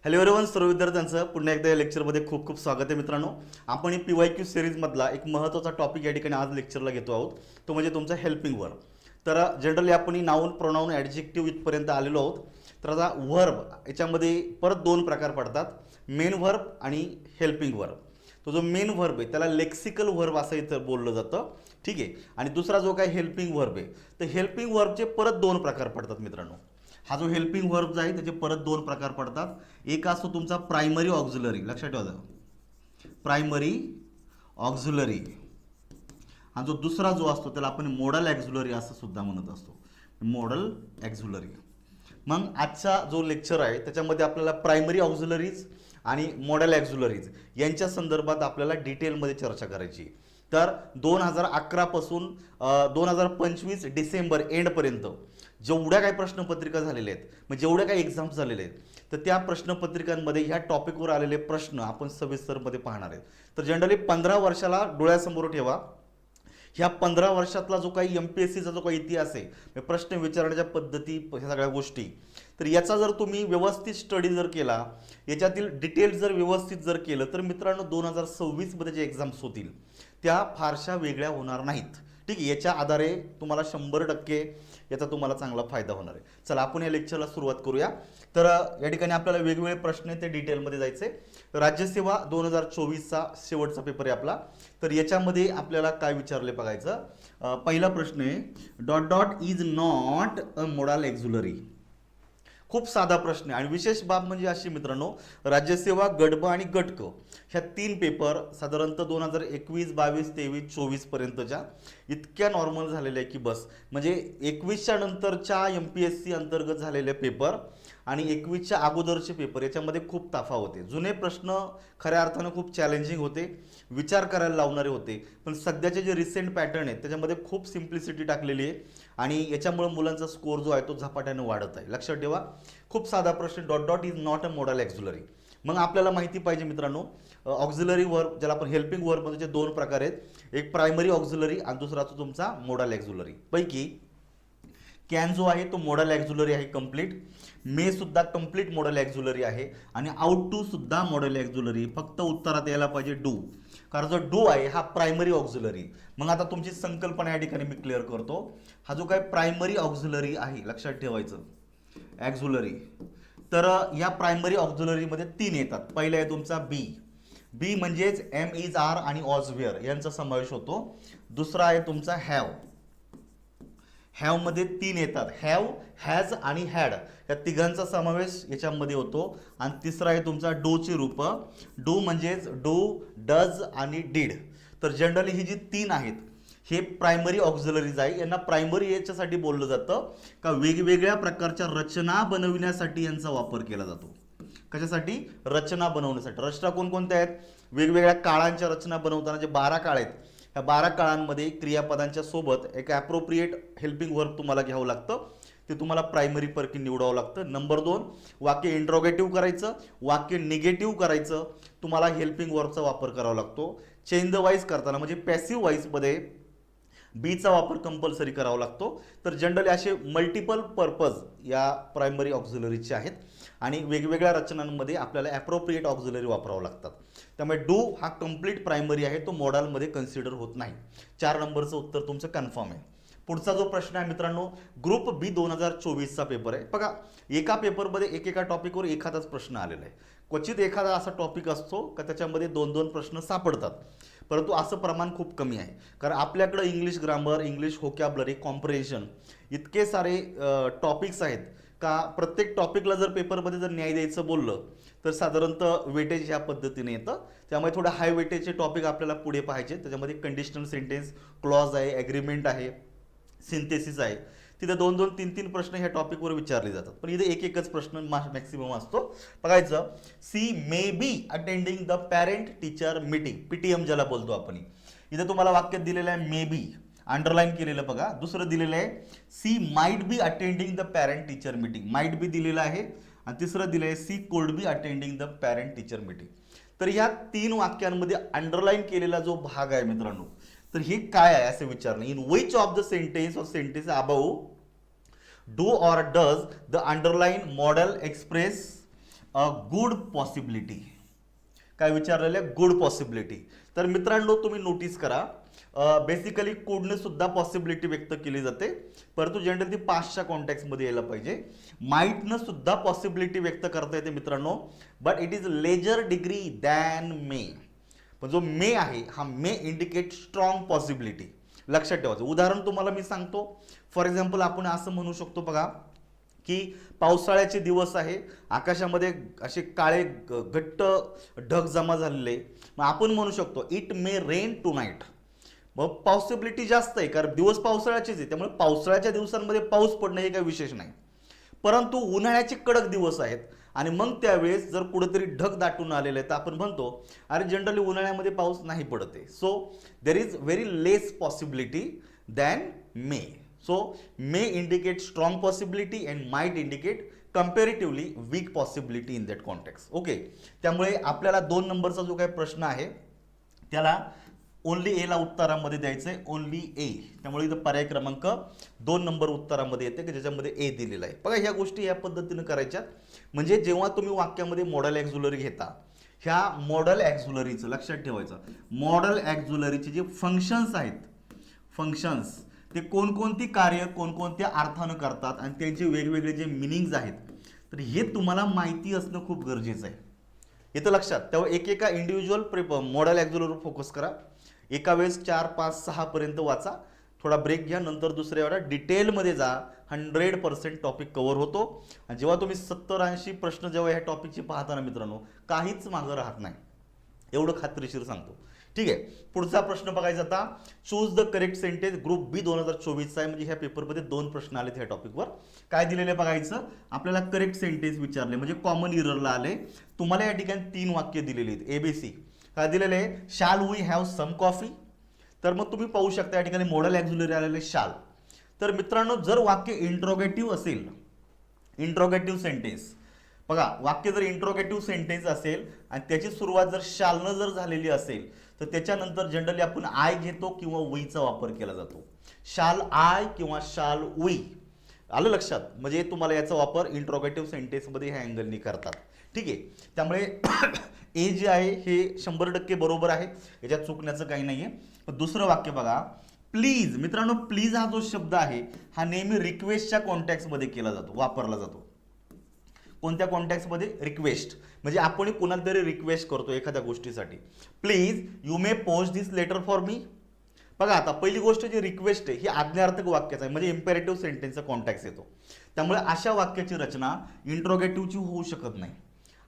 Hello everyone, सर्व विद्यार्थ्यांचं पुन्हा एकदा या लेक्चरमध्ये खूप खूप स्वागत आहे मित्रांनो. आपण PYQ सिरीजमधला एक महत्त्वाचा टॉपिक या ठिकाणी आज लेक्चरला घेतो आहोत, तो म्हणजे तुमचा हेल्पिंग वर्ब. तर जनरली आपण नाऊन प्रोनाऊन ॲडजेक्टिव्ह इथपर्यंत आलेलो आहोत. तर आता वर्ब याच्यामध्ये परत दोन प्रकार पडतात, मेन वर्ब आणि हेल्पिंग वर्ब. तो जो मेन वर्ब आहे त्याला लेक्सिकल वर्ब असं इथं बोललं जातं, ठीक आहे. आणि दुसरा जो काय हेल्पिंग वर्ब आहे, तर हेल्पिंग वर्बचे परत दोन प्रकार पडतात मित्रांनो. हा जो हेल्पिंग वर्ब आहे त्याचे परत दोन प्रकार पडतात. एक असतो तुमचा प्रायमरी ऑक्झिलरी, लक्षात ठेवा, प्रायमरी ऑक्झिलरी. आणि जो दुसरा जो असतो त्याला आपण मोडल ऑक्झिलरी असं सुद्धा म्हणत असतो, मोडल ऑक्झिलरी. मग आजचा जो लेक्चर आहे त्याच्यामध्ये आपल्याला प्रायमरी ऑक्झिलरीज आणि मॉडेल ऑक्झिलरीज यांच्या संदर्भात आपल्याला डिटेलमध्ये चर्चा करायची. तर 2011 पासून 2025 डिसेंबर एंडपर्यंत जेवढ्या काही प्रश्नपत्रिका झालेल्या आहेत, म्हणजे जेवढ्या काही एक्झाम्स झालेले आहेत, तर त्या प्रश्नपत्रिकांमध्ये ह्या टॉपिकवर आलेले प्रश्न आपण सविस्तरमध्ये पाहणार आहेत. तर जनरली 15 वर्षाला डोळ्यासमोर ठेवा. ह्या 15 वर्षातला जो काही MPSCचा जो काही इतिहास आहे, प्रश्न विचारण्याच्या पद्धती, ह्या सगळ्या गोष्टी, तर याचा जर तुम्ही व्यवस्थित स्टडी जर केला, याच्यातील डिटेल्स जर व्यवस्थित जर केलं, तर मित्रांनो 2026मध्ये जे एक्झाम्स होतील त्या फारशा वेगळ्या होणार नाहीत, ठीक आहे. याच्या आधारे तुम्हाला 100% याचा तुम्हाला चांगला फायदा होणार आहे. चला आपण या लेक्चरला सुरुवात करूया. तर या ठिकाणी आपल्याला वेगवेगळे प्रश्न आहेत, ते डिटेलमध्ये जायचे. राज्यसेवा 2024चा शेवटचा पेपर आहे आपला. तर याच्यामध्ये आपल्याला काय विचारले बघायचं. पहिला प्रश्न आहे, dot dot is not a modal auxiliary. खूप साधा प्रश्न आहे. आणि विशेष बाब म्हणजे अशी मित्रांनो, राज्यसेवा गटब आणि गटक ह्या तीन पेपर साधारणतः 2021, 22, 23, 24 पर्यंतच्या इतक्या नॉर्मल झालेल्या आहे की बस. म्हणजे 21च्या नंतरच्या MPSC अंतर्गत झालेले पेपर आणि 21च्या अगोदरचे पेपर याच्यामध्ये खूप तफावत होते. जुने प्रश्न खऱ्या अर्थानं खूप चॅलेंजिंग होते, विचार करायला लावणारे होते. पण सध्याचे जे रिसेंट पॅटर्न आहेत त्याच्यामध्ये खूप सिम्प्लिसिटी टाकलेली आहे आणि याच्यामुळे मुलांचा स्कोर जो आहे तो झपाट्याने वाढत आहे. लक्षात ठेवा, खूप साधा प्रश्न, dot dot is not a मोडल ऑक्झिलरी. मग आपल्याला माहिती पाहिजे मित्रांनो, ऑक्झिलरी वर्ब ज्याला आपण हेल्पिंग वर्ब म्हणजे दोन प्रकार आहेत, एक प्रायमरी ऑक्झिलरी आणि दुसरा तो तुमचा मोडल ऑक्झिलरी. पैकी कॅन जो आहे तो मोडल ऑक्झिलरी आहे कंप्लीट, मे सुद्धा कंप्लीट मोडल ऑक्झिलरी आहे आणि आउट टू सुद्धा मोडल ऑक्झिलरी. फक्त उत्तरात यायला पाहिजे डू, कारण जो डू आहे हा प्रायमरी ऑक्झिलरी. मग आता तुमची संकल्पना या ठिकाणी मी क्लिअर करतो. हा जो काय प्रायमरी ऑक्झिलरी आहे, लक्षात ठेवायचं, ऑक्झिलरी. तर या प्रायमरी ऑक्झिलरीमध्ये तीन येतात. पहिला आहे तुमचा बी. बी म्हणजेच एम इज आर आणि ऑज वेअर यांचा समावेश होतो. दुसरा आहे तुमचा हॅव. हॅव मध्ये तीन येतात, हॅव, हॅज आणि हॅड, या तिघांचा समावेश याच्यामध्ये होतो. आणि तिसरा आहे तुमचा डूचे रूप. डू म्हणजेच डू, डज आणि डीड. तर जनरली ही जी तीन आहेत हे प्रायमरी ऑक्झिलरीज आहे. यांना प्रायमरी याच्यासाठी बोललं जातं का वेगवेगळ्या प्रकारच्या रचना बनविण्यासाठी यांचा वापर केला जातो. कशासाठी? रचना बनवण्यासाठी. रचना कोणकोणत्या आहेत? वेगवेगळ्या काळांच्या रचना बनवताना जे 12 काळ आहेत, ह्या 12 काळांमध्ये क्रियापदांच्या सोबत एक ॲप्रोप्रिएट हेल्पिंग वर्ब तुम्हाला घ्यावं लागतं. ते तुम्हाला प्रायमरी पैकी निवडावं लागतं. नंबर 2, वाक्य इंट्रोगेटिव्ह करायचं, वाक्य निगेटिव्ह करायचं, तुम्हाला हेल्पिंग वर्बचा वापर करावा लागतो. चेंज द वाईज करताना म्हणजे पॅसिव्ह वाईजमध्ये बीचा वापर कंपल्सरी करावा लागतो. तर जनरली असे मल्टिपल पर्पज या प्रायमरी ऑक्झिलरीचे आहेत आणि वेगवेगळ्या रचनांमध्ये आपल्याला ॲप्रोप्रिएट ऑक्झिलरी वापरावं लागतात. त्यामुळे डू हा कंप्लीट प्रायमरी आहे, तो मॉडलमध्ये कन्सिडर होत नाही. 4 नंबरचं उत्तर तुमचं कन्फर्म आहे. पुढचा जो प्रश्न आहे मित्रांनो, ग्रुप बी 2024चा पेपर आहे. बघा, एका पेपरमध्ये एकेका टॉपिकवर एखादाच प्रश्न आलेला आहे. क्वचित एखादा असा टॉपिक असतो का त्याच्यामध्ये 2-2 प्रश्न सापडतात, परंतु असं प्रमाण खूप कमी आहे. कारण आपल्याकडं English grammar, English vocabulary, comprehension इतके सारे टॉपिक्स आहेत का प्रत्येक टॉपिकला जर पेपरमध्ये जर न्याय द्यायचं बोललं तर साधारणतः वेटेज ह्या पद्धतीने येतं. त्यामुळे थोडं हाय वेटेजचे टॉपिक आपल्याला पुढे पाहिजे. त्याच्यामध्ये कंडिशनल सेंटेन्स, क्लॉज आहे, ॲग्रीमेंट आहे, सिंथेसिस आहे. तिथे 2-2, 3-3 प्रश्न ह्या टॉपिकवर विचारले जातात, पण इथे एक एकच प्रश्न मॅक्सिमम असतो. बघायचं, she may be attending the parent teacher meeting, PTM ज्याला बोलतो आपण. इथे तुम्हाला वाक्य दिलेलं आहे मे बी, अंडरलाईन केलेलं बघा. दुसरं दिलेलं आहे she might be attending the parent teacher meeting, might be दिलेलं आहे. आणि तिसरं दिलं आहे she could be attending the parent teacher meeting. तर ह्या 3 वाक्यांमध्ये अंडरलाईन केलेला जो भाग आहे मित्रांनो, तर हे काय आहे असं विचारलं. In which of the sentence of sentence above do or does the underline model express a good possibility. काय विचारलेलं आहे? Good possibility. तर मित्रांनो तुम्ही नोटीस करा, बेसिकली कुडने सुद्धा पॉसिबिलिटी व्यक्त केली जाते, परंतु जनरली ती पास्टच्या कॉन्टेक्स्टमध्ये यायला पाहिजे. माईटनं सुद्धा पॉसिबिलिटी व्यक्त करता येते मित्रांनो, but it is lesser degree than may. पण जो मे आहे हा मे इंडिकेट स्ट्रॉंग पॉसिबिलिटी. लक्षात ठेवायचं. उदाहरण तुम्हाला मी सांगतो. फॉर एक्झाम्पल आपण असं म्हणू शकतो बघा की पावसाळ्याचे दिवस आहे, आकाशामध्ये असे काळे घट्ट ढग जमा झालेले, मग आपण म्हणू शकतो it may rain tonight. मग पॉसिबिलिटी जास्त आहे कारण दिवस पावसाळ्याचेच आहे, त्यामुळे पावसाळ्याच्या दिवसांमध्ये पाऊस पडणं हे काही विशेष नाही. परंतु उन्हाळ्याचे कडक दिवस आहेत आणि मग त्यावेळेस जर कुठेतरी ढग दाटून आलेले आहे तर आपण म्हणतो अरे जनरली उन्हाळ्यामध्ये पाऊस नाही पडत आहे. So there is very less possibility than may. So may indicate strong possibility and might indicate comparatively weak possibility in that context. Okay, त्यामुळे आपल्याला 2 नंबरचा जो काही प्रश्न आहे त्याला ओनली ए ला उत्तरामध्ये द्यायचं आहे, ओनली ए. त्यामुळे इथं पर्याय क्रमांक 2 नंबर उत्तरामध्ये येते की ज्याच्यामध्ये ए दिलेला आहे. बघा ह्या गोष्टी या पद्धतीने करायच्या, म्हणजे जेव्हा तुम्ही वाक्यामध्ये मॉडेल ॲक्झुलरी घेता, ह्या मॉडेल ॲक्झुलरीचं लक्षात ठेवायचं. मॉडेल ॲक्झुलरीचे जे फंक्शन्स आहेत, फंक्शन्स ते कोणकोणती कार्य कोणकोणत्या अर्थानं करतात आणि त्यांचे वेगवेगळे जे मिनिंग्ज आहेत, तर हे तुम्हाला माहिती असणं खूप गरजेचं आहे. येतं लक्षात. तेव्हा एकेका इंडिव्हिज्युअल मॉडेल ॲक्झुलरीवर फोकस करा. एका वेळेस 4, 5, 6 पर्यंत वाचा, थोडा ब्रेक घ्या, नंतर दुसऱ्या वेळा डिटेलमध्ये जा. 100% टॉपिक कव्हर होतो. आणि जेव्हा तुम्ही 70-80 प्रश्न जेव्हा ह्या टॉपिकचे पाहता ना मित्रांनो, काहीच मागं राहत नाही, एवढं खात्रीशीर सांगतो. ठीक आहे, पुढचा प्रश्न बघायचा आता. Choose the correct sentence. Group B 2024चा आहे, म्हणजे ह्या पेपरमध्ये 2 प्रश्न आले ह्या टॉपिकवर. काय दिलेले बघायचं आपल्याला. करेक्ट सेंटेन्स विचारले म्हणजे कॉमन इररला आले. तुम्हाला या ठिकाणी 3 वाक्य दिलेली आहेत, एबीसी. काय दिलेले आहे? Shall we have some coffee. तर मग तुम्ही पाहू शकता या ठिकाणी मॉडेल ॲक्झुलरी आलेले शाल. तर मित्रांनो जर वाक्य इंट्रोगेटिव्ह असेल, इंट्रोगेटिव्ह सेंटेन्स बघा, वाक्य जर इंट्रोगेटिव्ह सेंटेन्स असेल आणि त्याची सुरुवात जर शालनं जर झालेली असेल तर त्याच्यानंतर जनरली आपण आय घेतो किंवा वीचा वापर केला जातो. शाल आय किंवा शाल वी. आलं लक्षात. म्हणजे तुम्हाला याचा वापर इंट्रोगेटिव्ह सेंटेन्समध्ये ह्या अँगलनी करतात. ठीक आहे, त्यामुळे ए जे आहे हे 100% बरोबर आहे, याच्यात चुकण्याचं काही नाही आहे. पण दुसरं वाक्य बघा, प्लीज. मित्रांनो प्लीज हा जो शब्द आहे हा नेहमी रिक्वेस्टच्या कॉन्टॅक्टमध्ये केला जातो, वापरला जातो. कोणत्या कॉन्टॅक्टमध्ये? रिक्वेस्ट. म्हणजे आपण कोणाला तरी रिक्वेस्ट करतो एखाद्या गोष्टीसाठी. Please you may post this letter for me. बघा आता पहिली गोष्ट जी रिक्वेस्ट आहे ही आज्ञार्थक वाक्याचा आहे, म्हणजे इम्पेरेटिव्ह सेंटेन्सचा कॉन्टॅक्ट येतो. त्यामुळे अशा वाक्याची रचना इंट्रोगेटिव्हची होऊ शकत नाही.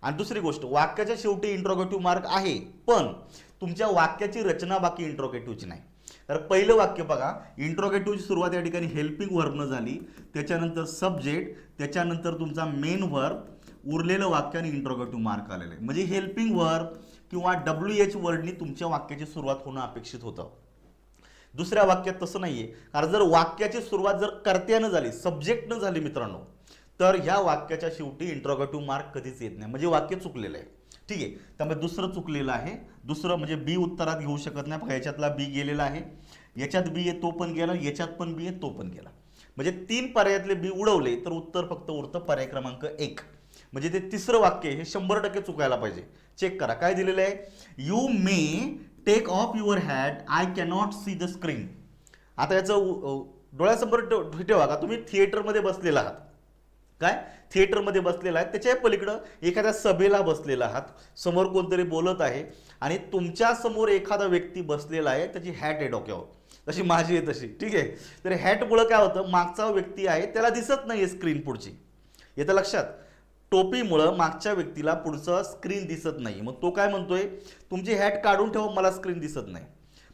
आणि दुसरी गोष्ट, वाक्याच्या शेवटी इंट्रोगेटिव्ह मार्क आहे, पण तुमच्या वाक्याची रचना बाकी इंट्रोगेटिव्हची नाही. तर पहिलं वाक्य बघा, इंट्रोगेटिव्हची सुरुवात या ठिकाणी हेल्पिंग वर्बनं झाली, त्याच्यानंतर सब्जेक्ट, त्याच्यानंतर तुमचा मेन वर्ब, उरलेलं वाक्याने इंट्रोगेटिव्ह मार्क आलेलं आहे. म्हणजे हेल्पिंग वर्ब किंवा WH वर्डनी तुमच्या वाक्याची सुरुवात होणं अपेक्षित होतं. दुसऱ्या वाक्यात तसं नाहीये, कारण जर वाक्याची सुरुवात जर कर्त्यानं झाली, सब्जेक्टनं झाली मित्रांनो, तर ह्या वाक्याच्या शेवटी इंट्रोगेटिव्ह मार्क कधीच येत नाही, म्हणजे वाक्य चुकलेलं आहे. ठीक आहे, त्यामुळे दुसरं चुकलेलं आहे. दुसरं म्हणजे बी उत्तरात घेऊ शकत नाही. बघा याच्यातला बी गेलेला आहे, याच्यात बी आहे तो पण गेला, याच्यात पण बी आहे तो पण गेला. म्हणजे 3 पर्यायातले बी उडवले तर उत्तर फक्त उरतं पर्याय क्रमांक 1. म्हणजे ते तिसरं वाक्य हे 100% चुकायला पाहिजे. चेक करा काय दिलेलं आहे. You may take off your hat, I cannot see the screen. आता याचं डोळ्यासमोर ठेवा का तुम्ही थिएटरमध्ये बसलेला आहात. काय थिएटरमध्ये बसलेला आहे, त्याच्या पलीकडं एखाद्या सभेला बसलेला आहात, समोर कोणतरी बोलत आहे आणि तुमच्या समोर एखादा व्यक्ती बसलेला आहे, त्याची हॅट आहे डोक्यावर, तशी माझी आहे तशी. ठीक आहे, तर हॅटमुळं काय होतं, मागचा व्यक्ती आहे त्याला दिसत नाही स्क्रीन पुढची. येतं लक्षात. टोपीमुळं मागच्या व्यक्तीला पुढचं स्क्रीन दिसत नाही. मग तो काय म्हणतोय, तुमची हॅट काढून ठेवा, मला स्क्रीन दिसत नाही.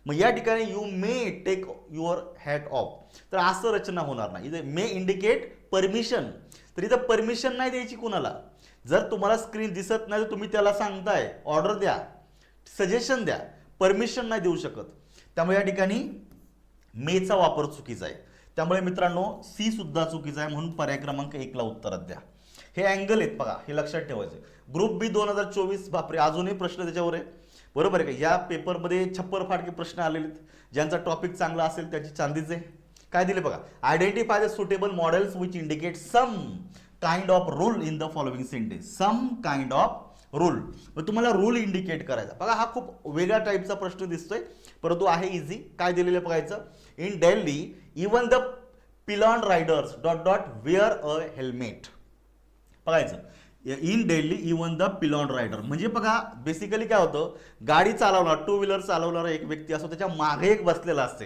मग या ठिकाणी you may take your hat off, तर असं रचना होणार नाही. इथे मे इंडिकेट परमिशन, तर इथं परमिशन नाही द्यायची कुणाला. जर तुम्हाला स्क्रीन दिसत नाही तर तुम्ही त्याला सांगताय, ऑर्डर द्या, सजेशन द्या, परमिशन नाही देऊ शकत. त्यामुळे या ठिकाणी मेचा वापर चुकीचा आहे. त्यामुळे मित्रांनो सी सुद्धा चुकीचा आहे, म्हणून पर्याय क्रमांक 1 ला उत्तरात द्या. हे अँगल आहेत बघा, हे लक्षात ठेवायचे. ग्रुप बी 2024, बापरे अजूनही प्रश्न त्याच्यावर आहे. बरोबर आहे का. या पेपरमध्ये छप्पर फाटके प्रश्न आलेले आहेत. ज्यांचा टॉपिक चांगला असेल त्याची चांदीच आहे. काय दिले बघा, identify the suitable modals which indicate some kind of rule in the following sentence. Some kind of rule. मग तुम्हाला रूल इंडिकेट करायचा. बघा हा खूप वेगळ्या टाईपचा प्रश्न दिसतोय, परंतु आहे इझी. काय दिलेलं बघायचं. In Delhi even the pillion riders dot dot wear a helmet. बघायचं. In Delhi even the pillion rider म्हणजे बघा बेसिकली काय होतं, गाडी चालवणार, टू व्हीलर चालवणारा एक व्यक्ती असतो, त्याच्या मागे एक बसलेला असते.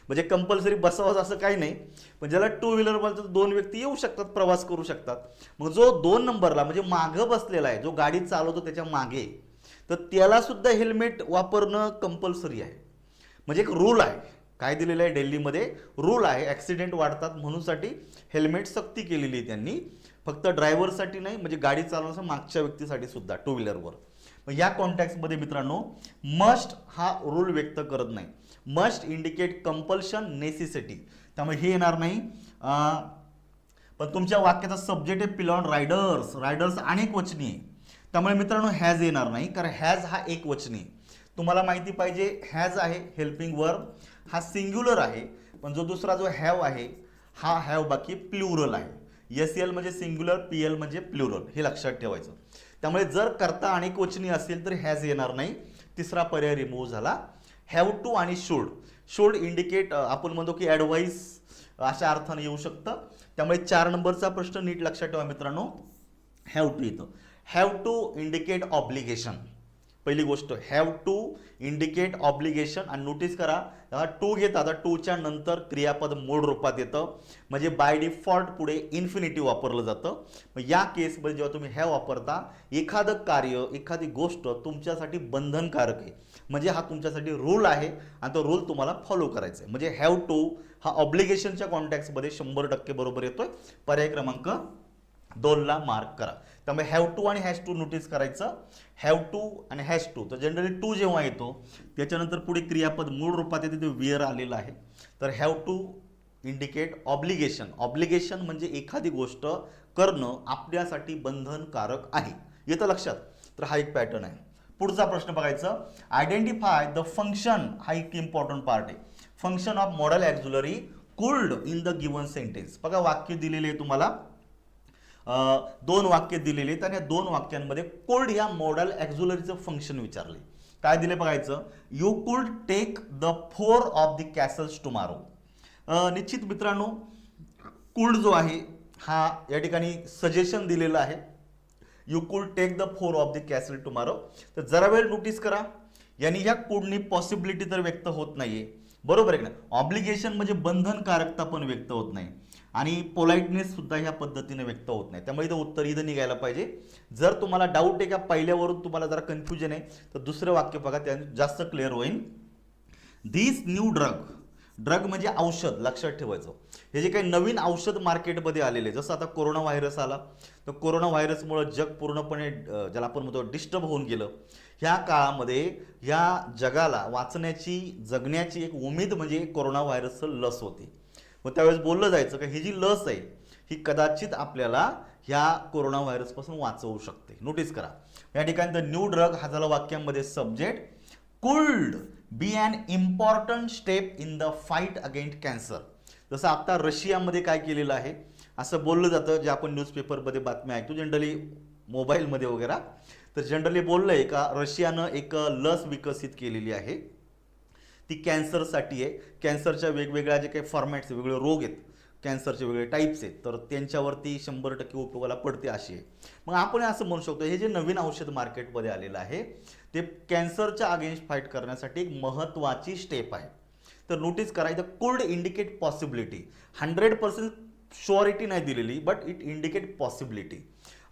म्हणजे कंपल्सरी बसावं असं काही नाही, पण ज्याला टू व्हीलर बोलतो दोन व्यक्ती येऊ शकतात, प्रवास करू शकतात. मग जो 2 नंबरला म्हणजे मागं बसलेला आहे, जो गाडी चालवतो त्याच्या मागे, तर त्याला सुद्धा हेल्मेट वापरणं कंपल्सरी आहे. म्हणजे एक रूल आहे. काय दिलेलं आहे दिल्लीमध्ये, रूल आहे. ॲक्सिडेंट वाढतात म्हणूनसाठी हेल्मेट सक्ती केलेली आहे त्यांनी. फक्त ड्रायव्हरसाठी नाही, म्हणजे गाडी चालवण्याच्या मागच्या व्यक्तीसाठी सुद्धा, टू व्हीलरवर. मग या कॉन्टॅक्टमध्ये मित्रांनो मस्ट हा रूल व्यक्त करत नाही. Must indicate compulsion, necessity. त्यामुळे हे येणार नाही. पण तुमच्या वाक्याचा सब्जेक्ट आहे पिलॉन रायडर्स. रायडर्स अनेक वचनी आहे, त्यामुळे मित्रांनो हॅज येणार नाही, कारण हॅज हा एक वचनी आहे. तुम्हाला माहिती पाहिजे हॅज आहे हेल्पिंग वर्ब, हा सिंग्युलर आहे. पण जो दुसरा जो हॅव आहे हा हॅव बाकी प्लुरल आहे. एस-एल म्हणजे सिंग्युलर, पी-एल म्हणजे प्लुरल, हे लक्षात ठेवायचं. त्यामुळे जर करता अनेक वचनी असेल तर हॅज येणार नाही. तिसरा पर्याय रिमूव्ह झाला. हॅव टू आणि शुड. शुड इंडिकेट आपण म्हणतो की ॲडवाईस अशा अर्थाने येऊ शकतं. त्यामुळे 4 नंबरचा प्रश्न नीट लक्षात ठेवा मित्रांनो, हॅव टू येतं. Have to indicate obligation. पहिली गोष्ट हॅव टू इंडिकेट ऑब्लिगेशन. आणि नोटीस करा टू घेत, आता टूच्या नंतर क्रियापद मूळ रूपात येतं, म्हणजे बाय डिफॉल्ट पुढे इन्फिनिटिव्ह वापरलं जातं. मग या केसमध्ये जेव्हा तुम्ही हॅव वापरता, एखादं कार्य एखादी गोष्ट तुमच्यासाठी बंधनकारक आहे, म्हणजे हा तुमच्यासाठी रूल आहे आणि तो रूल तुम्हाला फॉलो करायचा आहे. म्हणजे हॅव टू हा ऑब्लिगेशनच्या कॉन्टॅक्टमध्ये 100% बरोबर येतोय. पर्याय क्रमांक 2ला मार्क करा. त्यामुळे हॅव टू आणि हॅज टू नोटीस करायचं. हॅव टू आणि हॅज टू, तर जनरली टू जेव्हा येतो त्याच्यानंतर पुढे क्रियापद मूळ रूपात येते, ते वेअर आलेलं आहे. तर have to indicate obligation. Obligation म्हणजे एखादी गोष्ट करणं आपल्यासाठी बंधनकारक आहे, येतं लक्षात. तर हा एक पॅटर्न आहे. पुढचा प्रश्न बघायचं. Identify the function. हा एक इम्पॉर्टंट पार्ट आहे. Function of model auxiliary cooled in the given sentence. बघा वाक्य दिलेले आहे तुम्हाला, 2 वाक्य दिलेली आहेत आणि या 2 वाक्यांमध्ये कुल्ड या मॉडल ॲक्झिलरीचं फंक्शन विचारले. काय दिले बघायचं. You could take the 4 of the castles tomorrow. निश्चित मित्रांनो कुल्ड जो आहे हा या ठिकाणी सजेशन दिलेलं आहे. You could take the 4 of the castle tomorrow. तर जरा वेळ नोटीस करा, यांनी या कुल्डनी पॉसिबिलिटी तर व्यक्त होत नाहीये, बरोबर आहे ना. ऑब्लिगेशन म्हणजे बंधनकारकता पण व्यक्त होत नाही आणि पोलाइटनेस सुद्धा ह्या पद्धतीने व्यक्त होत नाही. त्यामुळे इथं उत्तर इथं निघायला पाहिजे. जर तुम्हाला डाऊट आहे का पहिल्यावरून तुम्हाला जरा कन्फ्युजन आहे, तर दुसरं वाक्य बघा, त्याने जास्त क्लिअर होईल. This new drug. ड्रग म्हणजे औषध, लक्षात ठेवायचं. हे जे काही नवीन औषध मार्केटमध्ये आलेले, जसं आता कोरोना व्हायरस आला, तर कोरोना व्हायरसमुळे जग पूर्णपणे ज्याला आपण म्हणतो डिस्टर्ब होऊन गेलं. ह्या काळामध्ये ह्या जगाला वाचण्याची, जगण्याची एक उमेद म्हणजे कोरोना व्हायरसचं लस होती. व त्यावेळेस बोललं जायचं की ही जी लस आहे ही कदाचित आपल्याला ह्या कोरोना व्हायरसपासून वाचवू शकते. नोटीस करा या ठिकाणी द न्यू ड्रग हा झाला वाक्यामध्ये subject. Could be an important step in the fight against cancer. जसं आता रशियामध्ये काय केलेलं आहे असं बोललं जातं, जे आपण न्यूजपेपरमध्ये बातम्या ऐकतो, जनरली मोबाईलमध्ये वगैरे. तर जनरली बोललं आहे का रशियानं एक लस विकसित केलेली आहे, ती कॅन्सरसाठी आहे. कॅन्सरच्या वेगवेगळ्या जे काही फॉर्मॅट्स, वेगवेगळे रोग आहेत, कॅन्सरचे वेगळे टाईप्स आहेत, तर त्यांच्यावरती 100% उपयोगाला पडते अशी आहे. मग आपण असं म्हणू शकतो हे जे नवीन औषध मार्केटमध्ये आलेलं आहे ते कॅन्सरच्या अगेन्स्ट फाईट करण्यासाठी एक महत्त्वाची स्टेप आहे. तर नोटीस करा इथं कुल्ड इंडिकेट पॉसिबिलिटी. 100% शुअरिटी नाही दिलेली, बट इट इंडिकेट पॉसिबिलिटी.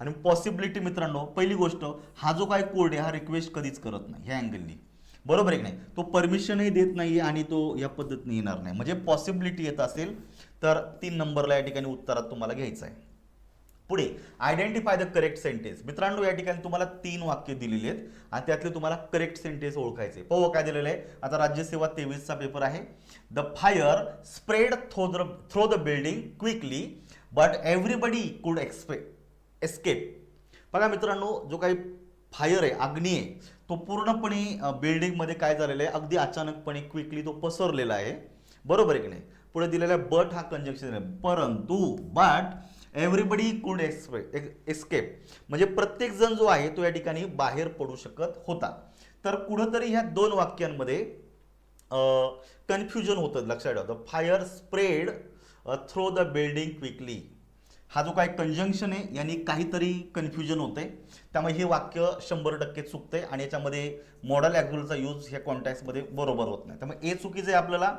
आणि पॉसिबिलिटी मित्रांनो, पहिली गोष्ट हा जो काय कोड आहे हा रिक्वेस्ट कधीच करत नाही ह्या अँगलनी, बरोबर आहे की नाही. तो परमिशनही देत नाही आणि तो या पद्धतीने येणार नाही. म्हणजे पॉसिबिलिटी येत असेल तर 3 नंबरला या ठिकाणी उत्तरात तुम्हाला घ्यायचं आहे. पुढे आयडेंटिफाय द करेक्ट सेंटेन्स. मित्रांनो या ठिकाणी तुम्हाला 3 वाक्य दिलेली आहेत आणि त्यातले तुम्हाला करेक्ट सेंटेन्स ओळखायचे. पाहू काय दिलेलं आहे. आता राज्यसेवा 23चा पेपर आहे. The fire spread through the building quickly but everybody could escape. बघा मित्रांनो जो काही फायर आहे, अग्नी आहे, तो पूर्णपणे बिल्डिंगमध्ये काय झालेलं आहे, अगदी अचानकपणे क्विकली तो पसरलेला आहे, बरोबर आहे की नाही. पुढे दिलेला बट हा कंजक्शन आहे, परंतु बट एव्हरीबडी कुड एस्केप, म्हणजे प्रत्येक जण जो आहे तो या ठिकाणी बाहेर पडू शकत होता. तर कुठंतरी ह्या दोन वाक्यांमध्ये कन्फ्युजन होतं, लक्षात ठेवा. Fire spread through the building quickly, हा जो काय कंजंक्शन आहे यांनी काहीतरी कन्फ्युजन होते, त्यामुळे हे वाक्य 100% चुकतंय आणि याच्यामध्ये मॉडल ॲक्झुअलचा यूज ह्या कॉन्टॅक्टमध्ये बरोबर होत नाही. त्यामुळे ए चुकीचं आहे आपल्याला.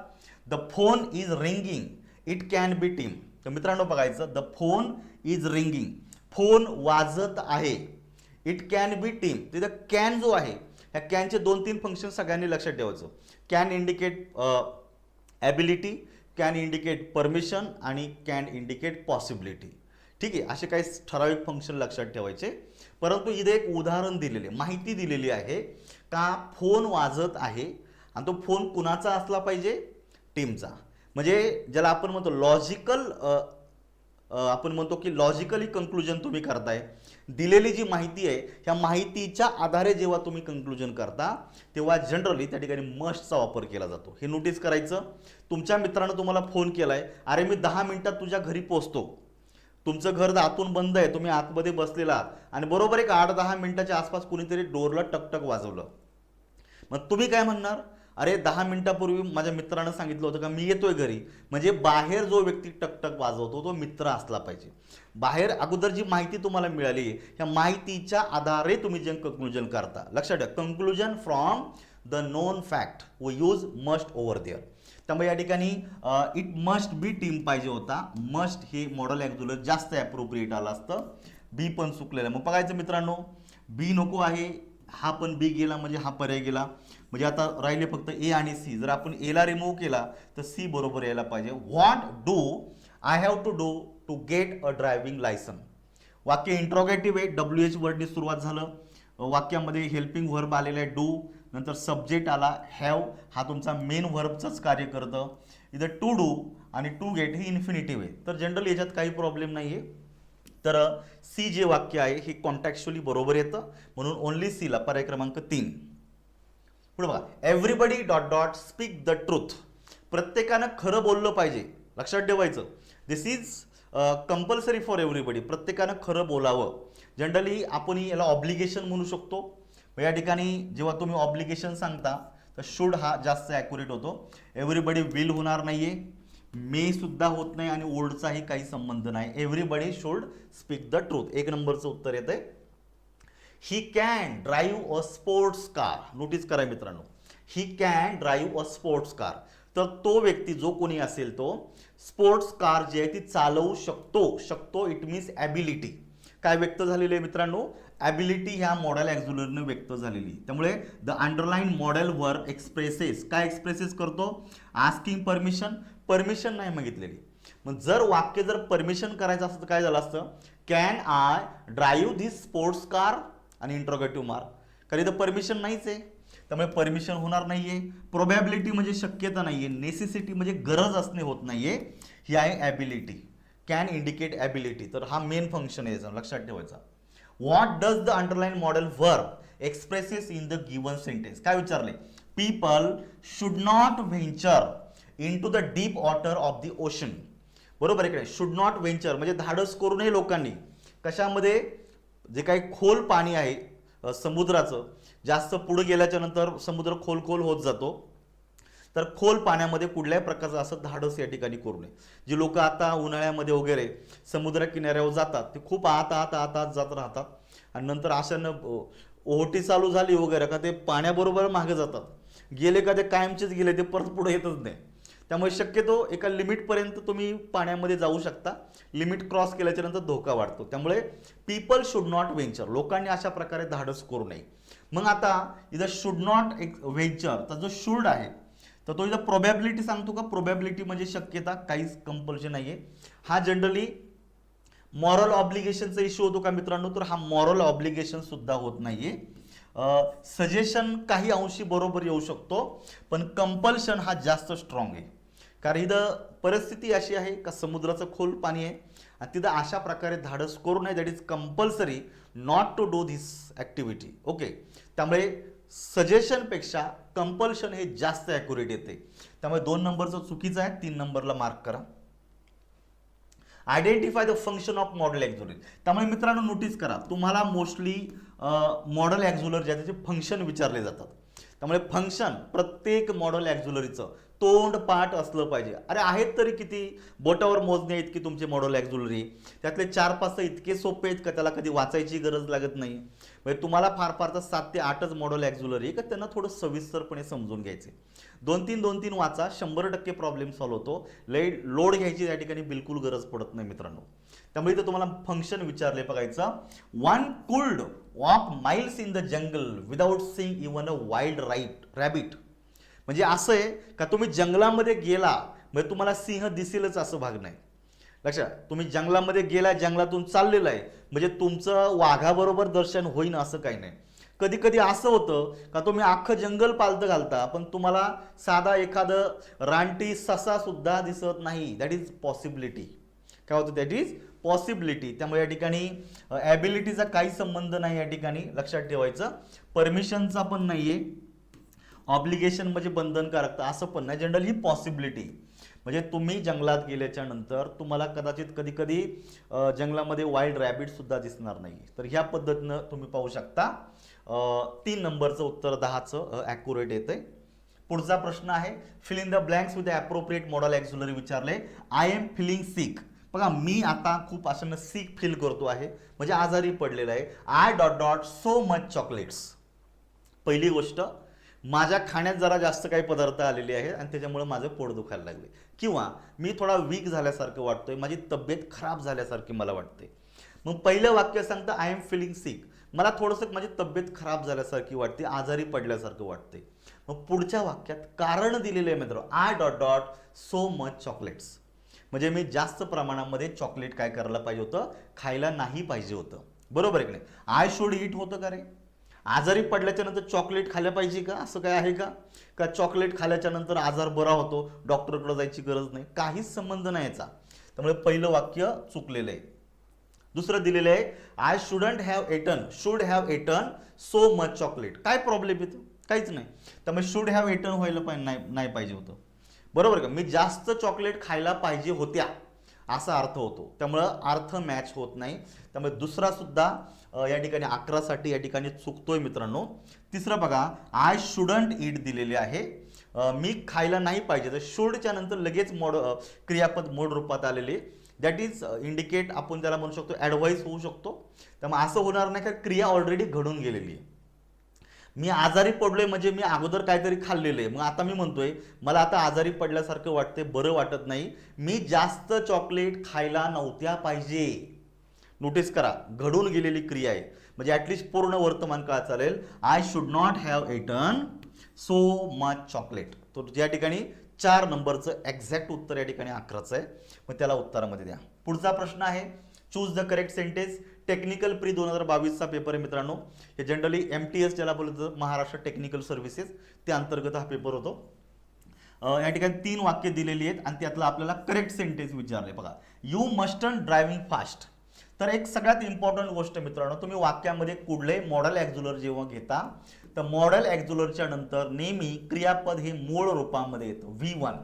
The phone is ringing, it can be team. तर मित्रांनो बघायचं, the phone is ringing, phone वाजत आहे. इट कॅन बी टीम, तिथं कॅन जो आहे ह्या कॅनचे 2-3 फंक्शन सगळ्यांनी लक्षात ठेवायचं. Can indicate ability, can indicate permission आणि कॅन इंडिकेट पॉसिबिलिटी. ठीक आहे, असे काही ठराविक फंक्शन लक्षात ठेवायचे. परंतु इथे एक उदाहरण दिलेले, माहिती दिलेली आहे का फोन वाजत आहे आणि तो फोन कुणाचा असला पाहिजे, टीमचा. म्हणजे ज्याला आपण म्हणतो लॉजिकल, आपण म्हणतो की लॉजिकली कंक्लुजन तुम्ही करताय. दिलेली जी माहिती आहे ह्या माहितीच्या आधारे जेव्हा तुम्ही कंक्लुजन करता तेव्हा जनरली त्या ठिकाणी मस्टचा वापर केला जातो. हे नोटीस करायचं. तुमच्या मित्रानं तुम्हाला फोन केलाय, अरे मी 10 मिनिटात तुझ्या घरी पोहोचतो. तुमचं घर आतून बंद आहे, तुम्ही आतमध्ये बसलेला आहात आणि बरोबर एक 8-10 मिनिटाच्या आसपास कुणीतरी डोरला टकटक वाजवलं. मग तुम्ही काय म्हणणार, अरे 10 मिनिटापूर्वी माझ्या मित्रानं सांगितलं होतं का मी येतोय घरी. म्हणजे बाहेर जो व्यक्ती टकटक वाजवतो तो मित्र असला पाहिजे. बाहेर अगोदर जी माहिती तुम्हाला मिळाली ह्या माहितीच्या आधारे तुम्ही जे कंक्लुजन करता, लक्षात ठेवा, conclusion from the non fact व यूज मस्ट ओव्हर देअर. त्यामुळे या ठिकाणी इट मस्ट बी टीम पाहिजे होता. मस्ट हे मॉडल ॲक्झुलर जास्त ॲप्रोप्रिएट आलं असतं. बी पण चुकलेलं आहे. मग बघायचं मित्रांनो, बी नको आहे, हा पण बी गेला म्हणजे हा पर्याय गेला. म्हणजे आता राहिले फक्त ए आणि सी. जर आपण एला रिमूव्ह केला तर सी बरोबर यायला पाहिजे. What do I have to do to get a driving licence. वाक्य इंट्रोगेटिव्ह आहे, WH वर्डने सुरुवात झालं. वाक्यामध्ये हेल्पिंग व्हर्ब आलेला आहे डू, नंतर सब्जेक्ट आला हॅव, हा तुमचा मेन व्हर्बचंच कार्य करतं. इथं टू डू आणि टू गेट हे इन्फिनिटिव्ह आहे. तर जनरली याच्यात काही प्रॉब्लेम नाही आहे. तर सी जे वाक्य आहे हे कॉन्टॅक्च्युअली बरोबर येतं, म्हणून ओनली सीला पर्याय क्रमांक 3. पुढे बघा, everybody dot dot speak the truth. प्रत्येकानं खरं बोललं पाहिजे, लक्षात ठेवायचं. दिस इज कंपल्सरी फॉर एव्हरीबडी, प्रत्येकानं खरं बोलावं. जनरली आपण याला ऑब्लिगेशन म्हणू शकतो. या ठिकाणी जेव्हा तुम्ही ऑब्लिगेशन सांगता तर शुड हा जास्त ॲक्युरेट होतो. एव्हरीबडी विल होणार नाहीये, मे सुद्धा होत नाही आणि ओल्डचाही काही संबंध नाही. Everybody should speak the truth. 1 नंबरचं उत्तर येतंय. He can drive a sports car. Notice करा मित्रांनो, he can drive a sports car. तर तो व्यक्ती जो कोणी असेल तो स्पोर्ट्स कार जी आहे ती चालवू शकतो. इट मीन्स ॲबिलिटी काय व्यक्त झालेली आहे मित्रांनो, ॲबिलिटी ह्या मॉडेल ॲक्झुलरने व्यक्त झालेली. त्यामुळे द अंडरलाईन मॉडेल वर एक्सप्रेसेस, काय एक्सप्रेसेस करतो, आस्किंग परमिशन, परमिशन नाही मागितलेली. मग जर वाक्य जर परमिशन करायचं असतं तर काय झालं असतं, can I drive this sports car आणि इंट्रोगेटिव्ह मार्क. कारण इथं परमिशन नाहीच आहे, त्यामुळे परमिशन होणार नाहीये. प्रोबॅबिलिटी म्हणजे शक्यता नाहीये. नेसेसिटी म्हणजे गरज असणे होत नाहीये. ही आहे ॲबिलिटी. Can indicate ability. तर हा मेन फंक्शन आहे, लक्षात ठेवायचा. What does the underline modal verb expresses in the given sentence. काय विचारले, people should not venture in to the deep water of the ocean. बरोबर आहे. शुड नॉट व्हेंचर म्हणजे धाडस करू नये लोकांनी कशामध्ये, जे काही खोल पाणी आहे समुद्राचं, जास्त पुढे गेल्याच्या नंतर समुद्र खोल होत जातो. तर खोल पाण्यामध्ये कुठल्याही प्रकारचं असं धाडस या ठिकाणी करू नये. जी लोक आता उन्हाळ्यामध्ये वगैरे समुद्र किनाऱ्यावर जातात ते खूप आत जात राहतात आणि नंतर अशानं ओहोटी चालू झाली वगैरे का ते पाण्याबरोबर मागे जातात. गेले का ते कायमचेच गेले, ते परत पुढे येतच नाही. त्यामुळे शक्यतो एका लिमिटपर्यंत तुम्ही पाण्यामध्ये जाऊ शकता. लिमिट क्रॉस केल्याच्या नंतर धोका वाढतो. त्यामुळे पीपल शुड नॉट व्हेंचर, लोकांनी अशा प्रकारे धाडस करू नये. मग आता इथं शुड नॉट व्हेंचर, तर जो शुड आहे तर तो इथं प्रोबॅबिलिटी सांगतो का, प्रोबॅबिलिटी म्हणजे शक्यता, काहीच कंपल्शन नाहीये. हा जनरली मॉरल ऑब्लिगेशनचा इश्यू होतो का मित्रांनो, तर हा मॉरल ऑब्लिगेशन सुद्धा होत नाहीये. सजेशन काही अंशी बरोबर येऊ शकतो, पण कंपल्शन हा जास्त स्ट्रॉंग आहे. कारण इथं परिस्थिती अशी आहे का समुद्राचं खोल पाणी आहे आणि तिथं अशा प्रकारे धाडस करू नये. That is compulsory not to do this activity. Okay, त्यामुळे सजेशनपेक्षा कंपल्शन हे जास्त ॲक्युरेट येते. त्यामुळे 2 नंबरचं चुकीचं आहे. 3 नंबरला मार्क करा. Identify the function of modal auxiliary. त्यामुळे मित्रांनो नोटीस करा, तुम्हाला मोस्टली मॉडेल ॲक्झुलर ज्या त्याचे फंक्शन विचारले जातात. त्यामुळे फंक्शन प्रत्येक मॉडेल ॲक्झुलरीचं तोंड पाठ असलं पाहिजे. अरे आहेत तरी किती, बोटावर मोजणे इतकी तुमचे मॉडेल ॲक्झुलरी, त्यातले 4-5 इतके सोपे आहेत का त्याला कधी वाचायची गरज लागत नाही. म्हणजे तुम्हाला फार फार तर 7 ते 8च मॉडेल ॲक्झुलरी का त्यांना थोडं सविस्तरपणे समजून घ्यायचे. 2-3 वाचा, 100% प्रॉब्लेम सॉल्व्ह होतो. लोड घ्यायची या ठिकाणी बिलकुल गरज पडत नाही मित्रांनो. त्यामुळे इथं तुम्हाला फंक्शन विचारले बघायचं. 1 cooled walk miles in the jungle without seeing even a wild rabbit. म्हणजे असं आहे का तुम्ही जंगलामध्ये गेला म्हणजे तुम्हाला सिंह दिसेलच असं भाग नाही. लक्षात, तुम्ही जंगलामध्ये गेला, जंगलातून चाललेलं आहे म्हणजे तुमचं वाघाबरोबर दर्शन होईन असं काही नाही. कधी कधी असं होतं का तुम्ही अख्खं जंगल पालतं घालता पण तुम्हाला साधा एखादं रानटी ससा सुद्धा दिसत नाही. That is possibility. काय होतं, दॅट इज पॉसिबिलिटी. त्यामुळे या ठिकाणी ॲबिलिटीचा काही संबंध नाही या ठिकाणी लक्षात ठेवायचं. परमिशनचा पण नाहीये, ऑब्लिगेशन म्हणजे बंधनकारकता असं पण नाही. जनरल ही पॉसिबिलिटी. म्हणजे तुम्ही जंगलात गेल्याच्या नंतर तुम्हाला कदाचित कधी कधी जंगलामध्ये वाईल्ड रॅबिट सुद्धा दिसणार नाही. तर ह्या पद्धतीनं तुम्ही पाहू शकता. 3 नंबरचं उत्तर 10चं ॲक्युरेट येतंय. पुढचा प्रश्न आहे, fill in the blanks with the appropriate modal auxiliary विचारले. I am feeling sick. बघा मी आता खूप अशानं सिक फील करतो आहे म्हणजे आजारी पडलेला आहे. I dot dot so much chocolates. पहिली गोष्ट, माझ्या खाण्यात जरा जास्त काही पदार्थ आलेले आहेत आणि त्याच्यामुळे माझं पोट दुखायला लागले, किंवा मी थोडा वीक झाल्यासारखं वाटतोय, माझी तब्येत खराब झाल्यासारखी मला वाटते. मग पहिलं वाक्य सांगतं आय एम फिलिंग सिक, मला थोडंसं माझी तब्येत खराब झाल्यासारखी वाटते, आजारी पडल्यासारखं वाटते. मग पुढच्या वाक्यात कारण दिलेलं आहे मित्र, I dot dot so much chocolates. म्हणजे मी जास्त प्रमाणामध्ये चॉकलेट काय करायला पाहिजे होतं, खायला नाही पाहिजे होतं. बरोबर आहे की नाही. आय शुड ईट होतं का रे. आजारी पडल्याच्या नंतर चॉकलेट खायला पाहिजे का, असं काय आहे का चॉकलेट खाल्ल्याच्या नंतर आजार बरा होतो, डॉक्टरकडे जायची गरज नाही, काहीच संबंध नाही याचा. त्यामुळे पहिलं वाक्य चुकलेलं आहे. दुसरं दिलेलं आहे, I should have Eton so much chocolate. काय प्रॉब्लेम येतो, काहीच नाही. त्यामुळे शुड हॅव एटन व्हायला नाही पाहिजे होतं. बरोबर का, मी जास्त चॉकलेट खायला पाहिजे होत्या असा अर्थ होतो. त्यामुळं अर्थ मॅच होत नाही. त्यामुळे दुसरा सुद्धा या ठिकाणी 11 साठी या ठिकाणी चुकतोय मित्रांनो. तिसरं बघा, आय शुडंट ईट दिलेले आहे, मी खायला नाही पाहिजे. तर शुडच्या नंतर लगेच क्रियापद मोड रूपात आलेले, दॅट इज इंडिकेट, आपण त्याला म्हणू शकतो ॲडवाईस होऊ शकतो. त्यामुळे असं होणार नाही कारण क्रिया ऑलरेडी घडून गेलेली आहे. मी आजारी पडलोय म्हणजे मी अगोदर काहीतरी खाल्लेलं आहे, मग आता मी म्हणतोय मला आता आजारी पडल्यासारखं वाटते, बरं वाटत नाही, मी जास्त चॉकलेट खायला नव्हत्या पाहिजे. नोटीस करा, घडून गेलेली क्रिया आहे म्हणजे ॲटलिस्ट पूर्ण वर्तमान काळ चालेल. I should not have Eton so much chocolate. तर या ठिकाणी 4 नंबरचं एक्झॅक्ट उत्तर या ठिकाणी 11चं आहे. मग त्याला उत्तरामध्ये द्या. पुढचा प्रश्न आहे, choose the correct sentence. Technical pre 2022चा पेपर आहे मित्रांनो. हे जनरली MTS ज्याला बोलतो, महाराष्ट्र टेक्निकल सर्व्हिसेस, त्या अंतर्गत हा पेपर होतो. या ठिकाणी 3 वाक्य दिलेली आहेत आणि त्यातलं आपल्याला करेक्ट सेंटेन्स विचारले. बघा, यू मस्टंट ड्रायव्हिंग फास्ट. तर एक सगळ्यात इम्पॉर्टंट गोष्ट मित्रांनो, तुम्ही वाक्यामध्ये कुठले मॉडेल ॲक्झुलर जेव्हा घेता तर मॉडेल ॲक्झुलरच्या नंतर नेहमी क्रियापद हे मूळ रूपामध्ये येतं. V1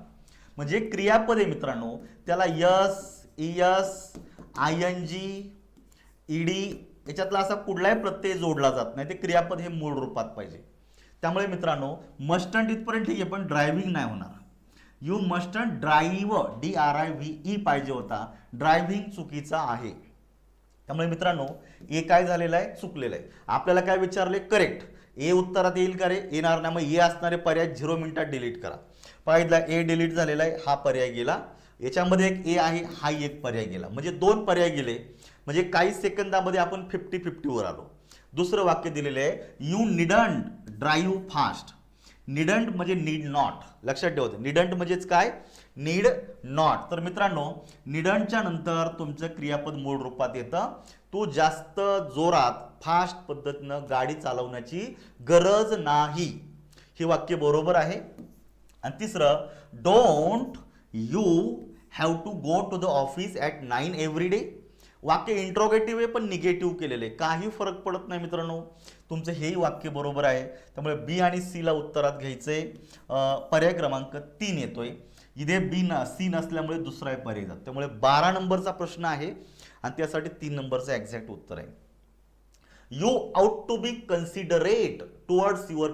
म्हणजे क्रियापद आहे मित्रांनो, त्याला यस, ES, ING, ED याच्यातला असा कुठलाही प्रत्यय जोडला जात नाही. ते क्रियापद हे मूळ रूपात पाहिजे. त्यामुळे मित्रांनो मस्टंट इथपर्यंत ठीक आहे, पण ड्रायव्हिंग नाही होणार. यू मस्टंट ड्राईव्ह, DRIVE पाहिजे होता. ड्रायव्हिंग चुकीचा आहे. त्यामुळे मित्रांनो ए काय झालेलं आहे, चुकलेलं आहे. आपल्याला काय विचारले, करेक्ट. ए उत्तरात येईल का रे, येणार नाही. मग ए असणारे पर्याय 0 मिनिटात डिलीट करा. पाहिला ए डिलीट झालेला आहे, हा पर्याय गेला. याच्यामध्ये एक ए आहे, हा एक पर्याय गेला. म्हणजे 2 पर्याय गेले. म्हणजे काही सेकंदामध्ये आपण 50-50 वर आलो. दुसरं वाक्य दिलेलं आहे, you needn't drive fast. Needn't म्हणजे नीड नॉट. लक्षात ठेवायचं, निडंट म्हणजेच काय, नीड नॉट. तर मित्रांनो निडंटच्या नंतर तुमचं क्रियापद मूळ रूपात येतं. तू जास्त जोरात फास्ट पद्धतीनं गाडी चालवण्याची गरज नाही. हे वाक्य बरोबर आहे. आणि तिसरं, don't you have to go to the office at 9 every day. वाक्य इंट्रोगेटिव्ह आहे पण निगेटिव्ह केलेले, काही फरक पडत नाही मित्रांनो. तुमचं हेही वाक्य बरोबर आहे. त्यामुळे बी आणि सी ला उत्तरात घ्यायचंय. पर्याय क्रमांक 3 येतोय. इथे सी नसल्यामुळे दुसरा पर्याय जातो. त्यामुळे 12 नंबरचा प्रश्न आहे आणि त्यासाठी 3 नंबरचं एक्झॅक्ट उत्तर आहे. You ought to be considerate towards your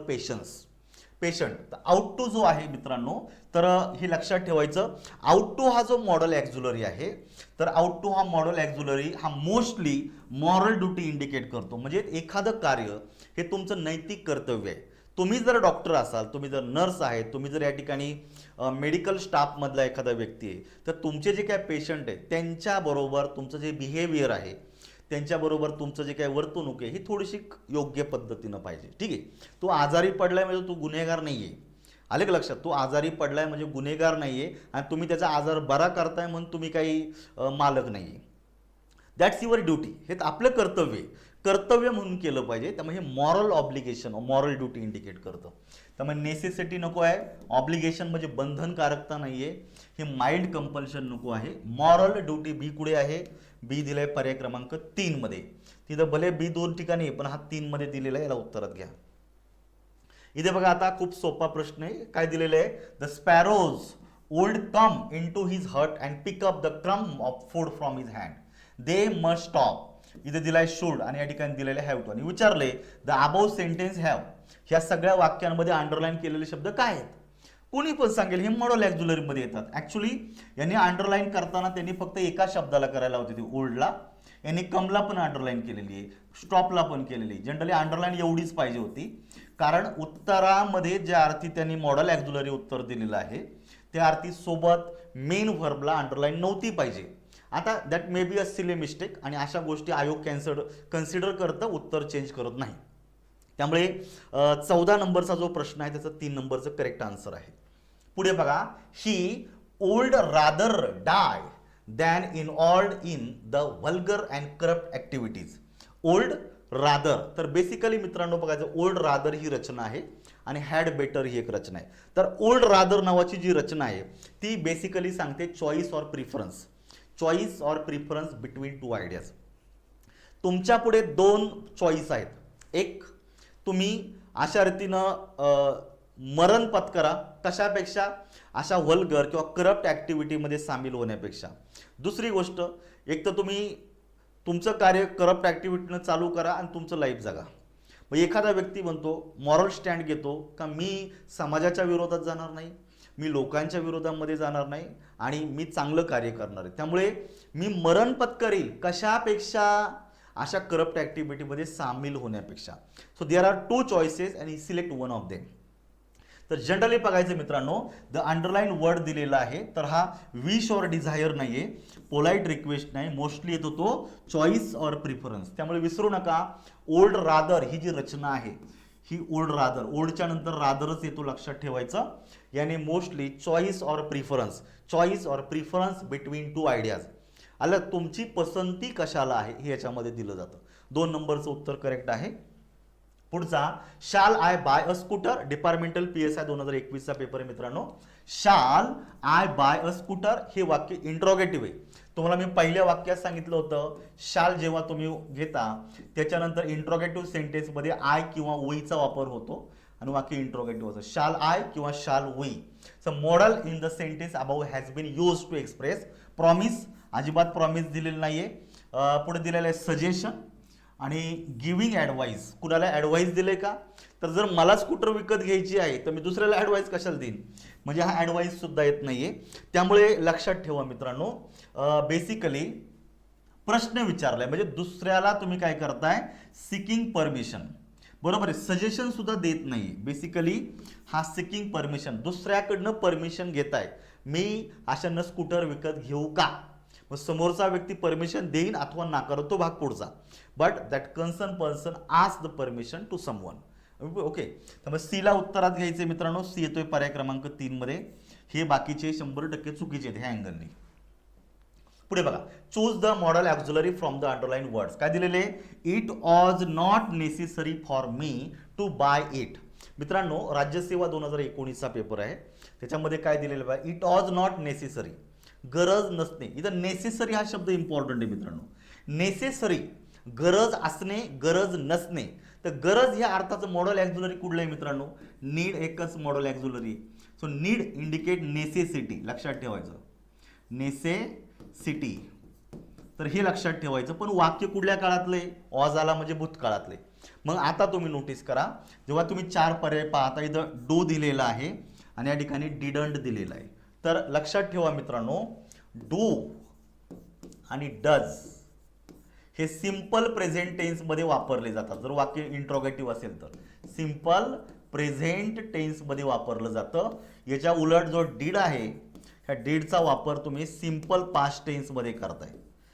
patient. Ought to जो आहे मित्रांनो, तर हे लक्षात ठेवायचं. आउट टू हा जो मॉडल ॲक्झुलरी आहे, तर आउट टू हा मॉडल ॲक्झुलरी हा मोस्टली मॉरल ड्युटी इंडिकेट करतो. म्हणजे एखादं कार्य हे तुमचं नैतिक कर्तव्य आहे. तुम्ही जर डॉक्टर असाल, तुम्ही जर नर्स आहे, तुम्ही जर या ठिकाणी मेडिकल स्टाफमधला एखादा व्यक्ती आहे, तर तुमचे जे काय पेशंट आहे त्यांच्याबरोबर तुमचं जे बिहेवियर आहे, त्यांच्याबरोबर तुमचं जे काही वर्तणूक आहे ही थोडीशी योग्य पद्धतीनं पाहिजे. ठीक आहे. तो आजारी पडलाय म्हणजे तो गुन्हेगार नाही आहे. आले का लक्षात? तो आजारी पडलाय म्हणजे गुन्हेगार नाही आहे आणि तुम्ही त्याचा आजार बरा करताय म्हणून तुम्ही काही मालक नाही आहे. That's your duty. हे आपलं कर्तव्य म्हणून केलं पाहिजे. त्यामुळे हे moral obligation, moral duty indicate करतं. त्यामुळे नेसेसिटी नको आहे, ऑब्लिगेशन म्हणजे बंधनकारकता नाही आहे, हे माइल्ड कंपल्शन नको आहे. मॉरल ड्युटी बी कुठे आहे? बी दिलाय पर्याय क्रमांक 3 मध्ये. तिथं भले बी 2 ठिकाणी पण हा 3 मध्ये दिलेला आहे, याला उत्तरात घ्या. इथे बघा आता खूप सोपा प्रश्न आहे. काय दिलेलं आहे? The sparrows would come in to his hut and pick up the crumb of food from his hand. They must stop. इथे दिलाय शुड आणि या ठिकाणी दिलेले हॅव टू. आणि विचारले द अबव सेंटेन्स हॅव. ह्या सगळ्या वाक्यांमध्ये अंडरलाईन केलेले शब्द काय आहेत? कोणी पण सांगेल हे मॉडल ॲक्झुलरी मध्ये येतात. ऍक्च्युली यांनी अंडरलाईन करताना त्यांनी फक्त एका शब्दाला करायला होती, ती ओल्डला. यांनी कमला पण अंडरलाईन केलेली आहे, स्टॉपला पण केलेली. जनरली अंडरलाईन एवढीच पाहिजे होती, कारण उत्तरामध्ये ज्या अर्थी त्यांनी मॉडल ॲक्झुलरी उत्तर दिलेलं आहे त्या अर्थी सोबत मेन व्हर्बला अंडरलाईन नव्हती पाहिजे. आता that may be a silly mistake आणि अशा गोष्टी आयोग कन्सिडर करतं, उत्तर चेंज करत नाही. त्यामुळे 14 नंबरचा जो प्रश्न आहे त्याचा 3 नंबरचं करेक्ट आन्सर आहे. पुढे बघा. He would rather die than involved in the vulgar and corrupt activities. Would rather, तर बेसिकली मित्रांनो बघायचं, ओल्ड रादर ही रचना आहे आणि हॅड बेटर ही एक रचना आहे. तर ओल्ड रादर नावाची जी रचना आहे ती बेसिकली सांगते choice or preference between two ideas. तुमच्या पुढे 2 चॉईस आहेत. एक, तुम्ही अशा रीतीनं मरण पत्करा, कशापेक्षा? अशा वल्गर किंवा करप्ट ॲक्टिव्हिटीमध्ये सामील होण्यापेक्षा. दुसरी गोष्ट, एक तर तुम्ही तुमचं कार्य करप्ट ॲक्टिव्हिटीनं चालू करा आणि तुमचं लाईफ जगा. मग एखादा व्यक्ती म्हणतो, मॉरल स्टँड घेतो का मी समाजाच्या विरोधात जाणार नाही, मी लोकांच्या विरोधामध्ये जाणार नाही आणि मी चांगलं कार्य करणार आहे, त्यामुळे मी मरण पत्करेल. कशापेक्षा? अशा करप्ट ॲक्टिव्हिटीमध्ये सामील होण्यापेक्षा. सो देअर आर 2 चॉईसेस आणि सिलेक्ट वन ऑफ देम. तर जनरली बघायचं मित्रांनो, द अंडरलाईन वर्ड दिलेला आहे, तर हा विश और डिझायर नाही आहे, पोलाइट रिक्वेस्ट नाही, मोस्टली येतो तो चॉईस और प्रिफरन्स. त्यामुळे विसरू नका, ओल्ड रादर ही जी रचना आहे ही ओल्ड रादर, ओल्डच्या नंतर रादरच येतो, लक्षात ठेवायचं. याने मोस्टली चॉईस और प्रिफरन्स बिटवीन 2 आयडियाज. आलं, तुमची पसंती कशाला आहे हे याच्यामध्ये दिलं जातं. 2 नंबरचं उत्तर करेक्ट आहे. पुढचा, shall I buy a scooter. Departmental PSI 2021चा पेपर आहे मित्रांनो. शाल आय बाय अ स्कूटर हे वाक्य इंट्रोगेटिव्ह आहे. तुम्हाला मी पहिल्या वाक्यात सांगितलं होतं, शाल जेव्हा तुम्ही घेता त्याच्यानंतर इंट्रोगेटिव्ह सेंटेन्समध्ये आय किंवा वीचा वापर होतो आणि वाक्य इंट्रोगेटिव्ह होतं. शाल आय किंवा shall we. So modal in the sentence above has been use to express promise. अजिबात प्रॉमिस दिलेलं नाहीये. पुढे दिलेलं आहे सजेशन आणि गिव्हिंग ॲडवाईस. कुणाला ॲडवाईस दिले का? तर जर मला स्कूटर विकत घ्यायची आहे तर मी दुसऱ्याला ॲडवाईस कशाला देईन? म्हणजे हा ॲडवाईस सुद्धा येत नाहीये. त्यामुळे लक्षात ठेवा मित्रांनो, बेसिकली प्रश्न विचारलाय म्हणजे दुसऱ्याला तुम्ही काय करताय? Seeking permission. बरोबर आहे. सजेशन सुद्धा देत नाही. बेसिकली हा सिकिंग परमिशन, दुसऱ्याकडनं परमिशन घेताय, मी अशानं स्कूटर विकत घेऊ का? मग समोरचा व्यक्ती परमिशन देईन अथवा नाकारतो, भाग पुढचा. But that concern person ask the permission to someone. Okay. त्यामुळे सीला उत्तरात घ्यायचे मित्रांनो. सी येतोय पर्याय क्रमांक 3 मध्ये. हे बाकीचे 100% चुकीचे आहेत ह्या अँगलने. पुढे बघा. Choose the modal auxiliary from the underlined words. काय दिलेले? It was not necessary for me to buy it. मित्रांनो, राज्यसेवा 2019चा पेपर आहे, त्याच्यामध्ये काय दिलेलं बघा, इट वॉज नॉट नेसेसरी, गरज नसणे. इथं नेसेसरी हा शब्द इम्पॉर्टंट आहे मित्रांनो. नेसेसरी गरज असणे, गरज नसणे. तर गरज ह्या अर्थाचं मॉडल ॲक्झिलरी कुठलं आहे मित्रांनो, नीड एकच model auxiliary. So need indicate necessity, लक्षात ठेवायचं, नेसेसिटी. तर हे लक्षात ठेवायचं. पण वाक्य कुठल्या काळातले, ऑज आला म्हणजे भूतकाळातले. मग आता तुम्ही नोटीस करा, जेव्हा तुम्ही 4 पर्याय पाहता, इथं डू दिलेला आहे आणि या ठिकाणी डिडंट दिलेला आहे. तर लक्षात ठेवा मित्रांनो, डू आणि डज हे सिंपल प्रेझेंट टेन्स मध्ये वापरले जातात. जर वाक्य इंट्रोगेटिव्ह असेल तर सिंपल प्रेझेंट टेन्स मध्ये वापरलं जातं. याच्या उलट जो डीड आहे, ह्या डीडचा वापर तुम्ही सिंपल पास्ट टेन्स मध्ये करताय.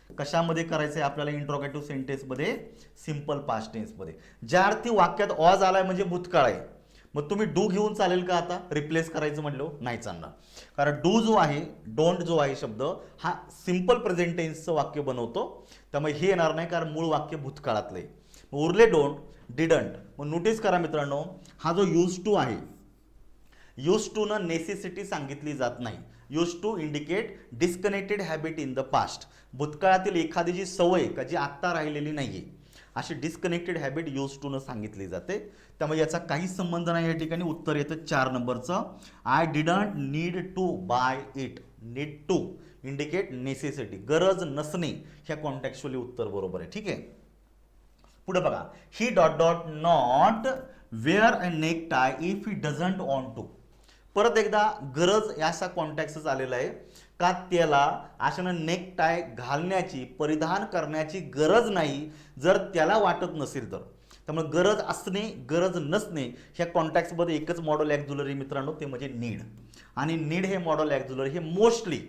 कशामध्ये करायचंय आपल्याला, इंट्रोगेटिव्ह सेंटेन्स मध्ये, सिंपल पास्ट टेन्स मध्ये. ज्या अर्थी वाक्यात ऑज आलाय म्हणजे भूतकाळ आहे, मग तुम्ही डू घेऊन चालेल का आता रिप्लेस करायचं म्हटलं, नाही चालणार. कारण डू जो आहे, डोंट जो आहे शब्द, हा सिंपल प्रेझेंट टेन्सचं वाक्य बनवतो, त्यामुळे हे येणार नाही, कारण मूळ वाक्य भूतकाळातले. उरले डोंट, डिडंट. मग नोटीस करा मित्रांनो, हा जो यूज टू आहे, यूज टू न नेसेसिटी सांगितली जात नाही. Use to indicate disconnected habit in the past. भूतकाळातील एखादी जी सवय का जी आत्ता राहिलेली नाहीये, अशी डिस्कनेक्टेड हॅबिट यूज टू न सांगितली जाते. त्यामुळे याचा काही संबंध नाही. या ठिकाणी उत्तर येतं 4 नंबरचं, I didn't need to buy it. Need to indicate necessity, गरज नसणे, ह्या कॉन्टेक्चुअली उत्तर बरोबर आहे. ठीक आहे, पुढे बघा, he dot dot not wear a necktie if he doesn't want to. परत एकदा गरज याचा कॉन्टेक्स्ट आलेला आहे का त्याला अशानं नेक टाय घालण्याची, परिधान करण्याची गरज नाही जर त्याला वाटत नसेल तर. त्यामुळे गरज असणे, गरज नसणे, ह्या कॉन्टेक्स्टमध्ये एकच मॉडल ॲक्झिलरी मित्रांनो, ते म्हणजे नीड. आणि नीड हे मॉडल ॲक्झिलरी हे मोस्टली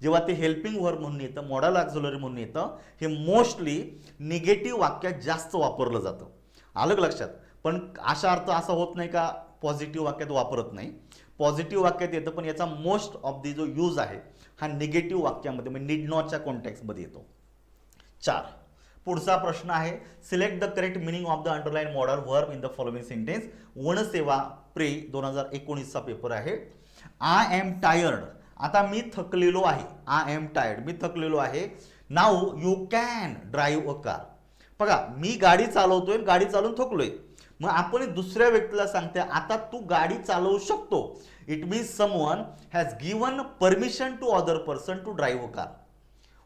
जेव्हा ते हेल्पिंग वर्ब म्हणून येतं, मॉडल ॲक्झिलरी म्हणून येतं, हे मोस्टली निगेटिव्ह वाक्यात जास्त वापरलं जातं. आलं लक्षात. पण अशा अर्थ असा होत नाही का पॉझिटिव्ह वाक्यात वापरत नाही, पॉझिटिव्ह वाक्यात येतं, पण याचा मोस्ट ऑफ दी जो यूज आहे हा निगेटिव्ह वाक्यामध्ये, म्हणजे नीड नॉटच्या कॉन्टेक्स्टमध्ये येतो. 4. पुढचा प्रश्न आहे, select the correct meaning of the underline modal verb in the following sentence. वनसेवा प्रे 2019चा पेपर आहे. आय एम टायर्ड, आता मी थकलेलो आहे. आय एम टायर्ड, मी थकलेलो आहे. Now you can drive a car. बघा, मी गाडी चालवतोय, गाडी चालवून थकलोय. मग आपण दुसऱ्या व्यक्तीला सांगते आता तू गाडी चालवू शकतो. It means someone has given permission to other person to drive a car.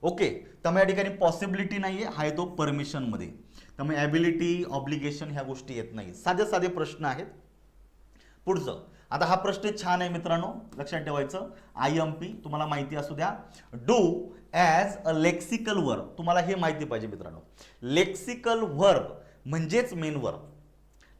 Okay, त्यामुळे या ठिकाणी पॉसिबिलिटी नाहीये, हा येतो परमिशन मध्ये. त्यामुळे ॲबिलिटी, ऑब्लिगेशन ह्या गोष्टी येत नाही. साधे साधे प्रश्न आहेत. पुढचं, आता हा प्रश्न छान आहे मित्रांनो, लक्षात ठेवायचं. IMP तुम्हाला माहिती असू द्या. Do as a lexical verb, तुम्हाला हे माहिती पाहिजे मित्रांनो. लेक्सिकल वर्ब म्हणजेच मेन वर्ब.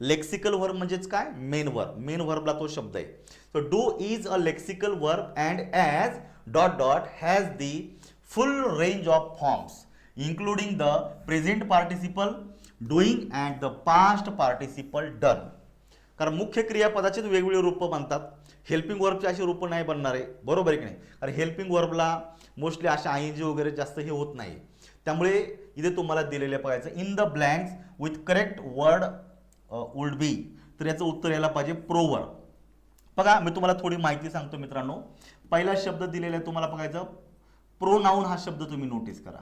लेक्सिकल वर्ब म्हणजेच काय, मेन वर्ब. मेन वर्बला तो शब्द आहे. So do is a lexical verb and as dot dot has the full range of forms including the present participle, doing and the past participle done. कारण मुख्य क्रियापदाचेच वेगवेगळे रूप बनतात. हेल्पिंग वर्बचे असे रूप नाही बनणार आहे, बरोबर आहे की नाही. कारण हेल्पिंग वर्बला मोस्टली अशा ING वगैरे जास्त हे होत नाही. त्यामुळे इथे तुम्हाला दिलेले बघायचं, in the blanks with correct word would be. तर याचं उत्तर यायला पाहिजे प्रोवर्ब. बघा, मी तुम्हाला थोडी माहिती सांगतो मित्रांनो. पहिला शब्द दिलेला आहे तुम्हाला बघायचं, प्रोनाऊन हा शब्द तुम्ही नोटीस करा.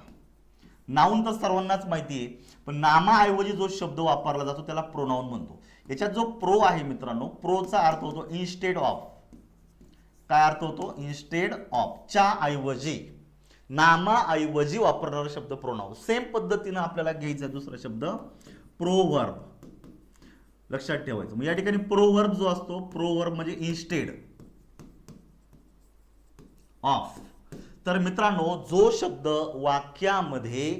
नाऊन तर सर्वांनाच माहिती आहे, पण नामाऐवजी जो शब्द वापरला जातो त्याला प्रोनाऊन म्हणतो. याच्यात जो प्रो आहे मित्रांनो, प्रोचा अर्थ होतो इन्स्टेड ऑफ. काय अर्थ होतो, इन्स्टेड ऑफ, च्या ऐवजी, नामाऐवजी वापरणारा शब्द प्रोनाऊन. सेम पद्धतीनं आपल्याला घ्यायचा दुसरा शब्द प्रोवर्ब, लक्षात ठेवायचं. मग या ठिकाणी प्रोवर्ब जो असतो, प्रोवर्ब म्हणजे इन्स्टेड ऑफ. तर मित्रांनो, जो शब्द वाक्यामध्ये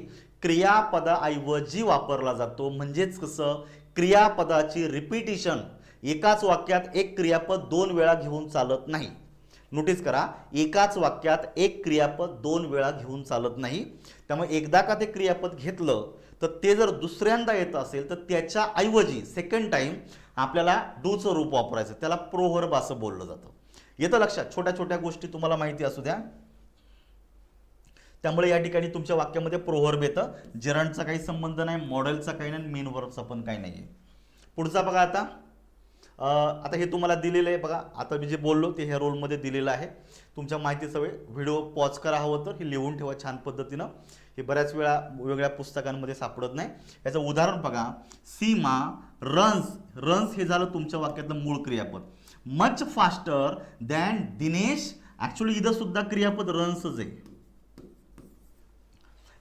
क्रियापदाऐवजी वापरला जातो, म्हणजेच कसं, क्रियापदाची रिपिटिशन, एकाच वाक्यात एक क्रियापद 2 वेळा घेऊन चालत नाही. नोटीस करा, एकाच वाक्यात एक क्रियापद 2 वेळा घेऊन चालत नाही. त्यामुळे एकदा का ते क्रियापद घेतलं तर ते जर दुसऱ्यांदा येत असेल तर त्याच्या ऐवजी सेकंड टाइम आपल्याला डूचं रूप वापरायचं, त्याला प्रोवर्ब असं बोललं जातं. येतं लक्षात. छोट्या छोट्या गोष्टी तुम्हाला माहिती असू द्या. त्यामुळे या ठिकाणी तुमच्या वाक्यामध्ये प्रोवर्ब येतं. जरंडचा काही संबंध नाही, मॉडेलचा काही नाही, मेन वर्बचा पण काही नाही. पुढचा बघा, आता हे तुम्हाला दिलेलं आहे बघा. आता मी जे बोललो ते ह्या रोलमध्ये दिलेलं आहे. तुमच्या माहिती सवय व्हिडिओ पॉज करा हवं तर, हे लिहून ठेवा छान पद्धतीनं. हे बऱ्याच वेळा वेगवेगळ्या पुस्तकांमध्ये सापडत नाही. याचं उदाहरण बघा, सीमा रन्स. रन्स हे झालं तुमच्या वाक्यातलं मूळ क्रियापद. Much faster than Dinesh. Actually इथं सुद्धा क्रियापद रन्सच आहे.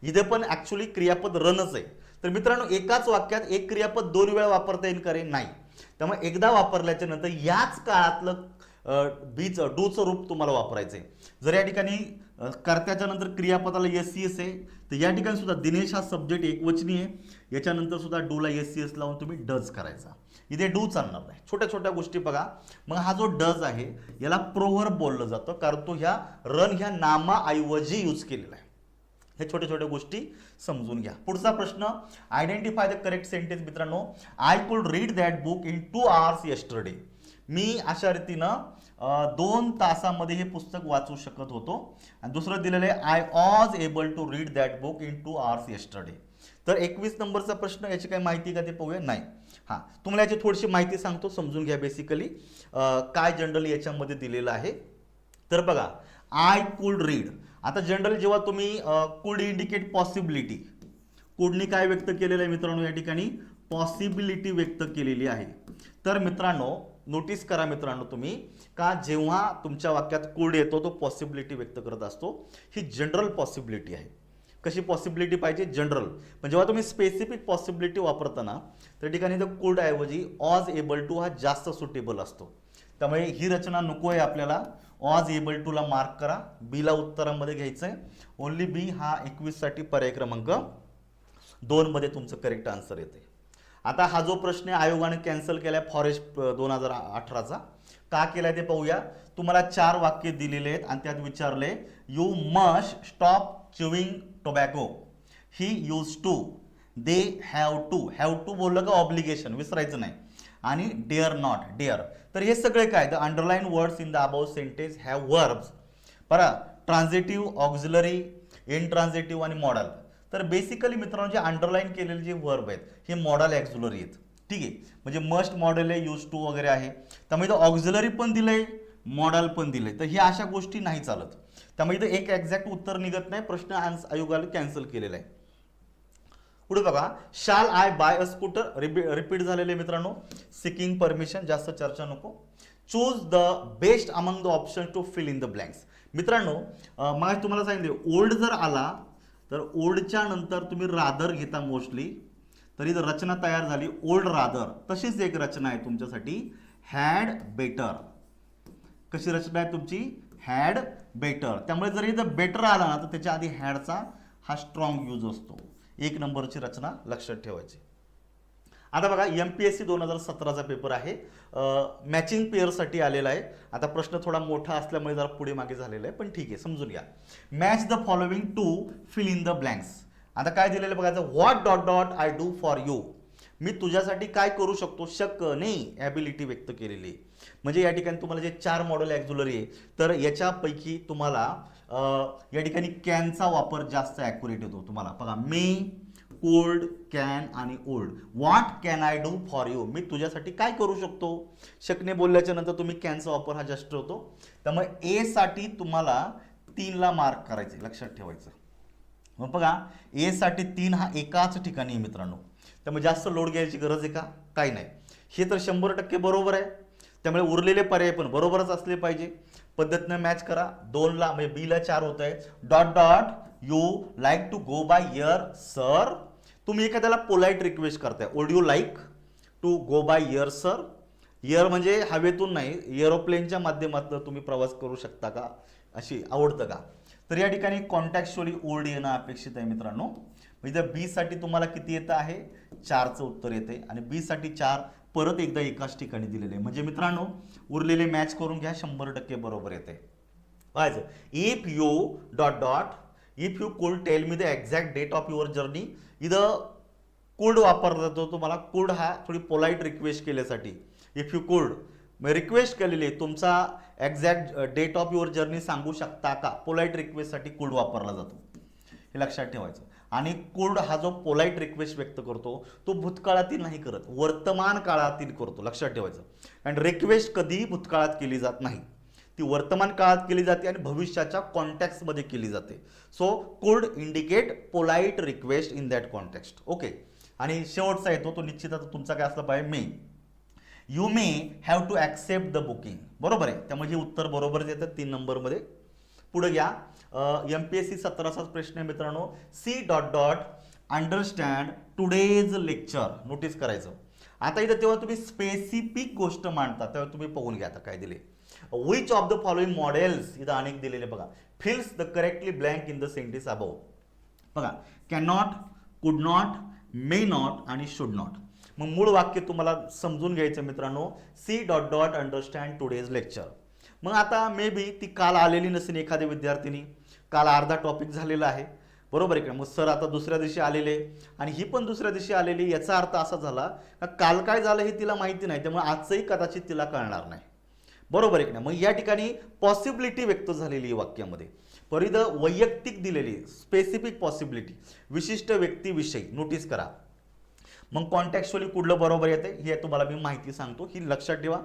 इथे पण ऍक्च्युली क्रियापद रनच आहे. तर मित्रांनो, एकाच वाक्यात एक क्रियापद 2 वेळा वापरता येईल का रे? नाही. त्यामुळे एकदा वापरल्याच्या नंतर याच काळातलं डूचं रूप तुम्हाला वापरायचंय. जर या ठिकाणी कर्त्याच्या नंतर क्रियापदाला एस आहे, तर या ठिकाणी सुद्धा दिनेश हा सब्जेक्ट एकवचनी आहे, याच्यानंतर सुद्धा डूला एस लावून तुम्ही डज करायचा. इथे डू चालणार नाही. छोट्या छोट्या गोष्टी बघा. मग हा जो डज आहे याला प्रोव्हर्ब बोललं जातं, कारण तो ह्या रन ह्या नामाऐवजी यूज केलेला आहे. हे छोट्या छोट्या गोष्टी समजून घ्या. पुढचा प्रश्न, आयडेंटिफाय द करेक्ट सेंटेन्स. मित्रांनो, I could read that book in 2 hours yesterday. मी अशा रीतीनं 2 तासामध्ये हे पुस्तक वाचू शकत होतो. आणि दुसरं दिलेलं आहे, I was able to read that book in 2 hours yesterday. तर 21 नंबरचा प्रश्न, याची काही माहिती का ते पाहूया. नाही. हां, तुम्हाला याची थोडीशी माहिती सांगतो, समजून घ्या. बेसिकली काय जनरली याच्यामध्ये दिलेलं आहे. तर बघा, आय कुड रीड. आता जनरली जेव्हा तुम्ही कुड इंडिकेट पॉसिबिलिटी, कुडनी काय व्यक्त केलेलं आहे मित्रांनो, या ठिकाणी पॉसिबिलिटी व्यक्त केलेली आहे. तर मित्रांनो, नोटीस करा मित्रांनो तुम्ही, का जेव्हा तुमच्या वाक्यात कुड येतो तो पॉसिबिलिटी व्यक्त करत असतो. ही जनरल पॉसिबिलिटी आहे. कशी पॉसिबिलिटी पाहिजे? जनरल. पण जेव्हा तुम्ही स्पेसिफिक पॉसिबिलिटी वापरताना त्या ठिकाणी तर कुड ऐवजी वॉज एबल टू हा जास्त सुटेबल असतो. त्यामुळे ही रचना नको आहे आपल्याला. वॉज एबल टूला मार्क करा. बीला उत्तरामध्ये घ्यायचं आहे. ओनली बी हा 21 साठी पर्याय क्रमांक 2 मध्ये तुमचं करेक्ट आन्सर येते. आता हा जो प्रश्न आयोगाने कॅन्सल केलाय फॉरेस्ट 2018चा, का केलाय ते पाहूया. तुम्हाला 4 वाक्य दिलेले आहेत आणि त्यात विचारले, you must stop chewing tobacco. He used to, they have to बोललं का ऑब्लिगेशन, विसरायचं नाही. आणि डेअर नॉट, डेअर. तर हे सगळे काय, the underlined words in the about sentence have verbs. बरं, ट्रान्झिटिव्ह, ऑक्झिलरी, इनट्रान्झिटिव्ह आणि मॉडल. तर बेसिकली मित्रांनो, जे अंडरलाईन केलेले जे वर्ब आहेत हे मॉडल ऑक्झिलरी आहेत. ठीक आहे, म्हणजे मस्ट मॉडेल आहे, यूज टू वगैरे आहे. त्यामुळे इथं ऑक्झिलरी पण दिलंय, मॉडल पण दिलंय. तर ह्या अशा गोष्टी नाही चालत. त्यामुळे इथं एक एक्झॅक्ट उत्तर निघत नाही. प्रश्न आयोगाने कॅन्सल केलेला आहे. पुढे बघा, shall I buy a scooter. Repeat झालेले मित्रांनो. सिकिंग परमिशन, जास्त चर्चा नको. Choose the best among the option to fill in the blanks. मित्रांनो, मग तुम्हाला सांगितले ओल्ड जर आला तर ओल्डच्या नंतर तुम्ही रादर घेता मोस्टली. तर इथं रचना तयार झाली ओल्ड रादर. तशीच एक रचना आहे तुमच्यासाठी, हॅड बेटर. कशी रचना आहे तुमची? Had better. त्यामुळे जर इथं बेटर आला ना तर त्याच्या आधी हॅडचा हा स्ट्रॉंग यूज असतो. 1 नंबरची रचना लक्षात ठेवायची. आता बघा, MPSC 2017चा पेपर आहे, मॅचिंग पेअरसाठी आलेला आहे. आता प्रश्न थोडा मोठा असल्यामुळे जरा पुढे मागे झालेला आहे, पण ठीक आहे, समजून घ्या. Match the following to fill in the blanks. आता काय दिलेलं बघायचं, what dot dot I do for you. मी तुझ्यासाठी काय करू शकतो, नाही ॲबिलिटी व्यक्त केलेली. म्हणजे या ठिकाणी तुम्हाला जे 4 मॉडेल ऑक्झिलरी आहे, तर याच्यापैकी तुम्हाला या ठिकाणी कॅनचा वापर जास्त ॲक्युरेट होतो. तुम्हाला बघा, मे, कोल्ड, कॅन आणि old. What can I do for you. मी तुझ्यासाठी काय करू शकतो. शकने बोलल्याच्या नंतर तुम्ही कॅनचा वापर हा जास्त होतो. त्यामुळे ए साठी तुम्हाला 3ला मार्क करायचे, लक्षात ठेवायचं. मग बघा, ए साठी 3 हा एकाच ठिकाणी आहे मित्रांनो. त्यामुळे जास्त लोड घ्यायची गरज आहे का? काही नाही. हे तर 100% बरोबर आहे. त्यामुळे उरलेले पर्याय पण बरोबरच असले पाहिजे. पद्धतीने मॅच करा. 2ला म्हणजे बीला 4 होत आहे. Dot dot you like to go by your sir. तुम्ही एखाद्याला पोलाईट रिक्वेस्ट करताय, would you like to go by your sir. Your म्हणजे हवेतून नाही, एरोप्लेनच्या माध्यमातून तुम्ही प्रवास करू शकता का, अशी आवडतं का. तर या ठिकाणी कॉन्टॅक्च्युअली ओल्ड येणं अपेक्षित आहे मित्रांनो. म्हणजे बी साठी तुम्हाला किती येतं आहे, 4चं उत्तर येते. आणि बी साठी 4 परत एकदा एकाच ठिकाणी दिलेले. म्हणजे मित्रांनो, उरलेले मॅच करून घ्या, 100% बरोबर येते. If you dot dot if you could tell me the exact date of your journey. इथं कुड वापरला जातो. तुम्हाला कुड हा थोडी पोलाईट रिक्वेस्ट केल्यासाठी. इफ यू कुड रिक्वेस्ट केलेली आहे, तुमचा exact date of your journey सांगू शकता का, पोलाईट रिक्वेस्टसाठी कुड वापरला जातो. हे लक्षात ठेवायचं. आणि कुड हा जो पोलाईट रिक्वेस्ट व्यक्त करतो तो भूतकाळातील नाही करत, वर्तमान काळातील करतो, लक्षात ठेवायचं. आणि रिक्वेस्ट कधी भूतकाळात केली जात नाही. ती वर्तमान काळात केली जाते आणि भविष्याच्या कॉन्टेक्स्टमध्ये केली जाते. So could indicate polite request in that context. Okay. आणि शेवटचा येतो तो निश्चितच तुमचा काय असला पाहिजे, may. You may have to accept the booking. बरोबर आहे. त्यामुळे हे उत्तर बरोबरच येतं 3 नंबरमध्ये. पुढे घ्या. MPSC 17चा प्रश्न आहे मित्रांनो. See dot dot understand today's lecture. Notice करायचं. आता इथं तेव्हा तुम्ही स्पेसिफिक गोष्ट मांडता तेव्हा तुम्ही पाहून घ्या आता काय दिले. Which of the following models, इथं अनेक दिलेले बघा. Fills the correctly blank in the sentence above. बघा, can not, could not, may not आणि शुड नॉट. मग मूळ वाक्य तुम्हाला समजून घ्यायचं मित्रांनो. See dot dot understand today's lecture. मग आता मे बी ती काल आलेली नसेल एखाद्या विद्यार्थिनी, काल अर्धा टॉपिक झालेला आहे. बरोबर आहे का. मग सर आता दुसऱ्या दिवशी आलेले आणि ही पण दुसऱ्या दिवशी आलेली. याचा अर्थ असा झाला का काल काय झालं हे तिला माहिती नाही, त्यामुळे आजचंही कदाचित तिला कळणार नाही. बरोबर आहे का. मग या ठिकाणी पॉसिबिलिटी व्यक्त झालेली वाक्यामध्ये. परिद वैयक्तिक दिलेली स्पेसिफिक पॉसिबिलिटी, विशिष्ट व्यक्तीविषयी. नोटीस करा. मग कॉन्टेक्स्चुअली कुठलं बरोबर येते हे तुम्हाला मी माहिती सांगतो, ही लक्षात ठेवा.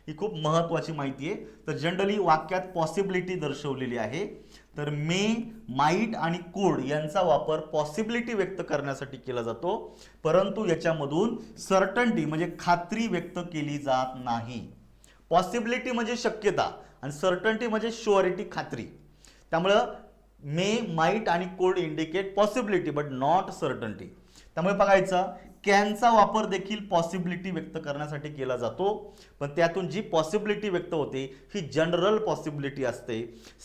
ही खूप महत्त्वाची माहिती आहे. तर जनरली वाक्यात पॉसिबिलिटी दर्शवलेली आहे. तर मे, माईट आणि कुड यांचा वापर पॉसिबिलिटी व्यक्त करण्यासाठी केला जातो, परंतु याच्यामधून सर्टन्टी म्हणजे खात्री व्यक्त केली जात नाही. पॉसिबिलिटी म्हणजे शक्यता आणि सर्टन्टी म्हणजे शुअरिटी, खात्री. त्यामुळं मे, माईट आणि कुड indicate possibility but not certainty. त्यामुळे बघायचं कॅनचा वापर देखील पॉसिबिलिटी व्यक्त करण्यासाठी केला जातो, पण त्यातून जी पॉसिबिलिटी व्यक्त होते ही जनरल पॉसिबिलिटी असते.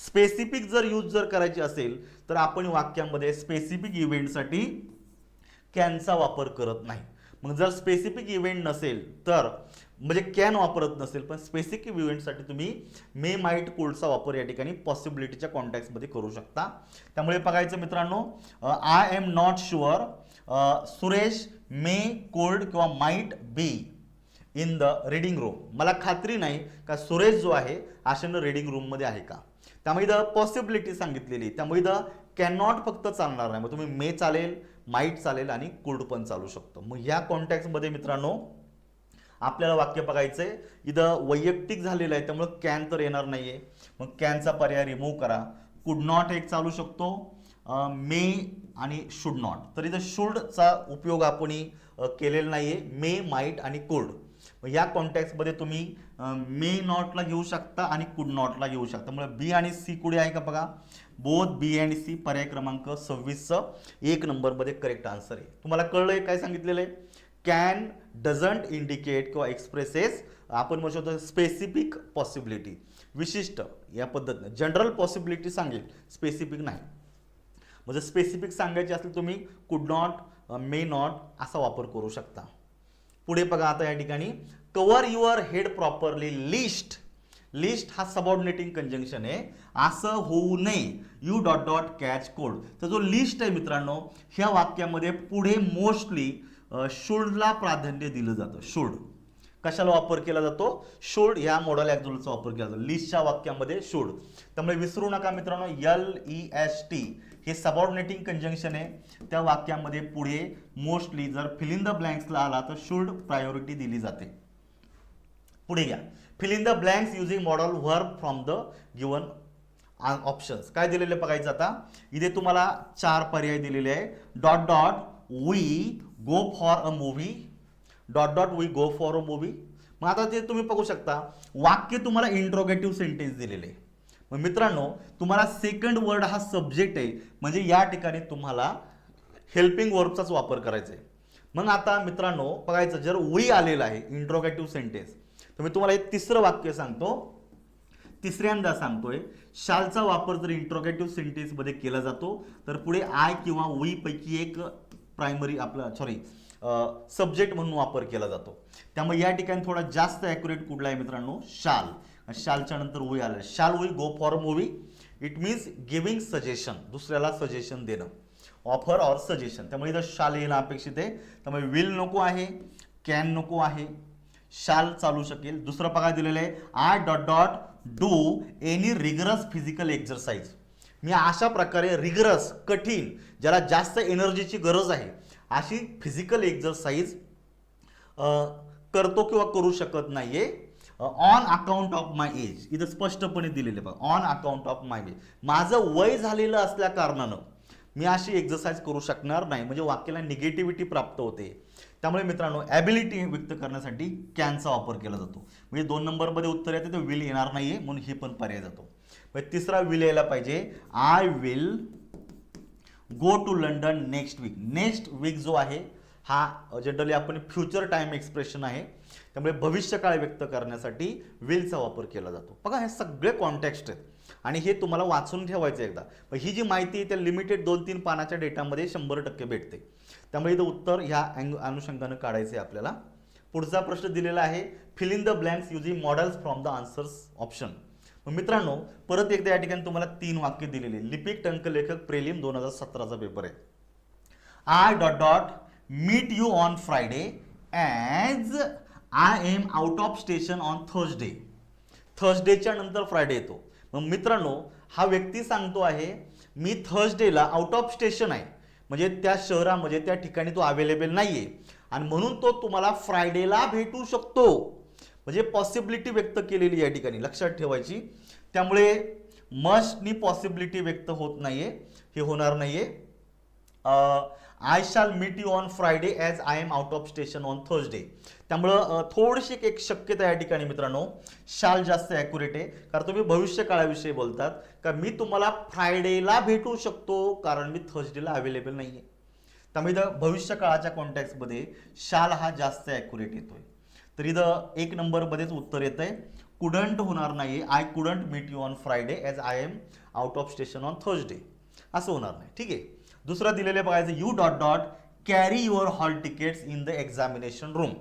स्पेसिफिक जर यूज जर करायची असेल तर आपण वाक्यामध्ये स्पेसिफिक इव्हेंटसाठी कॅनचा वापर करत नाही. मग जर स्पेसिफिक इव्हेंट नसेल तर म्हणजे कॅन वापरत नसेल, पण स्पेसिफिक इव्हेंटसाठी तुम्ही मे, माईट, कुडचा वापर या ठिकाणी पॉसिबिलिटीच्या कॉन्टेक्स्टमध्ये करू शकता. त्यामुळे बघायचं मित्रांनो, I am not sure Suresh may, could किंवा might be in the reading room. मला खात्री नाही का सुरेश जो आहे आशेनं रीडिंग रूममध्ये आहे का. त्यामुळे इथं पॉसिबिलिटी सांगितलेली. त्यामुळे इथं कॅन नॉट फक्त चालणार नाही. मग तुम्ही मे चालेल, माईट चालेल आणि कुड पण चालू शकतो. मग ह्या कॉन्टेक्स्टमध्ये मित्रांनो आपल्याला वाक्य बघायचंय. इथं वैयक्तिक झालेलं आहे त्यामुळे कॅन तर येणार नाहीये. मग कॅनचा पर्याय रिमूव्ह करा. कुड नॉट एक चालू शकतो, मे आणि शुड नॉट. तर इथं शुडचा उपयोग आपण केलेला नाहीये. मे, माईट आणि कुड. या कॉन्टेक्स्टमध्ये तुम्ही मे नॉटला घेऊ शकता आणि कुड नॉटला घेऊ शकता. त्यामुळे बी आणि सी कुठे आहे का बघा. Both B and C. पर्याय क्रमांक 26चं 1 नंबरमध्ये करेक्ट आन्सर आहे. तुम्हाला कळलंय काय सांगितलेलं आहे. कॅन डझंट इंडिकेट किंवा एक्सप्रेसेस, आपण म्हणू शकतो स्पेसिफिक पॉसिबिलिटी, विशिष्ट या पद्धतीने. जनरल पॉसिबिलिटी सांगेल, स्पेसिफिक नाही. म्हणजे स्पेसिफिक सांगायची असेल तुम्ही कुड नॉट, मे नॉट असा वापर करू शकता. पुढे बघा आता या ठिकाणी cover your head properly. List, list हा सबऑर्डिनेटिंग कंजंक्शन आहे. असं होऊ नये. You dot dot catch code. तर जो लिस्ट आहे मित्रांनो ह्या वाक्यामध्ये पुढे मोस्टली शुडला प्राधान्य दिलं जातं. शुड कशाला वापर केला जातो. शुड ह्या मॉडल ॲक्झॉलचा वापर केला जातो लिस्टच्या वाक्यामध्ये. शुड. त्यामुळे विसरू नका मित्रांनो, LEST हे सबऑर्डिनेटिंग कंजंक्शन आहे. त्या वाक्यामध्ये पुढे मोस्टली जर फिल इन द ब्लँक्सला आला तर शुड प्रायोरिटी दिली जाते. पुढे घ्या. Fill in the blanks using modal verb from the given options. काय दिलेले बघायचं आता. इथे तुम्हाला 4 पर्याय दिलेले आहे. Dot dot we go for a movie. Dot dot we go for a movie. मग आता ते तुम्ही बघू शकता वाक्य तुम्हाला इंट्रोगेटिव्ह सेंटेन्स दिलेले आहे. मग मित्रांनो तुम्हाला सेकंड वर्ड हा सब्जेक्ट आहे, म्हणजे या ठिकाणी तुम्हाला हेल्पिंग वर्बचाच वापर करायचा आहे. मग आता मित्रांनो बघायचं जर वी आलेला आहे इंट्रोगेटिव्ह सेंटेन्स तर मी तुम्हाला एक तिसरं वाक्य सांगतो. तिसऱ्यांदा सांगतोय, शालचा वापर जर इंट्रोगेटिव्ह सेंटेन्समध्ये केला जातो तर पुढे आय किंवा वी पैकी एक प्रायमरी सब्जेक्ट म्हणून वापर केला जातो. त्यामुळे या ठिकाणी थोडा जास्त ॲक्युरेट कुठला आहे मित्रांनो, शाल. शालच्या नंतर वी आलं. Shall we go for a movie. It means giving suggestion, दुसऱ्याला सजेशन देणं, ऑफर ऑर सजेशन. त्यामुळे इथं शाल येणं अपेक्षित आहे. त्यामुळे विल नको आहे, कॅन नको आहे, शाल चालू शकेल. दुसरं बघा दिलेलं आहे I dot dot do any rigorous physical exercise. मी अशा प्रकारे रिगरस, कठीण, ज्याला जास्त एनर्जीची गरज आहे अशी फिजिकल एक्सरसाइज करतो किंवा करू शकत नाहीये. On account of my age, इथं स्पष्टपणे दिलेले बघा, on account of my age, माझं वय झालेलं असल्या कारणानं मी अशी एक्सरसाइज करू शकणार नाही, म्हणजे वाक्याला निगेटिव्हिटी प्राप्त होते. त्यामुळे मित्रांनो ॲबिलिटी व्यक्त करण्यासाठी कॅनचा वापर केला जातो. म्हणजे 2 नंबरमध्ये उत्तर येते ते विल येणार नाहीये, म्हणून हे पण पर्याय जातो. म्हणजे तिसरा विल यायला पाहिजे, I will go to London next week. Next week जो आहे हा जनरली आपण फ्युचर टाइम एक्सप्रेशन आहे, त्यामुळे भविष्यकाळ व्यक्त करण्यासाठी विलचा वापर केला जातो. बघा हे सगळे कॉन्टेक्स्ट आहेत आणि हे तुम्हाला वाचून ठेवायचं एकदा. ही जी माहिती आहे त्या लिमिटेड 2-3 पानाच्या डेटामध्ये 100% भेटते. त्यामुळे इथं उत्तर ह्या अनुषंगानं काढायचं आहे आपल्याला. पुढचा प्रश्न दिलेला आहे, fill in the blanks using models from the answers option. मग मित्रांनो परत एकदा या ठिकाणी तुम्हाला 3 वाक्य दिलेले, लिपिक टंकलेखक प्रेलिम 2017चा पेपर आहे. I dot dot meet you on Friday as I am out of station on Thursday. थर्सडेच्या नंतर फ्रायडे येतो. मग मित्रांनो हा व्यक्ती सांगतो आहे मी थर्सडेला आउट ऑफ स्टेशन आहे, म्हणजे त्या शहरामध्ये त्या ठिकाणी तो अवेलेबल नाहीये आणि म्हणून तो तुम्हाला फ्रायडेला भेटू शकतो. म्हणजे पॉसिबिलिटी व्यक्त केलेली या ठिकाणी लक्षात ठेवायची. त्यामुळे मस्टनी पॉसिबिलिटी व्यक्त होत नाहीये, हे होणार नाहीये. I shall meet you on Friday as I am out of station on Thursday. त्यामुळं थोडीशी एक शक्यता या ठिकाणी मित्रांनो शाल जास्त ॲक्युरेट आहे, कारण तुम्ही भविष्यकाळाविषयी बोलतात का मी तुम्हाला फ्रायडेला भेटू शकतो कारण मी थर्सडेला अवेलेबल नाही आहे. त्यामुळे इथं भविष्यकाळाच्या कॉन्टॅक्टमध्ये शाल हा जास्त ॲक्युरेट येतोय. तर इथं 1 नंबरमध्येच उत्तर येत आहे, कुडंट होणार नाही, I couldn't meet you on Friday as I am out of station on Thursday असं होणार नाही. ठीक आहे. दुसरं दिलेले बघायचं, you dot dot carry your hall tickets in the examination room.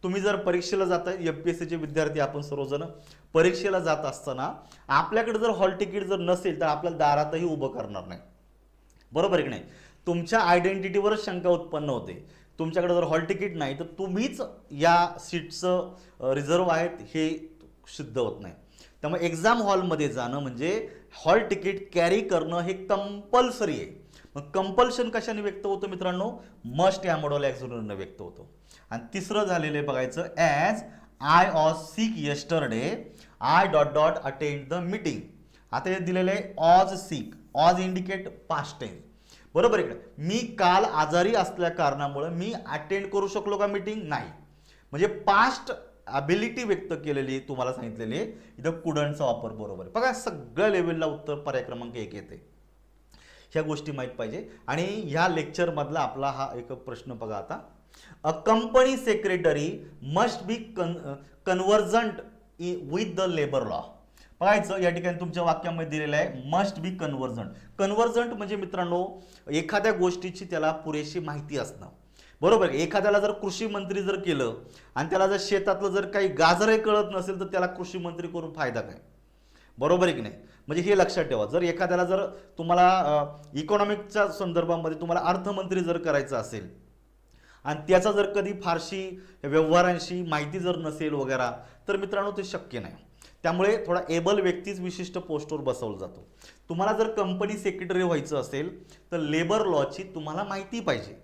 तुम्ही जर परीक्षेला जाता, एमपीएससीचे विद्यार्थी आपण सर्वजण परीक्षेला जात असताना आपल्याकडे जर हॉल तिकीट जर नसेल तर आपल्याला दारातही उभं करणार नाही, बरोबर आहे की नाही. तुमच्या आयडेंटिटीवरच शंका उत्पन्न होते. तुमच्याकडे जर हॉल तिकीट नाही तर तुम्हीच या सीटचं रिझर्व आहेत हे सिद्ध होत नाही. त्यामुळे एक्झाम हॉलमध्ये जाणं म्हणजे हॉल तिकीट कॅरी करणं हे कंपल्सरी आहे. मग कंपल्शन कशाने व्यक्त होतं मित्रांनो, मस्ट या मॉडल ॲक्झिलरीने व्यक्त होतो. आणि तिसरं झालेलं बघायचं, as I was sick yesterday I dot dot attend the meeting. आता हे दिलेलं आहे ऑज सिक, ऑज इंडिकेट पास्ट टेन्स, बरोबर आहे का. मी काल आजारी असल्या कारणामुळे मी अटेंड करू शकलो का मीटिंग, नाही. म्हणजे पास्ट अबिलिटी व्यक्त केलेली तुम्हाला सांगितलेली आहे. इथं कुडंटचा वापर बरोबर आहे. बघा सगळ्या लेवलला उत्तर पर्याय क्रमांक 1 येते. ह्या गोष्टी माहीत पाहिजे. आणि ह्या लेक्चरमधला आपला हा एक प्रश्न बघा आता, a company secretary must be convergent with the labour law. बघायचं या ठिकाणी तुमच्या वाक्यामध्ये दिलेलं आहे मस्ट बी कन्व्हर्जंट. कन्व्हर्जंट म्हणजे मित्रांनो एखाद्या गोष्टीची त्याला पुरेशी माहिती असणं, बरोबर आहे. एखाद्याला जर कृषी मंत्री जर केलं आणि त्याला जर शेतातलं जर काही गाजरे कळत नसेल तर त्याला कृषी मंत्री करून फायदा काय, बरोबर आहे की नाही. म्हणजे हे लक्षात ठेवा, जर एखाद्याला जर तुम्हाला इकॉनॉमिकच्या संदर्भामध्ये तुम्हाला अर्थमंत्री जर करायचं असेल आणि त्याचा जर कधी फारशी व्यवहारांशी माहिती जर नसेल वगैरे तर मित्रांनो ते शक्य नाही. त्यामुळे थोडा एबल व्यक्तीच विशिष्ट पोस्टवर बसवला जातो. तुम्हाला जर कंपनी सेक्रेटरी व्हायचं असेल तर लेबर लॉची तुम्हाला माहिती पाहिजे.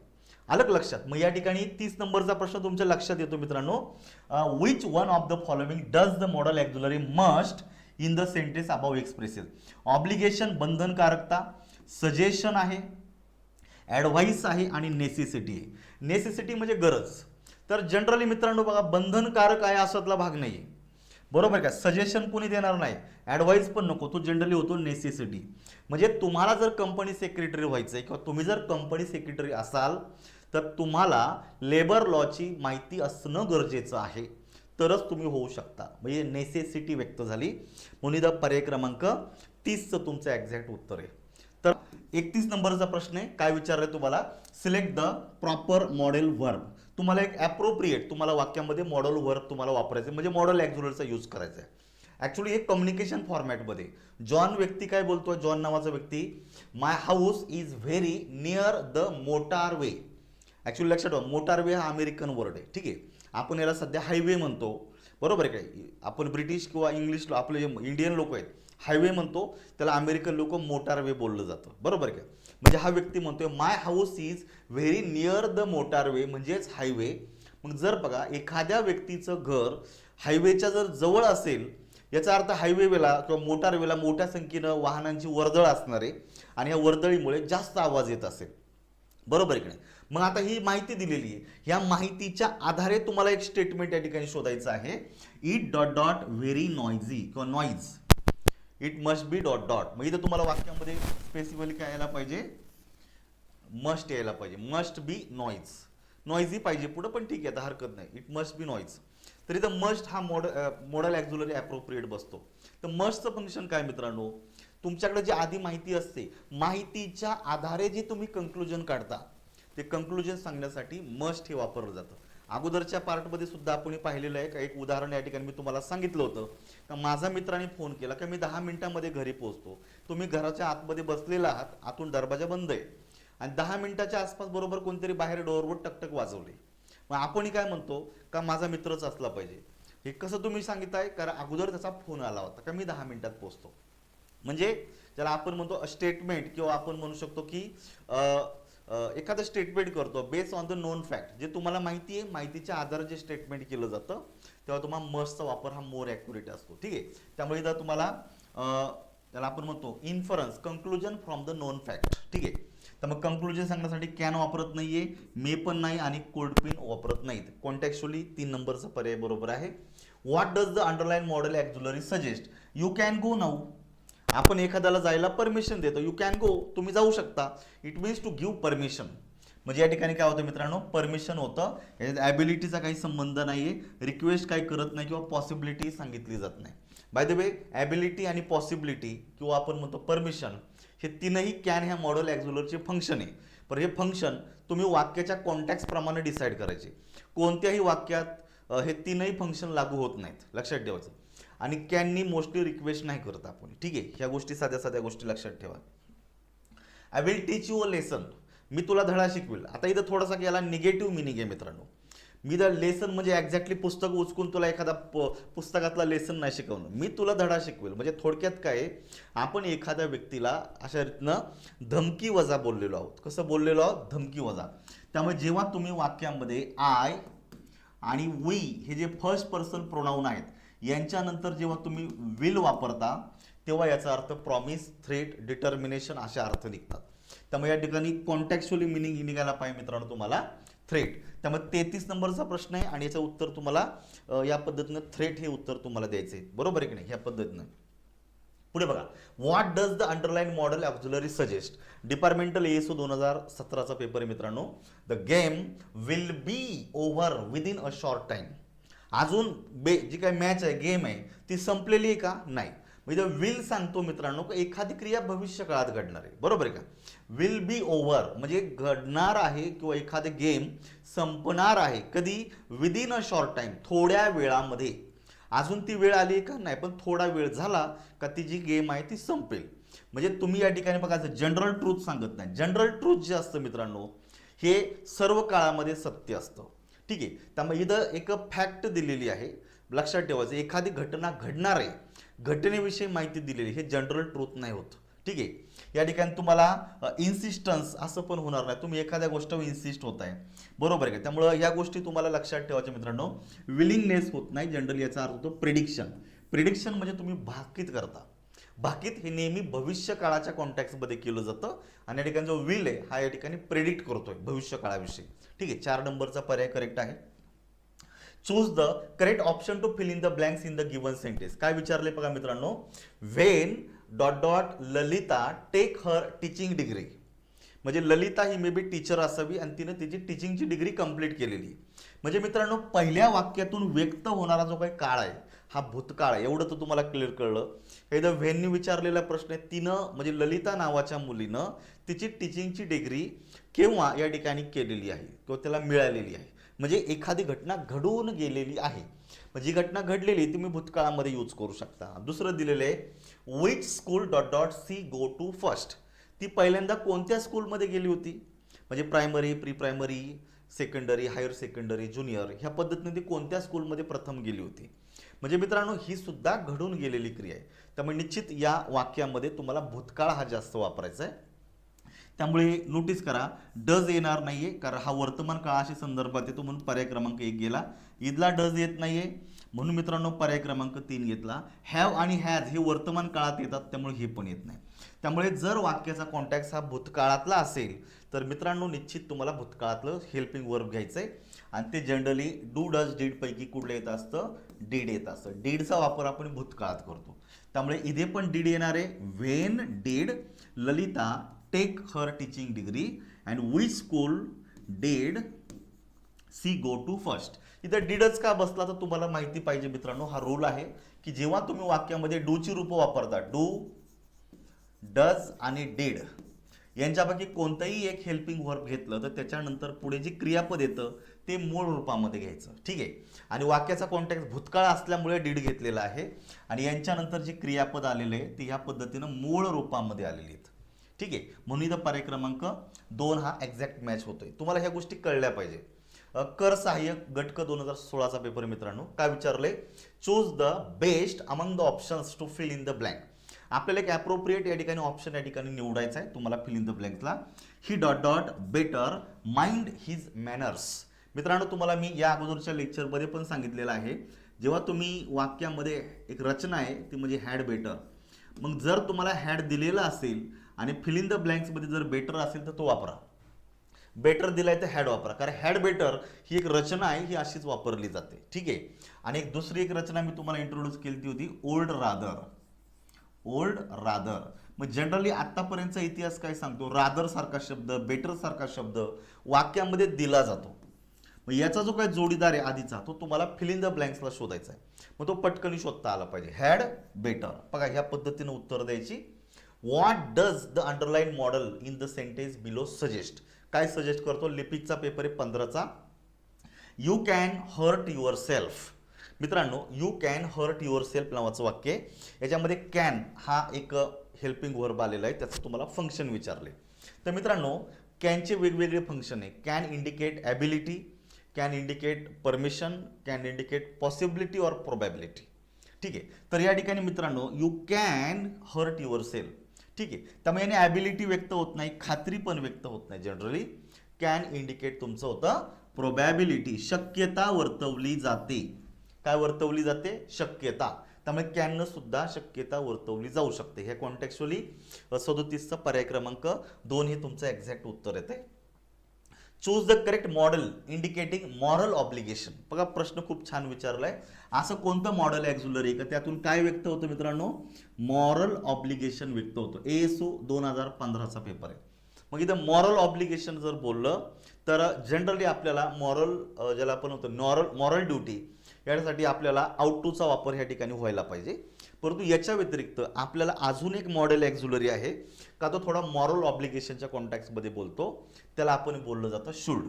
आलं लक्षात. मग या ठिकाणी 30 नंबरचा प्रश्न तुमच्या लक्षात येतो मित्रांनो, which one of the following does the modal auxiliary must in the sentence above expresses. Obligation बंधनकारकता, सजेशन आहे, ॲडव्हाइस आहे आणि नेसेसिटी आहे. नेसेसिटी म्हणजे गरज. तर जनरली मित्रांनो बघा बंधनकारक आहे असातला भाग नाही, बरोबर का. सजेशन कोणी देणार नाही, ॲडवाईस पण नको, तो जनरली होतो नेसेसिटी. म्हणजे तुम्हाला जर कंपनी सेक्रेटरी व्हायचं आहे किंवा तुम्ही जर कंपनी सेक्रेटरी असाल तर तुम्हाला लेबर लॉची माहिती असणं गरजेचं आहे, तरच तुम्ही होऊ शकता. म्हणजे नेसेसिटी व्यक्त झाली. म्हणून इथं पर्याय क्रमांक 30चं तुमचं एक्झॅक्ट उत्तर आहे. तर 31 नंबरचा प्रश्न आहे, काय विचारलंय तुम्हाला, select the proper model verb. तुम्हाला एक ॲप्रोप्रिएट तुम्हाला वाक्यामध्ये मॉडेल वर्ब तुम्हाला वापरायचं, म्हणजे मॉडेल ॲक्झिलरीचा यूज करायचा आहे. ॲक्च्युली हे कम्युनिकेशन फॉर्मॅटमध्ये जॉन व्यक्ती काय बोलतोय, जॉन नावाचा व्यक्ती, my house is very near the motorway. Actually लक्षात ठेवा मोटार वे हा अमेरिकन वर्ड आहे, ठीक आहे. आपण याला सध्या हायवे म्हणतो, बरोबर आहे काय. आपण ब्रिटिश किंवा इंग्लिश आपले जे इंडियन लोक आहेत हायवे म्हणतो, त्याला अमेरिकन लोक मोटार वे बोललं जातं, बरोबर आहे का. म्हणजे हा व्यक्ती म्हणतोय my house is very near the motorway म्हणजेच हायवे. मग जर बघा एखाद्या व्यक्तीचं घर हायवेच्या जर जवळ असेल याचा अर्थ हायवेला किंवा मोटारवेला मोठ्या संख्येनं वाहनांची वर्दळ असणार आहे आणि या वर्दळीमुळे जास्त आवाज येत असेल, बरोबर आहे की नाही. मग आता ही माहिती दिलेली आहे, ह्या माहितीच्या आधारे तुम्हाला एक स्टेटमेंट या ठिकाणी शोधायचं आहे. इट डॉट डॉट व्हेरी नॉइझी किंवा noise, it must be dot dot. मग इथं तुम्हाला वाक्यामध्ये स्पेसिफिकली काय यायला पाहिजे, मस्ट यायला पाहिजे, मस्ट बी नॉइज. नॉइझी पाहिजे पुढं पण ठीक आहे, आता हरकत नाही, इट मस्ट बी नॉइज. तर इथं मस्ट हा मॉडल ॲक्झिलरी ॲप्रोप्रिएट बसतो. तर मस्टचं फंक्शन काय मित्रांनो, तुमच्याकडे जी आधी माहिती असते माहितीच्या आधारे जे तुम्ही कंक्लुजन काढता ते कंक्लुजन सांगण्यासाठी मस्ट हे वापरलं जातं. अगोदरच्या पार्टमध्ये सुद्धा आपण पाहिलेलं आहे. एक उदाहरण या ठिकाणी मी तुम्हाला सांगितलं होतं का माझा मित्राने फोन केला की मी 10 मिनिटांमध्ये घरी पोहोचतो. तुम्ही घराच्या आतमध्ये बसलेला आहात, आतून दरवाजा बंद आहे आणि 10 मिनिटाच्या आसपास बरोबर कोणतरी बाहेर डोअरवर टकटक वाजवले. मग आपण काय म्हणतो का माझा मित्रच असला पाहिजे. हे कसं तुम्ही सांगितलंय, कारण अगोदर त्याचा फोन आला होता का मी 10 मिनिटात पोहोचतो. म्हणजे ज्याला आपण म्हणतो स्टेटमेंट किंवा आपण म्हणू शकतो की एखादं स्टेटमेंट करतो based on the non fact. जे तुम्हाला माहिती आहे माहितीच्या आधारे जे स्टेटमेंट केलं जातं तेव्हा तुम्हाला मस्टचा वापर हा मोर ॲक्युरेट असतो. ठीक आहे. त्यामुळे इथं तुम्हाला त्याला आपण म्हणतो inference conclusion from the non fact. ठीक आहे. तर मग कंक्लुजन सांगण्यासाठी कॅन वापरत नाहीये, मे पण नाही आणि कोल्ड पिन वापरत नाहीत. कॉन्टेक्स्चुअली 3 नंबरचा पर्याय बरोबर आहे. What does the underline modal auxiliary suggest, you can go now. आपण एखाद्याला जायला परमिशन देतो, यू कॅन गो, तुम्ही जाऊ शकता. It means to give permission. म्हणजे या ठिकाणी काय होतं मित्रांनो, परमिशन होतं. याच्यात ॲबिलिटीचा काही संबंध नाहीये, रिक्वेस्ट काही करत नाही किंवा पॉसिबिलिटी सांगितली जात नाही. बाय द वे ॲबिलिटी आणि पॉसिबिलिटी किंवा आपण म्हणतो परमिशन हे तीनही कॅन ह्या मॉडेल ॲक्झिलरचे फंक्शन आहे. पण हे फंक्शन तुम्ही वाक्याच्या कॉन्टॅक्ट प्रमाणे डिसाईड करायचे. कोणत्याही वाक्यात हे तीनही फंक्शन लागू होत नाहीत, लक्षात ठेवायचं. आणि कॅननी मोस्टली रिक्वेस्ट नाही करत आपण. ठीक आहे. ह्या गोष्टी साध्या साध्या गोष्टी लक्षात ठेवा. I will teach you a lesson, मी तुला धडा शिकवेल. आता इथं थोडासा याला निगेटिव्ह मिनिंग आहे मित्रांनो. मी द लेसन म्हणजे एक्झॅक्टली पुस्तक उचकून तुला एखादा पुस्तकातला लेसन नाही शिकवणं, मी तुला धडा शिकवेल. म्हणजे थोडक्यात काय, आपण एखाद्या व्यक्तीला अशा रीतीनं धमकी वजा बोललेलो आहोत. कसं बोललेलो आहोत, धमकी वजा. त्यामुळे जेव्हा तुम्ही वाक्यामध्ये आय आणि वी हे जे फर्स्ट पर्सन प्रोनाऊन आहेत यांच्यानंतर जेव्हा तुम्ही विल वापरता तेव्हा याचा अर्थ प्रॉमिस, थ्रेट, डिटर्मिनेशन असे अर्थ निघतात. त्यामुळे या ठिकाणी कॉन्टेक्स्चुअली मिनिंग निघायला पाहिजे मित्रांनो तुम्हाला थ्रेट. त्यामुळे 33 नंबरचा प्रश्न आहे आणि याचं उत्तर तुम्हाला या पद्धतीनं थ्रेट हे उत्तर तुम्हाला द्यायचं आहे, बरोबर आहे की नाही. ह्या पद्धतीनं पुढे बघा. What does the underline modal auxiliary suggest, departmental ASO 2017चा पेपर आहे मित्रांनो. The game will be over within a short time. अजून जी काही मॅच आहे, गेम आहे, ती संपलेली आहे का, नाही. म्हणजे विल सांगतो मित्रांनो की एखादी क्रिया भविष्य काळात घडणार आहे, बरोबर आहे का. विल बी ओव्हर म्हणजे घडणार आहे किंवा एखादे गेम संपणार आहे कधी, विदिन अ शॉर्ट टाइम थोड्या वेळामध्ये. अजून ती वेळ आली का, नाही, पण थोडा वेळ झाला का ती जी गेम आहे ती संपेल. म्हणजे तुम्ही या ठिकाणी बघा जनरल ट्रूथ सांगत नाही. जनरल ट्रूथ जे असतं मित्रांनो हे सर्व काळामध्ये सत्य असतं. ठीक आहे. त्यामुळे इथं एक फॅक्ट दिलेली आहे, लक्षात ठेवायचं. एखादी घटना घडणार आहे, घटनेविषयी माहिती दिलेली, हे जनरल ट्रूथ नाही होत. ठीक आहे. या ठिकाणी तुम्हाला इन्सिस्टन्स असं पण होणार नाही, तुम्ही एखाद्या गोष्टीवर इन्सिस्ट होत आहे, बरोबर आहे का. त्यामुळं या गोष्टी तुम्हाला लक्षात ठेवायच्या मित्रांनो. विलिंगनेस होत नाही, जनरली याचा अर्थ होतो प्रिडिक्शन. प्रिडिक्शन म्हणजे तुम्ही भाकीत करता. भाकीत हे नेहमी भविष्य काळाच्या कॉन्टॅक्टमध्ये केलं जातं आणि या ठिकाणी जो विल आहे हा या ठिकाणी प्रेडिक्ट करतोय भविष्य काळाविषयी. ठीक आहे. 4 नंबरचा पर्याय करेक्ट आहे. Choose the correct option to fill in the blanks in the given sentence. काय विचारले बघा मित्रांनो, when dot dot Lalita take her teaching degree. म्हणजे ललिता ही मे बी टीचर असावी आणि तिने तिची टीचिंगची डिग्री कंप्लीट केलेली. म्हणजे मित्रांनो पहिल्या वाक्यातून व्यक्त होणारा जो काही काळ आहे हा भूतकाळ आहे, एवढं तर तुम्हाला क्लिअर कळलं. एकदा व्हेननी विचारलेला प्रश्न आहे, तिनं म्हणजे ललिता नावाच्या मुलीनं तिची टीचिंगची डिग्री केव्हा या ठिकाणी केलेली आहे किंवा त्याला मिळालेली आहे. म्हणजे एखादी घटना घडून गेलेली आहे, जी घटना घडलेली ती तुम्ही भूतकाळामध्ये यूज करू शकता. दुसरं दिलेलं आहे which school dot dot she go to first. ती पहिल्यांदा कोणत्या स्कूलमध्ये गेली होती, म्हणजे primary, pre primary, secondary, higher secondary, junior ह्या पद्धतीने ती कोणत्या स्कूलमध्ये प्रथम गेली होती. म्हणजे मित्रांनो ही सुद्धा घडून गेलेली क्रिया आहे. त्यामुळे निश्चित या वाक्यामध्ये तुम्हाला भूतकाळ हा जास्त वापरायचा आहे. त्यामुळे नोटीस करा डज येणार नाहीये कारण हा वर्तमान काळाशी संदर्भात येतो म्हणून पर्याय क्रमांक 1 गेला. इथला डज येत नाहीये, म्हणून मित्रांनो पर्याय क्रमांक 3 घेतला. हॅव आणि हॅज हे वर्तमान काळात येतात, त्यामुळे हे पण येत नाही. त्यामुळे जर वाक्याचा कॉन्टॅक्ट हा भूतकाळातला असेल तर मित्रांनो निश्चित तुम्हाला भूतकाळातलं हेल्पिंग वर्ब घ्यायचं आहे. आणि ते जनरली डू डज डीड पैकी कुठलं येत असतं? डीड येत असतं. डीडचा वापर आपण भूतकाळात करतो, त्यामुळे इथे पण डीड येणार आहे. When did Lalita take her teaching degree and which school did she go to first. इथं डीडच का बसला तर तुम्हाला माहिती पाहिजे मित्रांनो, हा रूल आहे की जेव्हा तुम्ही वाक्यामध्ये डूची रूपं वापरता, डू, डज आणि डीड यांच्यापैकी कोणतंही एक हेल्पिंग वर्ब घेतलं तर त्याच्यानंतर पुढे जे क्रियापद येतं ते मूळ रूपामध्ये घ्यायचं. ठीक आहे. आणि वाक्याचा कॉन्टेक्स्ट भूतकाळ असल्यामुळे डीड घेतलेला आहे आणि यांच्यानंतर जे क्रियापद आलेले आहे ते ह्या पद्धतीनं मूळ रूपामध्ये आलेले आहेत. ठीक आहे. म्हणून इथं पर्याय क्रमांक 2 हा एक्झॅक्ट मॅच होतोय. तुम्हाला ह्या गोष्टी कळल्या पाहिजे. कर सहाय्यक गटक 2016चा पेपर मित्रांनो काय विचारलंय? Choose the best among the options to fill in the blank. आपल्याला एक ॲप्रोप्रिएट या ठिकाणी ऑप्शन या ठिकाणी निवडायचा आहे तुम्हाला फिल इन द ब्लँक्सला. He dot dot better mind his manners. मित्रांनो तुम्हाला मी या अगोदरच्या लेक्चरमध्ये पण सांगितलेलं आहे, जेव्हा तुम्ही वाक्यामध्ये एक रचना आहे ती म्हणजे हॅड बेटर, मग जर तुम्हाला हॅड दिलेला असेल आणि फिल इन द ब्लँक्समध्ये जर बेटर असेल तर तो वापरा. बेटर दिलाय तर हॅड वापरा, कारण हॅड बेटर ही एक रचना आहे, ही अशीच वापरली जाते. ठीक आहे. आणि एक दुसरी एक रचना मी तुम्हाला इंट्रोड्यूस केली ती होती ओल्ड रादर. ओल्ड रादर मग जनरली आतापर्यंतचा इतिहास काय सांगतो? रादर सारखा शब्द, बेटर सारखा शब्द वाक्यामध्ये दिला जातो. मग याचा जो काही जोडीदार आहे आधीचा तो तुम्हाला फिल इन द ब्लँक्सला शोधायचा आहे. मग तो पटकन शोधता आला पाहिजे. हॅड बेटर बघा ह्या पद्धतीने उत्तर द्यायची. What does the underline modal in the sentence below suggest. काय सजेस्ट करतो? लिपिकचा पेपर आहे 15चा. You can hurt your self. मित्रांनो you can hurt your self नावाचं वाक्य आहे. याच्यामध्ये कॅन हा एक हेल्पिंग वर्ब आलेला आहे, त्याचं तुम्हाला फंक्शन विचारले. तर मित्रांनो कॅनचे वेगवेगळे फंक्शन आहे. Can indicate ability, can indicate permission, can indicate possibility or probability. ठीक आहे. तर या ठिकाणी मित्रांनो यू कॅन हर्ट युअर सेल्फ. ठीक आहे. त्यामुळे याने ॲबिलिटी व्यक्त होत नाही, खात्री पण व्यक्त होत नाही. जनरली कॅन इंडिकेट तुमचं होतं प्रोबॅबिलिटी, शक्यता वर्तवली जाते. काय वर्तवली जाते? शक्यता. त्यामुळे कॅननं सुद्धा शक्यता वर्तवली जाऊ शकते. हे कॉन्टेक्स्चुअली 37चा पर्याय क्रमांक 2 हे तुमचं एक्झॅक्ट उत्तर येते. Choose the correct model indicating moral obligation. बघा प्रश्न खूप छान विचारलाय. असं कोणतं मॉडेल ॲक्झुलरी आहे का त्यातून काय व्यक्त होतं मित्रांनो? मॉरल ऑब्लिगेशन व्यक्त होतं. ASO 2015चा पेपर आहे. मग इथं मॉरल ऑब्लिगेशन जर बोललं तर जनरली आपल्याला मॉरल ज्याला आपण होतं मॉरल ड्युटी यासाठी आपल्याला आउट टूचा वापर ह्या ठिकाणी व्हायला पाहिजे. परंतु याच्या व्यतिरिक्त आपल्याला अजून एक मॉडेल ॲक्झुलरी आहे का तो थोडा मॉरल ऑब्लिगेशनच्या कॉन्टॅक्टमध्ये बोलतो, त्याला आपण बोललं जातं शुड.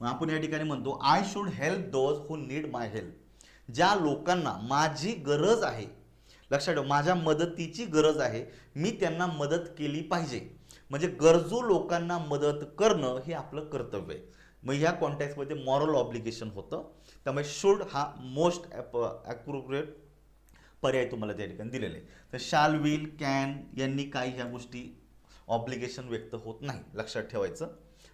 मग आपण या ठिकाणी म्हणतो I should help those who need my help. ज्या लोकांना माझी गरज आहे, लक्षात ठेवा माझ्या मदतीची गरज आहे, मी त्यांना मदत केली पाहिजे. म्हणजे गरजू लोकांना मदत करणं हे आपलं कर्तव्य आहे. मग ह्या कॉन्टॅक्टमध्ये मॉरल ऑब्लिगेशन होतं. त्यामुळे शुड हा मोस्ट ॲप्रोप्रिएट पर्याय तुम्हाला त्या ठिकाणी दिलेले आहे. तर शाल, विल, कॅन यांनी काही ह्या गोष्टी ऑब्लिगेशन व्यक्त होत नाही, लक्षात ठेवायचं.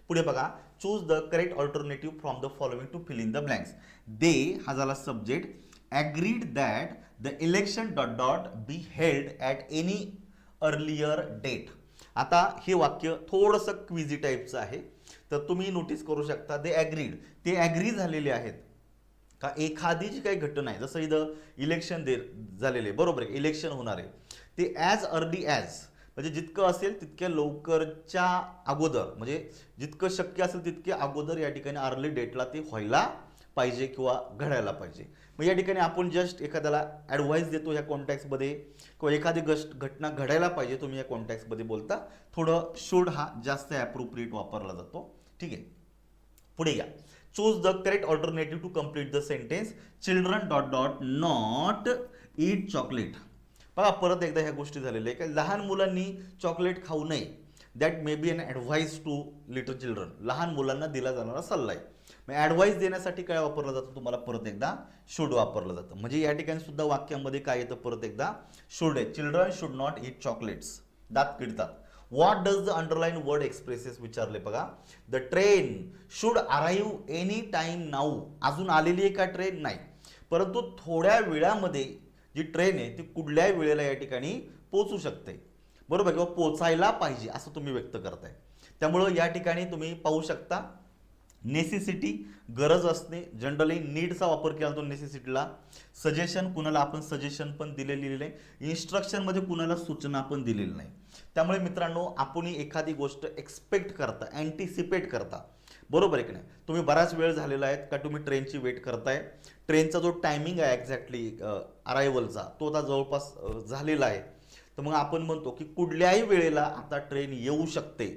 पुढे बघा choose the correct alternative from the following to fill in the blanks. They हा झाला subject. Agreed that the election dot dot be held at any earlier date. आता हे वाक्य थोडंसं क्विझी टाईपचं आहे, तर तुम्ही नोटीस करू शकता दे ॲग्रीड, ते ॲग्री झालेले आहेत का एखादी जी काही घटना आहे, जसं इथं इलेक्शन झालेले बरोबर आहे, इलेक्शन होणार आहे, ते ॲज अर्ली ॲज म्हणजे जितकं असेल तितक्या लवकरच्या अगोदर, म्हणजे जितकं शक्य असेल तितके अगोदर या ठिकाणी अर्ली डेटला ते व्हायला पाहिजे किंवा घडायला पाहिजे. मग या ठिकाणी आपण जस्ट एखाद्याला ॲडवाईस देतो ह्या कॉन्टॅक्टमध्ये किंवा एखादी घटना घडायला पाहिजे तुम्ही या कॉन्टॅक्टमध्ये बोलता, थोडं शुड हा जास्त ॲप्रोप्रिएट वापरला जातो. ठीक आहे. पुढे या choose the correct alternative to complete the sentence. Children dot dot not eat chocolate. बघा परत एकदा ह्या गोष्टी झालेल्या आहे की लहान मुलांनी चॉकलेट खाऊ नये. That may be an advice to little children. लहान मुलांना दिला जाणारा सल्ला आहे. मग ॲडवाईस देण्यासाठी काय वापरलं जातं तुम्हाला? परत एकदा शुड वापरलं जातं. म्हणजे या ठिकाणी सुद्धा वाक्यामध्ये काय येतं? परत एकदा शुड आहे. Children should not eat chocolates. दात किडतात. What does the underline word expresses विचारले बघा. The train should arrive any time now. अजून आलेली आहे का ट्रेन? नाही. परंतु थोड्या वेळामध्ये जी ट्रेन आहे ती कुठल्याही वेळेला या ठिकाणी पोहोचू शकते, बरोबर, किंवा पोचायला पाहिजे असं तुम्ही व्यक्त करताय. त्यामुळं या ठिकाणी तुम्ही पाहू शकता नेसेसिटी, गरज असणे, जनरली नीडचा वापर केला तो नेसेसिटीला. सजेशन, कुणाला आपण सजेशन पण दिलेली आहे. इन्स्ट्रक्शनमध्ये कुणाला सूचना पण दिलेली नाही. त्यामुळे मित्रांनो, आपण एखादी गोष्ट एक्सपेक्ट करता, अँटिसिपेट करता, बरोबर आहे की नाही. तुम्ही बराच वेळ झालेला आहे का तुम्ही ट्रेनची वेट करताय, ट्रेनचा जो टायमिंग आहे एक्झॅक्टली अरायव्हलचा तो आता जवळपास झालेला आहे. तर मग आपण म्हणतो की कुठल्याही वेळेला आता ट्रेन येऊ शकते,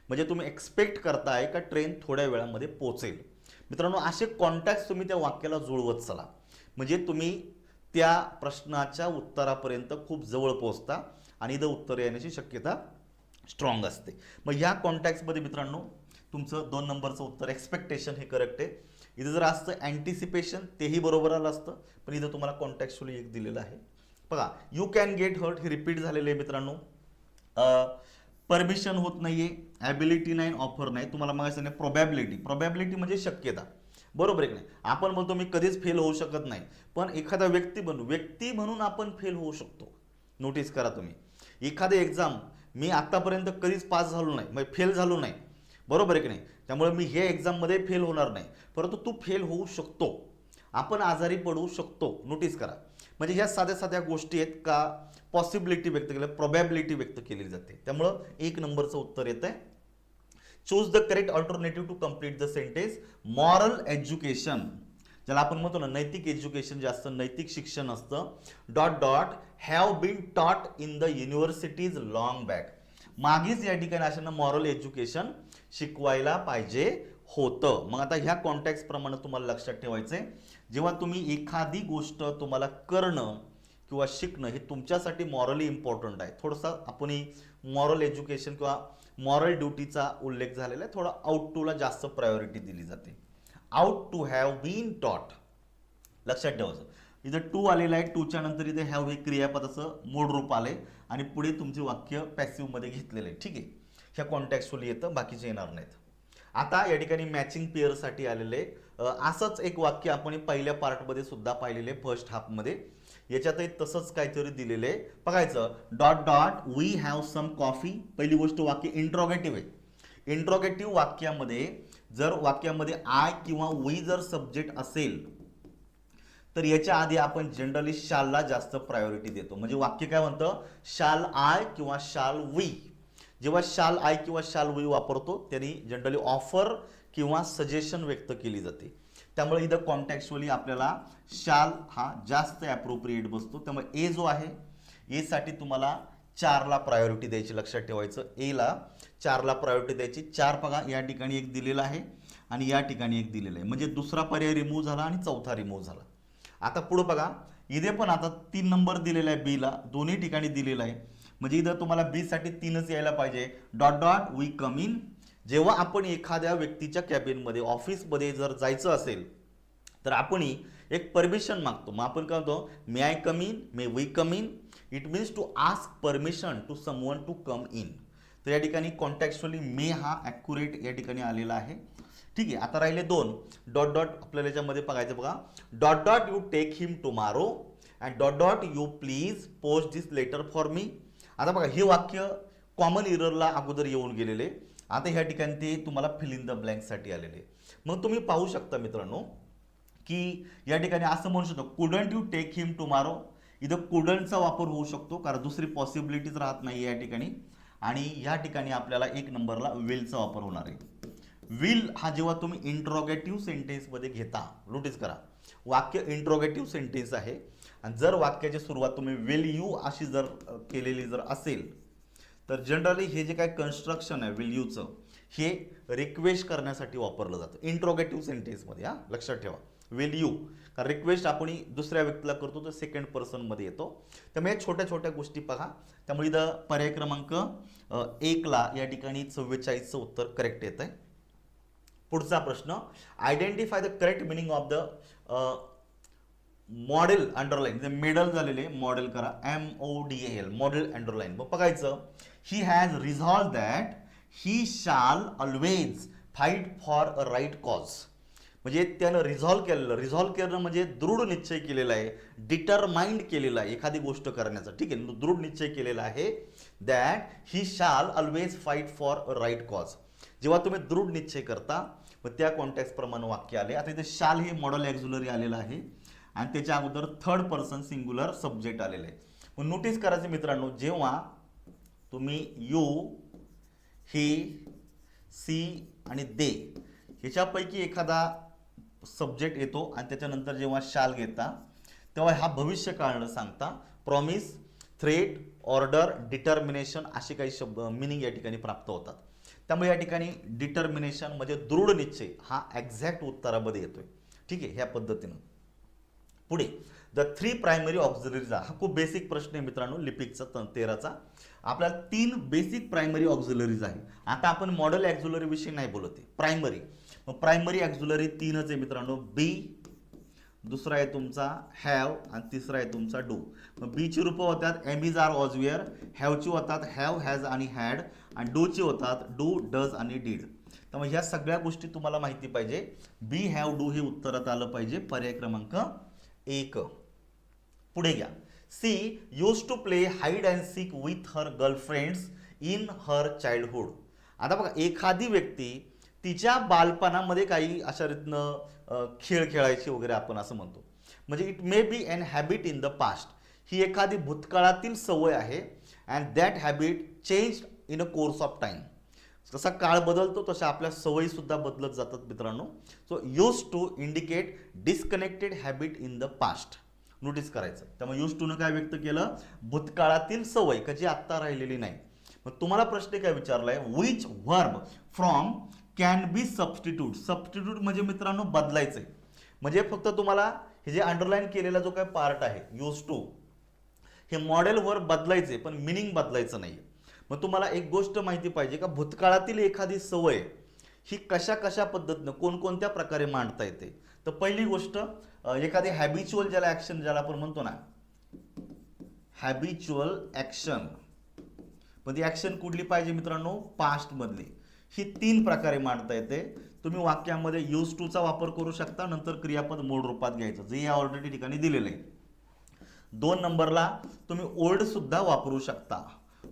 म्हणजे तुम्ही एक्सपेक्ट करताय का ट्रेन थोड्या वेळामध्ये पोहोचेल. मित्रांनो, असे कॉन्टॅक्ट तुम्ही त्या वाक्याला जुळवत चला, म्हणजे तुम्ही त्या प्रश्नाच्या उत्तरापर्यंत खूप जवळ पोहोचता आणि इथं उत्तर येण्याची शक्यता स्ट्रॉंग असते. मग ह्या कॉन्टॅक्ट्समध्ये मित्रांनो तुमचं 2 नंबरचं उत्तर एक्सपेक्टेशन हे करेक्ट आहे. इथं जर असतं अँटिसिपेशन तेही बरोबर आलं असतं, पण इथं तुम्हाला कॉन्टॅक्च्युअली एक दिलेलं आहे. बघा, यू कॅन गेट हर्ट हे रिपीट झालेलं आहे मित्रांनो. परमिशन होत नाहीये, ॲबिलिटी नाही, ऑफर नाही. तुम्हाला मागायचं नाही प्रोबॅबिलिटी. प्रोबॅबिलिटी म्हणजे शक्यता, बरोबर आहे की नाही. आपण बोलतो मी कधीच फेल होऊ शकत नाही, पण एखादा व्यक्ती म्हणून आपण फेल होऊ शकतो. नोटीस करा तुम्ही, एखादी एक्झाम मी आतापर्यंत कधीच पास झालो नाही, म्हणजे फेल झालो नाही, बरोबर आहे की नाही. त्यामुळे मी हे एक्झाममध्ये फेल होणार नाही, परंतु तू फेल होऊ शकतो, आपण आजारी पडू शकतो. नोटीस करा, म्हणजे ह्या साध्या साध्या गोष्टी आहेत का पॉसिबिलिटी व्यक्त केली, प्रोबॅबिलिटी व्यक्त केली जाते. त्यामुळं 1 नंबरचं उत्तर येतं आहे. Choose the correct alternative to complete the sentence. Moral education, ज्याला आपण म्हणतो ना नैतिक एज्युकेशन जे असतं, नैतिक शिक्षण असतं, dot dot have been taught in the universities long back. मागेच या ठिकाणी अशांना मॉरल एज्युकेशन शिकवायला पाहिजे होतं. मग आता ह्या कॉन्टॅक्ट प्रमाणे तुम्हाला लक्षात ठेवायचंय, जेव्हा तुम्ही एखादी गोष्ट तुम्हाला करणं किंवा शिकणं हे तुमच्यासाठी मॉरली इम्पॉर्टंट आहे. थोडंसं आपण मॉरल एज्युकेशन किंवा मॉरल ड्युटीचा उल्लेख झालेला आहे, थोडा आउट टूला जास्त प्रायोरिटी दिली जाते. आउट टू हॅव बीन टॉट लक्षात ठेवायचं. इथं टू आलेलं आहे, टूच्या नंतर इथे हॅव हे क्रियापदाचं मूळ रूप आले आणि पुढे तुमचे वाक्य पॅसिव्हमध्ये घेतलेले आहे. ठीक आहे, ह्या कॉन्टॅक्टफुली येतं, बाकीचे येणार नाहीत. आता या ठिकाणी मॅचिंग पेअरसाठी आलेले असंच एक वाक्य आपण पहिल्या पार्टमध्ये सुद्धा पाहिलेले फर्स्ट हाफमध्ये, याच्यातही तसंच काहीतरी दिलेलं आहे. बघायचं, dot dot we have some coffee. पहिली गोष्ट वाक्य इंट्रोगेटिव्ह आहे. इंट्रोगेटिव्ह वाक्यामध्ये जर वाक्यामध्ये आय किंवा वी जर सब्जेक्ट असेल तर याच्या आधी आपण जनरली शालला जास्त प्रायोरिटी देतो. म्हणजे वाक्य काय म्हणतं, शाल आय किंवा शाल वी. जेव्हा शाल आय किंवा शाल वी वापरतो त्यांनी जनरली ऑफर किंवा सजेशन व्यक्त केली जाते. त्यामुळे इथं कॉन्टॅक्च्युअली आपल्याला शाल हा जास्त ॲप्रोप्रिएट बसतो. त्यामुळे ए जो आहे, ए साठी तुम्हाला 4ला प्रायोरिटी द्यायची, लक्षात ठेवायचं. एला 4ला प्रायोरिटी द्यायची. 4 बघा या ठिकाणी एक दिलेला आहे आणि या ठिकाणी एक दिलेला आहे, म्हणजे दुसरा पर्याय रिमूव्ह झाला आणि चौथा रिमूव्ह झाला. आता पुढे बघा, इथे पण आता 3 नंबर दिलेला आहे बीला, दोन्ही ठिकाणी दिलेला आहे, म्हणजे इथं तुम्हाला बी साठी 3च यायला पाहिजे. Dot dot we come in. जेव्हा आपण एखाद्या व्यक्तीच्या कॅबिनमध्ये ऑफिसमध्ये जर जायचं असेल तर आपण एक परमिशन मागतो. मग आपण काय म्हणतो, may I come in, may we come in. It means to ask permission to someone to come in. तर या ठिकाणी कॉन्टॅक्च्युअली मे हा ॲक्युरेट या ठिकाणी आलेला आहे. ठीक आहे, आता राहिले 2. डॉट डॉट आपल्याला याच्यामध्ये बघायचं. बघा, dot dot you take him tomorrow and dot dot you please post this letter for me. आता बघा, हे वाक्य कॉमन इररला अगोदर येऊन गेलेले, आता ह्या ठिकाणी ते तुम्हाला फिल इन द ब्लँकसाठी आलेले. मग तुम्ही पाहू शकता मित्रांनो की या ठिकाणी असं म्हणू शकतो, couldn't you take him tomorrow. इथं कुडंटचा वापर होऊ शकतो कारण दुसरी पॉसिबिलिटीज राहत नाही या ठिकाणी. आणि या ठिकाणी आपल्याला 1 नंबरला विलचा वापर होणार आहे. विल हा जेव्हा तुम्ही इंट्रोगेटिव्ह सेंटेन्समध्ये घेता, नोटीस करा, वाक्य इंट्रोगेटिव्ह सेंटेन्स आहे आणि जर वाक्याची सुरुवात तुम्ही विल यू अशी जर केलेली जर असेल तर जनरली हे जे काय कन्स्ट्रक्शन आहे विल यूचं, हे रिक्वेस्ट करण्यासाठी वापरलं जातं इंट्रोगेटिव्ह सेंटेन्समध्ये. हा लक्षात ठेवा, विल यू, कारण रिक्वेस्ट आपण दुसऱ्या व्यक्तीला करतो तर सेकंड पर्सनमध्ये येतो. त्यामुळे छोट्या छोट्या गोष्टी पहा. त्यामुळे इथं पर्याय क्रमांक 1ला या ठिकाणी 44चं उत्तर करेक्ट येत आहे. पुढचा प्रश्न, identify the correct meaning of the modal underline. जे मेडल झालेले मॉडेल करा, MODAL, मॉडेल अंडरलाईन. मग बघायचं, he has resolve that he shall always fight for a right cause. म्हणजे त्यानं रिझॉल्व्ह करणं म्हणजे दृढ निश्चय केलेला आहे, डिटरमाइंड केलेला आहे एखादी गोष्ट करण्याचा, ठीक आहे, दृढ निश्चय केलेला आहे. That he shall always fight for a right cause. जेव्हा तुम्ही दृढ निश्चय करता मग त्या कॉन्टेक्स्ट प्रमाणे वाक्य आले. आता इथे शाल हे मॉडेल ॲक्झिलरी आलेलं आहे आणि त्याच्या अगोदर थर्ड पर्सन सिंग्युलर सब्जेक्ट आलेलं आहे. मग नोटीस करायचं मित्रांनो, जेव्हा तुम्ही यू, ही, सी आणि दे ह्याच्यापैकी एखादा सब्जेक्ट येतो आणि त्याच्यानंतर जेव्हा शाल घेता तेव्हा हा भविष्य काळानं सांगता प्रॉमिस, थ्रेट, ऑर्डर, डिटर्मिनेशन असे काही शब्द मिनिंग या ठिकाणी प्राप्त होतात. त्यामुळे या ठिकाणी डिटर्मिनेशन म्हणजे दृढ निश्चय हा एक्झॅक्ट उत्तरामध्ये येतोय, ठीक आहे, ह्या पद्धतीनं. पुढे द 3 प्रायमरी ऑक्झिलरीज, हा खूप बेसिक प्रश्न आहे मित्रांनो लिपिकचा 13चा. आपल्याला 3 बेसिक प्रायमरी ऑक्झिलरीज आहे. आता आपण मॉडेल ॲक्झिलरी विषयी नाही बोलत आहे, प्रायमरी. मग प्रायमरी ॲक्झिलरी 3च आहे मित्रांनो, बी, दुसरा आहे तुमचा हॅव आणि तिसरा आहे तुमचा डू. मग बीची रूपं होतात am is are was were, हॅवची होतात हॅव, हॅज आणि हॅड, आणि डूची होतात डू, डज आणि डीड. त्यामुळे ह्या सगळ्या गोष्टी तुम्हाला माहिती पाहिजे. बी, हॅव, डू हे उत्तरात आलं पाहिजे, पर्याय क्रमांक 1. पुढे घ्या. She used to play hide and seek with her girlfriends in her childhood. आता बघा, एखादी व्यक्ती तिच्या बालपणामध्ये काही अशा रीतनं खेळ खेळायची वगैरे आपण असं म्हणतो. म्हणजे it may be an habit in the past, ही एखादी भूतकाळातील सवय आहे. And that habit change in a course of time. जसा काळ बदलतो तशा आपल्या सवयी सुद्धा बदलत जातात मित्रांनो. So used to indicate disconnected habit in the past. Notice करायचं. त्यामुळे यूज टूनं काय व्यक्त केलं, भूतकाळातील सवय का जी आत्ता राहिलेली नाही. मग तुम्हाला प्रश्न काय विचारलाय, which verb from can be substitute. Substitute म्हणजे मित्रांनो बदलायचंय. म्हणजे फक्त तुम्हाला हे जे अंडरलाईन केलेला जो काय पार्ट आहे यूज टू, हे मॉडेल वर्ब बदलायचे पण मिनिंग बदलायचं नाही. मग तुम्हाला एक गोष्ट माहिती पाहिजे का, भूतकाळातील एखादी सवय ही कशा कशा पद्धतीनं कोणकोणत्या प्रकारे मांडता येते. तर पहिली गोष्ट, एखादी हॅबिच्युअल ज्याला ॲक्शन ज्याला आपण म्हणतो ना, हॅबिच्युअल ॲक्शन, पण ती ॲक्शन कुठली पाहिजे मित्रांनो, पास्ट मधली. ही 3 प्रकारे मांडता येते. तुम्ही वाक्यामध्ये यूज टूचा वापर करू शकता, नंतर क्रियापद मूळ रूपात घ्यायचं, जे या ऑलरेडी ठिकाणी दिलेलं आहे. 2 नंबरला तुम्ही ओल्ड सुद्धा वापरू शकता.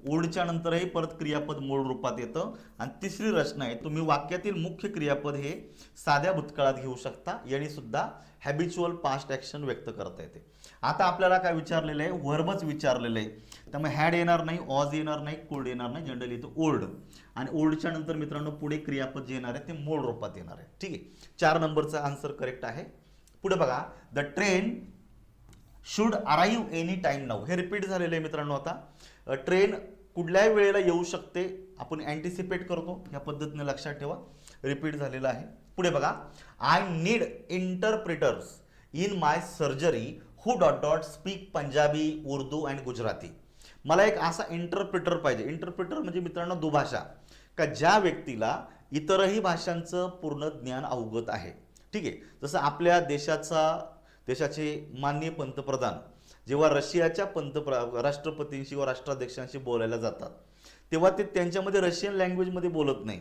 ओल्डच्या नंतरही परत क्रियापद मूळ रूपात येतं. आणि तिसरी रचना आहे, तुम्ही वाक्यातील मुख्य क्रियापद हे साध्या भूतकाळात घेऊ शकता, यांनी सुद्धा हॅबिच्युअल पास्ट ॲक्शन व्यक्त करता येते. आता आपल्याला काय विचारलेलं आहे, वर्बच विचारलेलं आहे. त्यामुळे हॅड येणार नाही, ऑज येणार नाही, कुल्ड येणार नाही, जनरली इथं ओल्ड. आणि ओल्डच्या नंतर मित्रांनो पुढे क्रियापद जे येणार आहे ते मूळ रूपात येणार आहे, ठीक आहे. 4 नंबरचा आन्सर करेक्ट आहे. पुढे बघा, the train should arrive any time now. हे रिपीट झालेलं आहे मित्रांनो. आता ट्रेन कुठल्याही वेळेला येऊ शकते, आपण अँटिसिपेट करतो, या पद्धतीने लक्षात ठेवा, रिपीट झालेलं आहे. पुढे बघा, I need interpreters in my surgery who dot dot speak Punjabi, Urdu and Gujarati. मला एक असा इंटरप्रिटर पाहिजे. इंटरप्रिटर म्हणजे मित्रांनो दुभाषा, का ज्या व्यक्तीला इतरही भाषांचं पूर्ण ज्ञान अवगत आहे, ठीक आहे. जसं आपल्या देशाचे माननीय पंतप्रधान जेव्हा रशियाच्या राष्ट्रपतींशी व राष्ट्राध्यक्षांशी बोलायला जातात तेव्हा ते त्यांच्यामध्ये रशियन लँग्वेजमध्ये बोलत नाही,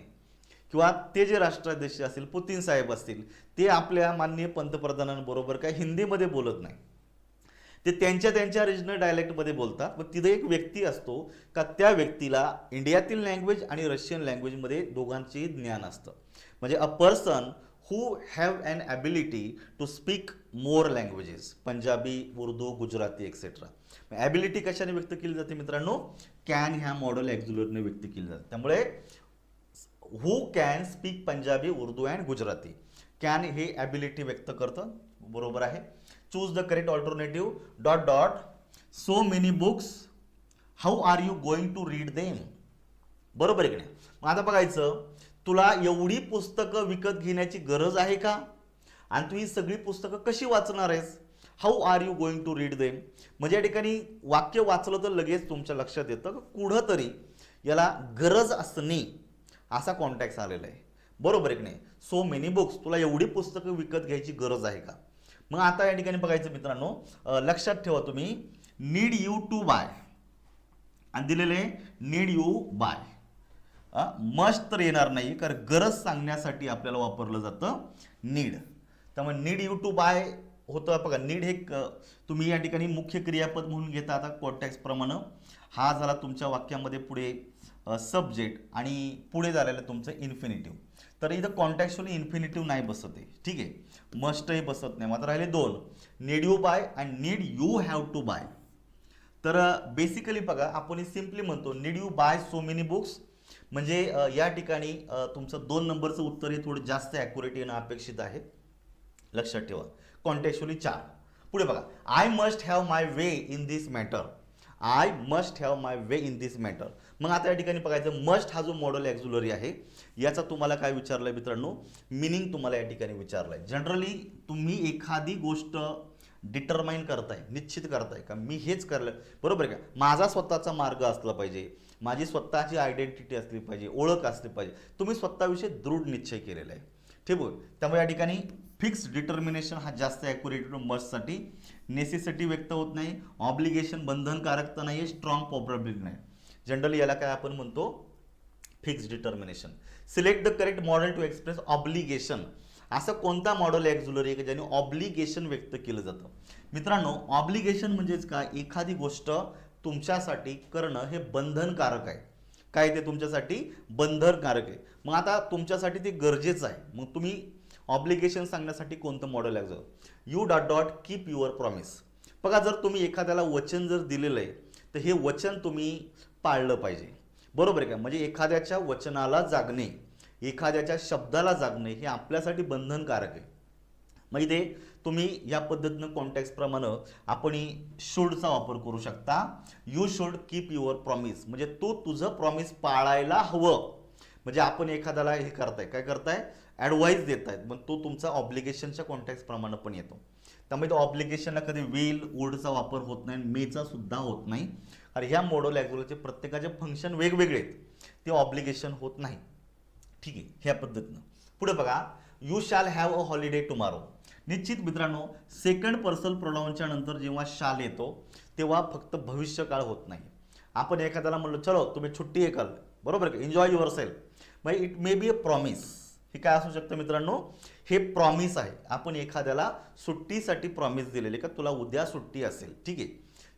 किंवा ते जे राष्ट्राध्यक्ष असतील, पुतीन साहेब असतील, ते आपल्या माननीय पंतप्रधानांबरोबर काय हिंदीमध्ये बोलत नाही, ते त्यांच्या रिजनल डायलेक्टमध्ये बोलतात. मग तिथे एक व्यक्ती असतो का त्या व्यक्तीला इंडियातील लँग्वेज आणि रशियन लँग्वेजमध्ये दोघांचेही ज्ञान असतं. म्हणजे a person who have an ability to speak more languages, Punjabi, Urdu, Gujarati etcetera. Ability कशाने व्यक्त केली जाते मित्रांनो, कॅन ह्या मॉडेल ॲक्झिलरीने व्यक्त केली जाते. त्यामुळे who can speak Punjabi, Urdu and Gujarati, can हे ॲबिलिटी व्यक्त करतं, बरोबर आहे. Choose the correct alternative, dot dot so many books, how are you going to read them. बरोबर आहे की नाही. मग आता बघायचं, तुला एवढी पुस्तकं विकत घेण्याची गरज आहे का, आणि तू ही सगळी पुस्तकं कशी वाचणार आहेस. How are you going to read them म्हणजे या ठिकाणी वाक्य वाचलं तर लगेच तुमच्या लक्षात येतं कुठं तरी याला गरज असणे असा कॉन्टॅक्ट आलेला आहे. बरोबर आहे की नाही. सो मेनी बुक्स, तुला एवढी पुस्तकं विकत घ्यायची गरज आहे का. मग आता या ठिकाणी बघायचं मित्रांनो, लक्षात ठेवा तुम्ही, नीड यू टू बाय आणि दिलेले नीड यू बाय. मस्ट तर येणार नाही, कारण गरज सांगण्यासाठी आपल्याला वापरलं जातं नीड. त्यामुळे नीड यू टू बाय होतं बघा. नीड हे तुम्ही या ठिकाणी मुख्य क्रियापद म्हणून घेता. आता कॉन्टेक्स्ट प्रमाणे हा झाला तुमच्या वाक्यामध्ये पुढे सब्जेक्ट आणि पुढे झालेलं तुमचं इन्फिनिटिव्ह. तर इथं कॉन्टेक्स्चुअली इन्फिनिटिव्ह नाही बसत आहे, ठीक आहे. मस्टही बसत नाही. मात्र राहिले दोन, नीड यू बाय आणि need you have to buy. तर बेसिकली बघा आपण सिम्पली म्हणतो need you buy so many books. म्हणजे या ठिकाणी तुमचं 2 नंबरचं उत्तर हे थोडं जास्त ॲक्युरेट येणं अपेक्षित आहे. लक्षात ठेवा. कॉन्टेक्स्चुअली 4. पुढे बघा, I must have my way in this matter. I must have my way in this matter. मग आता या ठिकाणी बघायचं मस्ट हा जो मॉडल ॲक्झुलरी आहे याचा तुम्हाला काय विचारलंय मित्रांनो, मिनिंग तुम्हाला या ठिकाणी विचारलंय. जनरली तुम्ही एखादी गोष्ट डिटरमाइन करताय, निश्चित करताय का मी हेच करलं, बरोबर आहे का, माझा स्वतःचा मार्ग असला पाहिजे, माझी स्वतःची आयडेंटिटी असली पाहिजे, ओळख असली पाहिजे, तुम्ही स्वतःविषयी दृढ निश्चय केलेला आहे. ठीक आहे. त्यामुळे या ठिकाणी फिक्स डिटर्मिनेशन हा जास्त ॲक्युरेट मस्टसाठी. नेसेसिटी व्यक्त होत नाही, ऑब्लिगेशन बंधनकारकता नाही आहे, स्ट्रॉंग प्रॉब्लेम नाही. जनरली याला काय आपण म्हणतो fix determination. Select the correct model to express obligation. असं कोणता मॉडेल ॲक्झुलरी आहे की ज्याने ऑब्लिगेशन व्यक्त केलं जातं. मित्रांनो ऑब्लिगेशन म्हणजेच काय, एखादी गोष्ट तुमच्यासाठी करणं हे बंधनकारक आहे. काय ते तुमच्यासाठी बंधनकारक आहे. मग आता तुमच्यासाठी ते गरजेचं आहे. मग तुम्ही ऑब्लिगेशन सांगण्यासाठी कोणतं मॉडेल आहे, you dot dot keep your promise. बघा जर तुम्ही एखाद्याला वचन जर दिलेलं आहे तर हे वचन तुम्ही पाळलं पाहिजे, बरोबर आहे का. म्हणजे एखाद्याच्या वचनाला जागणे, एखाद्याच्या शब्दाला जागणे हे आपल्यासाठी बंधनकारक आहे. मग इथे तुम्ही या पद्धतीनं कॉन्टेक्स्ट प्रमाणे आपण शुडचा वापर करू शकता. You should keep your promise म्हणजे तू तुझं प्रॉमिस पाळायला हवं. म्हणजे आपण एखाद्याला हे करताय, काय करताय, ॲडवाईस देत आहेत, मग तो तुमचा ऑब्लिगेशनच्या कॉन्टेक्स्ट प्रमाणे पण येतो. त्यामुळे तो ऑब्लिगेशनला कधी विल वुडचा वापर होत नाही, मेचा सुद्धा होत नाही. आणि ह्या मॉडेल ॲक्झुलरचे प्रत्येकाचे फंक्शन वेगवेगळे आहेत, ते ऑब्लिगेशन होत नाही. ठीक आहे. ह्या पद्धतीनं पुढे बघा, you shall have a holiday tomorrow. निश्चित मित्रांनो सेकंड पर्सन प्रोनाउनच्या नंतर जेव्हा शाल येतो तेव्हा फक्त भविष्यकाळ होत नाही. आपण एखाद्याला म्हणलो चलो तुम्ही छुट्टी आहे काल, बरोबर का, एन्जॉय युअर सेल्फ, मग it may be a promise. हे काय असू शकतं मित्रांनो, हे प्रॉमिस आहे. आपण एखाद्याला सुट्टीसाठी प्रॉमिस दिलेली का तुला उद्या सुट्टी असेल, ठीक आहे.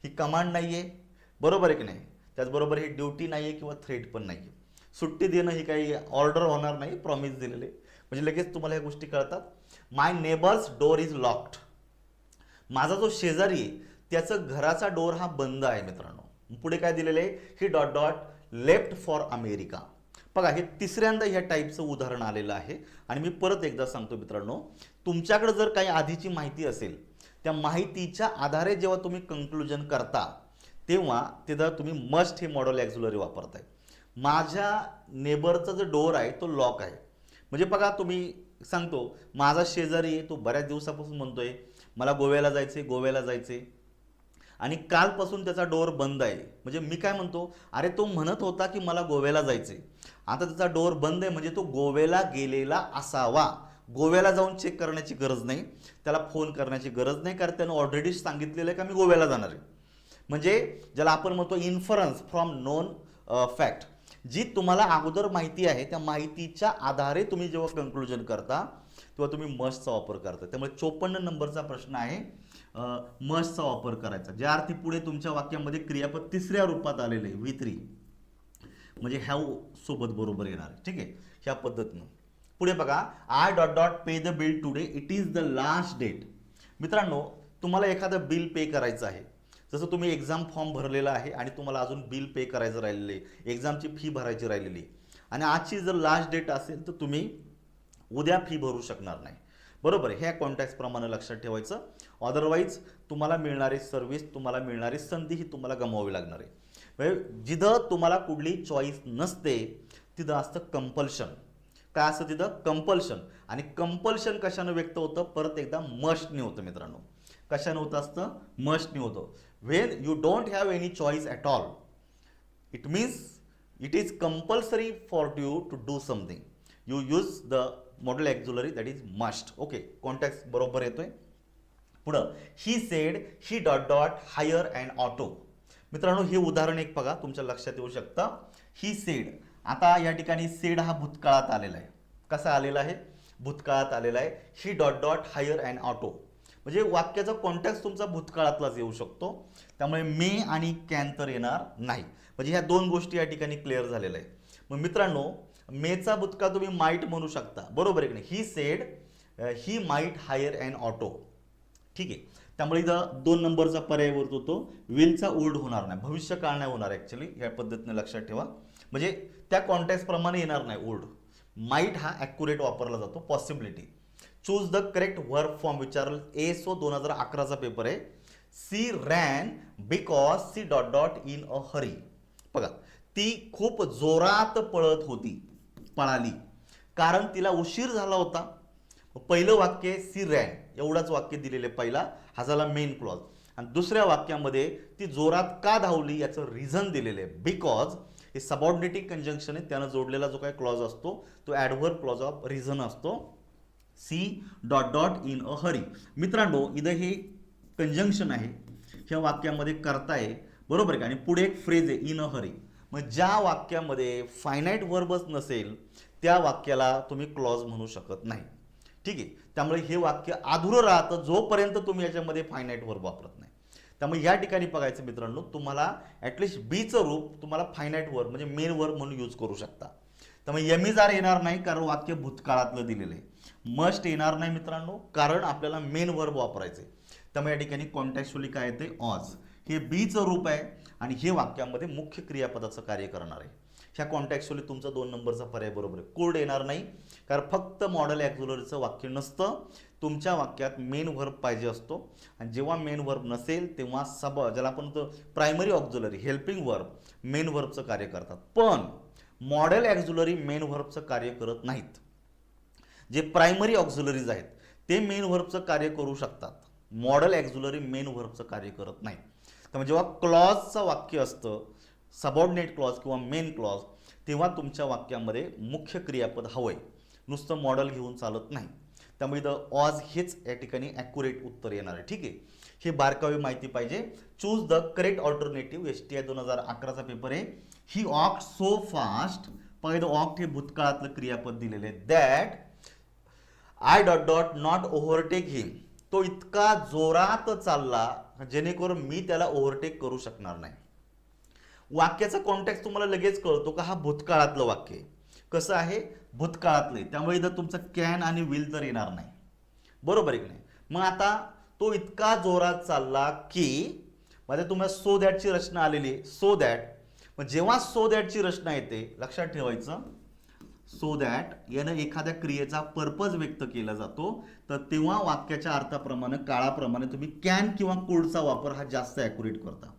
ही कमांड नाही आहे, बरोबर आहे की नाही. त्याचबरोबर ही ड्युटी नाही आहे किंवा थ्रेट पण नाही आहे. सुट्टी देणं ही काही ऑर्डर होणार नाही, प्रॉमिस दिलेले. म्हणजे लगेच तुम्हाला ह्या गोष्टी कळतात. माय नेबर्स डोर इज लॉक्ड. माझा जो शेजारी आहे त्याचं घराचा डोर हा बंद आहे मित्रांनो. पुढे काय दिलेलं आहे, he dot dot left for America. बघा हे तिसऱ्यांदा ह्या टाईपचं उदाहरण आलेलं आहे. आणि मी परत एकदा सांगतो मित्रांनो, तुमच्याकडे जर काही आधीची माहिती असेल त्या माहितीच्या आधारे जेव्हा तुम्ही कंक्लुजन करता तेव्हा तिथं तुम्ही मस्ट हे मॉडेल ॲक्झुलरी वापरताय. माझ्या नेबरचा जो डोर आहे तो लॉक आहे. म्हणजे बघा तुम्ही सांगतो माझा शेजारी आहे, तो बऱ्याच दिवसापासून म्हणतोय मला गोव्याला जायचे, गोव्याला जायचे, आणि कालपासून त्याचा डोर बंद आहे. म्हणजे मी काय म्हणतो, अरे तो म्हणत होता की मला गोव्याला जायचे, आता त्याचा डोर बंद आहे म्हणजे तो गोव्याला गेलेला असावा. गोव्याला जाऊन चेक करण्याची गरज नाही, त्याला फोन करण्याची गरज नाही, कारण त्यानं ऑलरेडी सांगितलेलं आहे का मी गोव्याला जाणार आहे. म्हणजे ज्याला आपण म्हणतो इन्फरन्स फ्रॉम नोन फॅक्ट. जी तुम्हाला अगोदर माहिती आहे त्या माहितीच्या आधारे तुम्ही जेव्हा कंक्लुजन करता तेव्हा तुम्ही मस्टचा वापर करता. त्यामुळे 54 नंबरचा प्रश्न आहे मस्टचा वापर करायचा, ज्या अर्थी पुढे तुमच्या वाक्यामध्ये क्रियापद तिसऱ्या रूपात आलेले आहे V3 म्हणजे हॅव सोबत बरोबर येणार. ठीक आहे. ह्या पद्धतीनं पुढे बघा, I dot dot pay the bill today, it is the last date. मित्रांनो तुम्हाला एखादं बिल पे करायचं आहे, जसं तुम्ही एक्झाम फॉर्म भरलेला आहे आणि तुम्हाला अजून बिल पे करायचं राहिलेलं आहे, एक्झामची फी भरायची राहिलेली आहे, आणि आजची जर लास्ट डेट असेल तर तुम्ही उद्या फी भरू शकणार नाही, बरोबर आहे. ह्या कॉन्टॅक्ट प्रमाणे लक्षात ठेवायचं. अदरवाईज तुम्हाला मिळणारी सर्व्हिस, तुम्हाला मिळणारी संधी ही तुम्हाला गमवावी लागणार आहे. म्हणजे जिथं तुम्हाला कुठली चॉईस नसते तिथं असतं कंपल्शन. काय असतं तिथं, कंपल्शन. आणि कंपल्शन कशानं व्यक्त होतं, परत एकदा मस्टने होतं मित्रांनो. कशानं होतं असतं, मस्टने होतं. When you don't have any choice at all, it means it is compulsory for you to do something, you use the modal auxiliary that is must. Okay, contact बरोबर येतोय. पुढं, he said he dot dot hire and auto. मित्रांनो हे उदाहरण एक बघा तुमच्या लक्षात येऊ शकतं. ही सेड, आता या ठिकाणी सेड हा भूतकाळात आलेला आहे. कसा आलेला आहे, भूतकाळात आलेला आहे. He dot dot hire and auto, म्हणजे वाक्याचा कॉन्टेक्स्ट तुमचा भूतकाळातलाच येऊ शकतो. त्यामुळे मे आणि कॅन तर येणार नाही. म्हणजे ह्या दोन गोष्टी या ठिकाणी क्लिअर झालेल्या आहे. मग मित्रांनो, मेचा भूतकाळ तुम्ही माईट म्हणू शकता, बरोबर आहे की नाही. He said he might hire and auto, ठीक आहे. त्यामुळे इथं 2 नंबरचा पर्याय वरतो तो विलचा ओल्ड होणार नाही, भविष्यकाळ नाही होणार ॲक्च्युली. या पद्धतीने लक्षात ठेवा, म्हणजे त्या कॉन्टेक्स्ट प्रमाणे येणार नाही ओल्ड. माईट हा ॲक्युरेट वापरला जातो, possibility. Choose the correct verb form विचारलं. ASO 2011चा पेपर आहे. She ran because she dot dot in a hurry. बघा, ती खूप जोरात पळत होती, पळाली, कारण तिला उशीर झाला होता. पहिलं वाक्य सी रॅन, एवढाच वाक्य दिलेले, पहिला हा झाला मेन क्लॉज. आणि दुसऱ्या वाक्यामध्ये ती जोरात का धावली याचं रिझन दिलेलं आहे. बिकॉज हे सबऑर्डिनेटिंग कंजंक्शन आहे, त्यानं जोडलेला जो काही क्लॉज असतो तो ॲडव्हर्ब क्लॉज ऑफ रिझन असतो. C dot dot in a Hari. मित्रांनो, इथं हे कंजंक्शन आहे, ह्या वाक्यामध्ये करता आहे, बरोबर आहे का. आणि पुढे एक फ्रेज आहे इन अ हरी. मग ज्या वाक्यामध्ये फायनाईट वर्बच नसेल त्या वाक्याला तुम्ही क्लॉज म्हणू शकत नाही, ठीक आहे. त्यामुळे हे वाक्य अधुरं राहतं जोपर्यंत तुम्ही याच्यामध्ये फायनाईट वर्ब वापरत नाही. त्यामुळे या ठिकाणी बघायचं मित्रांनो, तुम्हाला ॲटलिस्ट बीचं रूप तुम्हाला फायनाईट वर्ब म्हणजे मेन वर्ब म्हणून यूज करू शकता. त्यामुळे एमिजार येणार नाही, कारण वाक्य भूतकाळातलं दिलेलं आहे. मस्ट येणार नाही मित्रांनो, कारण आपल्याला मेन वर्ब वापरायचे. त्यामुळे या ठिकाणी कॉन्टॅक्च्युअली काय येते, ऑज. हे बीचं रूप आहे आणि हे वाक्यामध्ये मुख्य क्रियापदाचं कार्य करणार आहे. ह्या कॉन्टॅक्च्युअली तुमचा 2 नंबरचा पर्याय बरोबर आहे. कोड येणार नाही, कारण फक्त मॉडेल ॲक्झुलरीचं वाक्य नसतं, तुमच्या वाक्यात मेन व्हर्ब पाहिजे असतो. आणि जेव्हा मेन व्हर्ब नसेल तेव्हा ज्याला आपण प्रायमरी ऑक्झुलरी हेल्पिंग वर्ब मेन व्हर्बचं कार्य करतात. पण मॉडेल ॲक्झुलरी मेन व्हर्बचं कार्य करत नाहीत. जे प्रायमरी ऑक्झुलरीज आहेत ते मेन व्हर्बचं कार्य करू शकतात, मॉडेल ॲक्झुलरी मेन व्हर्बचं कार्य करत नाही. त्यामुळे जेव्हा क्लॉजचं वाक्य असतं, सबऑर्डिनेट क्लॉज किंवा मेन क्लॉज, तेव्हा तुमच्या वाक्यामध्ये मुख्य क्रियापद हवंय, नुसतं मॉडेल घेऊन चालत नाही. त्यामुळे इथं ऑज हेच या ठिकाणी ॲक्युरेट उत्तर येणार आहे, ठीक आहे. हे बारकावी माहिती पाहिजे. Choose the correct alternative. STI 2011चा पेपर आहे. He act so fast. पहिलं ऑक्ट हे भूतकाळातलं क्रियापद दिलेलं आहे. That I dot dot not overtake him. तो इतका जोरात चालला जेणेकरून मी त्याला ओव्हरटेक करू शकणार नाही. वाक्याचा कॉन्टेक्स्ट तुम्हाला लगेच कळतो का हा भूतकाळातलं वाक्य आहे. कसं आहे, भूतकाळातलं. त्यामुळे इथं तुमचं कॅन आणि विल तर येणार नाही, बरोबर आहे की नाही. मग आता तो इतका जोरात चालला की, म्हणजे तुम्हाला सो दॅटची रचना आलेली आहे, सो दॅट. मग जेव्हा सो दॅटची रचना येते, लक्षात ठेवायचं, सो दॅट यानं एखाद्या क्रियेचा पर्पज व्यक्त केला जातो, तर तेव्हा वाक्याच्या अर्थाप्रमाणे काळाप्रमाणे तुम्ही कॅन किंवा कुडचा वापर हा जास्त ॲक्युरेट करता.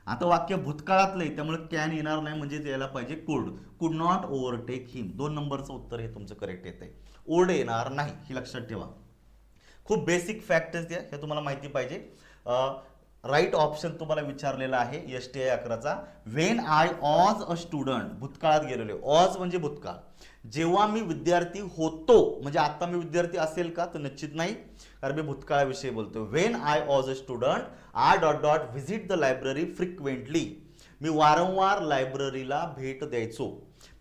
आता वाक्य भूतकाळातलं आहे त्यामुळे कॅन येणार नाही, म्हणजे यायला पाहिजे कुड नॉट ओव्हरटेक हिम. 2 नंबरचं उत्तर हे तुमचं करेक्ट येते. ओल्ड येणार नाही, हे लक्षात ठेवा. खूप बेसिक फॅक्टर्स द्या, हे तुम्हाला माहिती पाहिजे. राईट ऑप्शन तुम्हाला विचारलेला आहे STI 11चा. When I was a student, भूतकाळात गेलेलो. ऑज म्हणजे भूतकाळ. जेव्हा मी विद्यार्थी होतो, म्हणजे आता मी विद्यार्थी असेल का, तर निश्चित नाही, कारण मी भूतकाळाविषयी बोलतो. When I was a student I dot dot visit the library frequently. मी वारंवार लायब्ररीला भेट द्यायचो.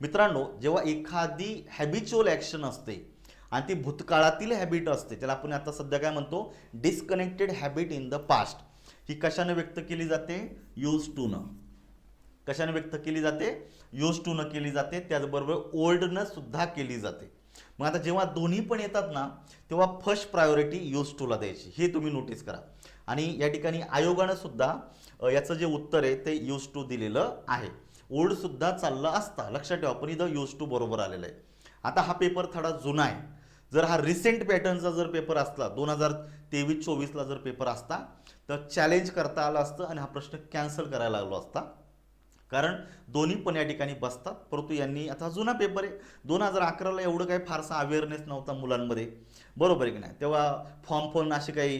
मित्रांनो, जेव्हा एखादी हॅबिच्युअल ॲक्शन असते आणि ती भूतकाळातील हॅबिट असते, त्याला आपण आता सध्या काय म्हणतो, disconnected habit in the past. ही कशाने व्यक्त केली जाते, यूज टू न. कशाने व्यक्त केली जाते, यूज टू न केली जाते. त्याचबरोबर ओल्डनं सुद्धा केली जाते. मग आता जेव्हा दोन्ही पण येतात ना, तेव्हा फर्स्ट प्रायोरिटी यूज टूला द्यायची, हे तुम्ही नोटीस करा. आणि या ठिकाणी आयोगानं सुद्धा याचं जे उत्तर आहे ते यूज टू दिलेलं आहे. ओल्ड सुद्धा चाललं असता, लक्षात ठेवा, पण इथं यूज टू बरोबर आलेलं आहे. आता हा पेपर थोडा जुना आहे. जर हा रिसेंट पॅटर्नचा जर पेपर असला, 2023-24ला जर पेपर असता, तर चॅलेंज करता आलं असतं आणि हा प्रश्न कॅन्सल करायला लागलो असता, कारण दोन्ही पण या ठिकाणी बसतात. परंतु यांनी, आता जुना पेपर आहे, 2011ला एवढं काही फारसा अवेअरनेस नव्हता मुलांमध्ये, बरोबर आहे की नाही. तेव्हा फॉर्म असे काही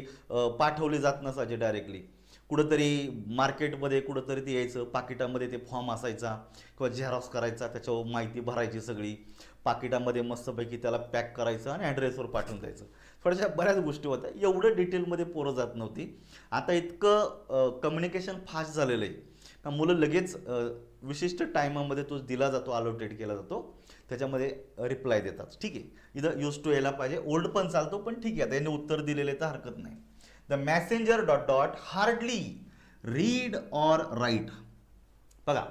पाठवले जात नसायचे डायरेक्टली. कुठंतरी मार्केटमध्ये कुठंतरी ते यायचं, पाकिटामध्ये ते फॉर्म असायचा किंवा झेरॉक्स करायचा, त्याच्यावर माहिती भरायची सगळी, पाकिटामध्ये मस्तपैकी त्याला पॅक करायचं आणि ॲड्रेसवर पाठवून द्यायचं. थोड्याशा बऱ्याच गोष्टी होत्या, एवढं डिटेलमध्ये पोरं जात नव्हती. आता इतकं कम्युनिकेशन फास्ट झालेलं आहे, का मुलं लगेच विशिष्ट टायमामध्ये तो दिला जातो, अलॉटेड केला जातो, त्याच्यामध्ये रिप्लाय देतात. ठीक आहे, इथं यूज टू यायला पाहिजे, ओल्ड पण चालतो, पण ठीक आहे, आता यांनी उत्तर दिलेले तर हरकत नाही. The messenger dot dot hardly read or write. बघा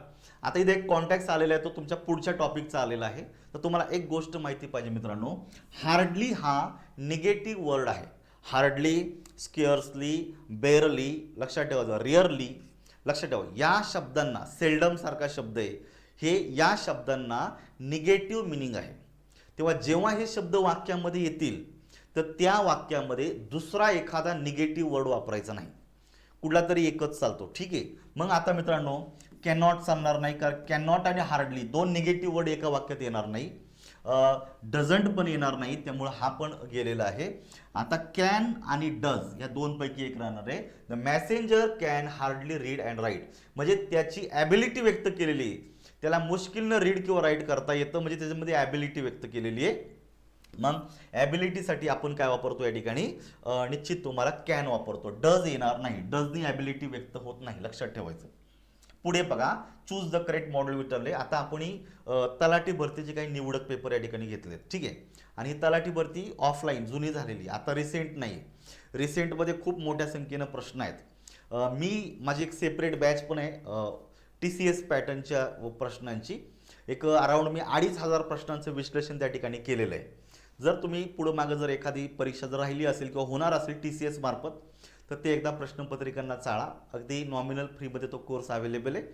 आता इथे एक कॉन्टॅक्ट आलेला आहे, तो तुमच्या पुढच्या टॉपिकचा आलेला आहे. तर तुम्हाला एक गोष्ट माहिती पाहिजे मित्रांनो, हार्डली हा निगेटिव्ह वर्ड आहे. हार्डली, स्केअर्सली, बेअरली, लक्षात ठेवा, रिअरली, लक्षात ठेवा, या शब्दांना, सेल्डम सारखा शब्द आहे, हे या शब्दांना निगेटिव्ह मिनिंग आहे. तेव्हा जेव्हा हे शब्द वाक्यामध्ये येतील तर त्या वाक्यामध्ये दुसरा एखादा निगेटिव्ह वर्ड वापरायचा नाही, कुठला तरी एकच चालतो. ठीक आहे, मग आता मित्रांनो कॅनॉट चालणार नाही, कारण कॅनॉट आणि हार्डली दोन निगेटिव्ह वर्ड एका वाक्यात येणार नाही. डझंट पण येणार नाही, त्यामुळे हा पण गेलेला आहे. आता कॅन आणि डज या दोनपैकी एक राहणार आहे. The messenger can hardly read and write, म्हणजे त्याची ॲबिलिटी व्यक्त केलेली आहे, त्याला मुश्किलनं रीड किंवा राईट करता येतं, म्हणजे त्याच्यामध्ये ॲबिलिटी व्यक्त केलेली आहे. मग ॲबिलिटीसाठी आपण काय वापरतो या ठिकाणी, निश्चित तुम्हाला कॅन वापरतो, डज येणार नाही, डजनी ॲबिलिटी व्यक्त होत नाही, लक्षात ठेवायचं. पुढे बघा, चूज द करेक्ट मॉडेल विचारले. आता आपण तलाठी भरतीचे काही निवडक पेपर या ठिकाणी घेतलेत. ठीक आहे, आणि ही तलाठी भरती ऑफलाईन जुनी झालेली, आता रिसेंट नाही. रिसेंटमध्ये खूप मोठ्या संख्येनं प्रश्न आहेत. मी माझी एक सेपरेट बॅच पण आहे TCS पॅटर्नच्या प्रश्नांची, एक अराउंड मी 2500 प्रश्नांचं विश्लेषण त्या ठिकाणी केलेलं आहे. जर तुम्ही पुढं मागं जर एखादी परीक्षा जर राहिली असेल किंवा होणार असेल TCS मार्फत, तर ते एकदा प्रश्नपत्रिकांना चाळा. अगदी नॉमिनल फ्रीमध्ये तो कोर्स अवेलेबल आहे,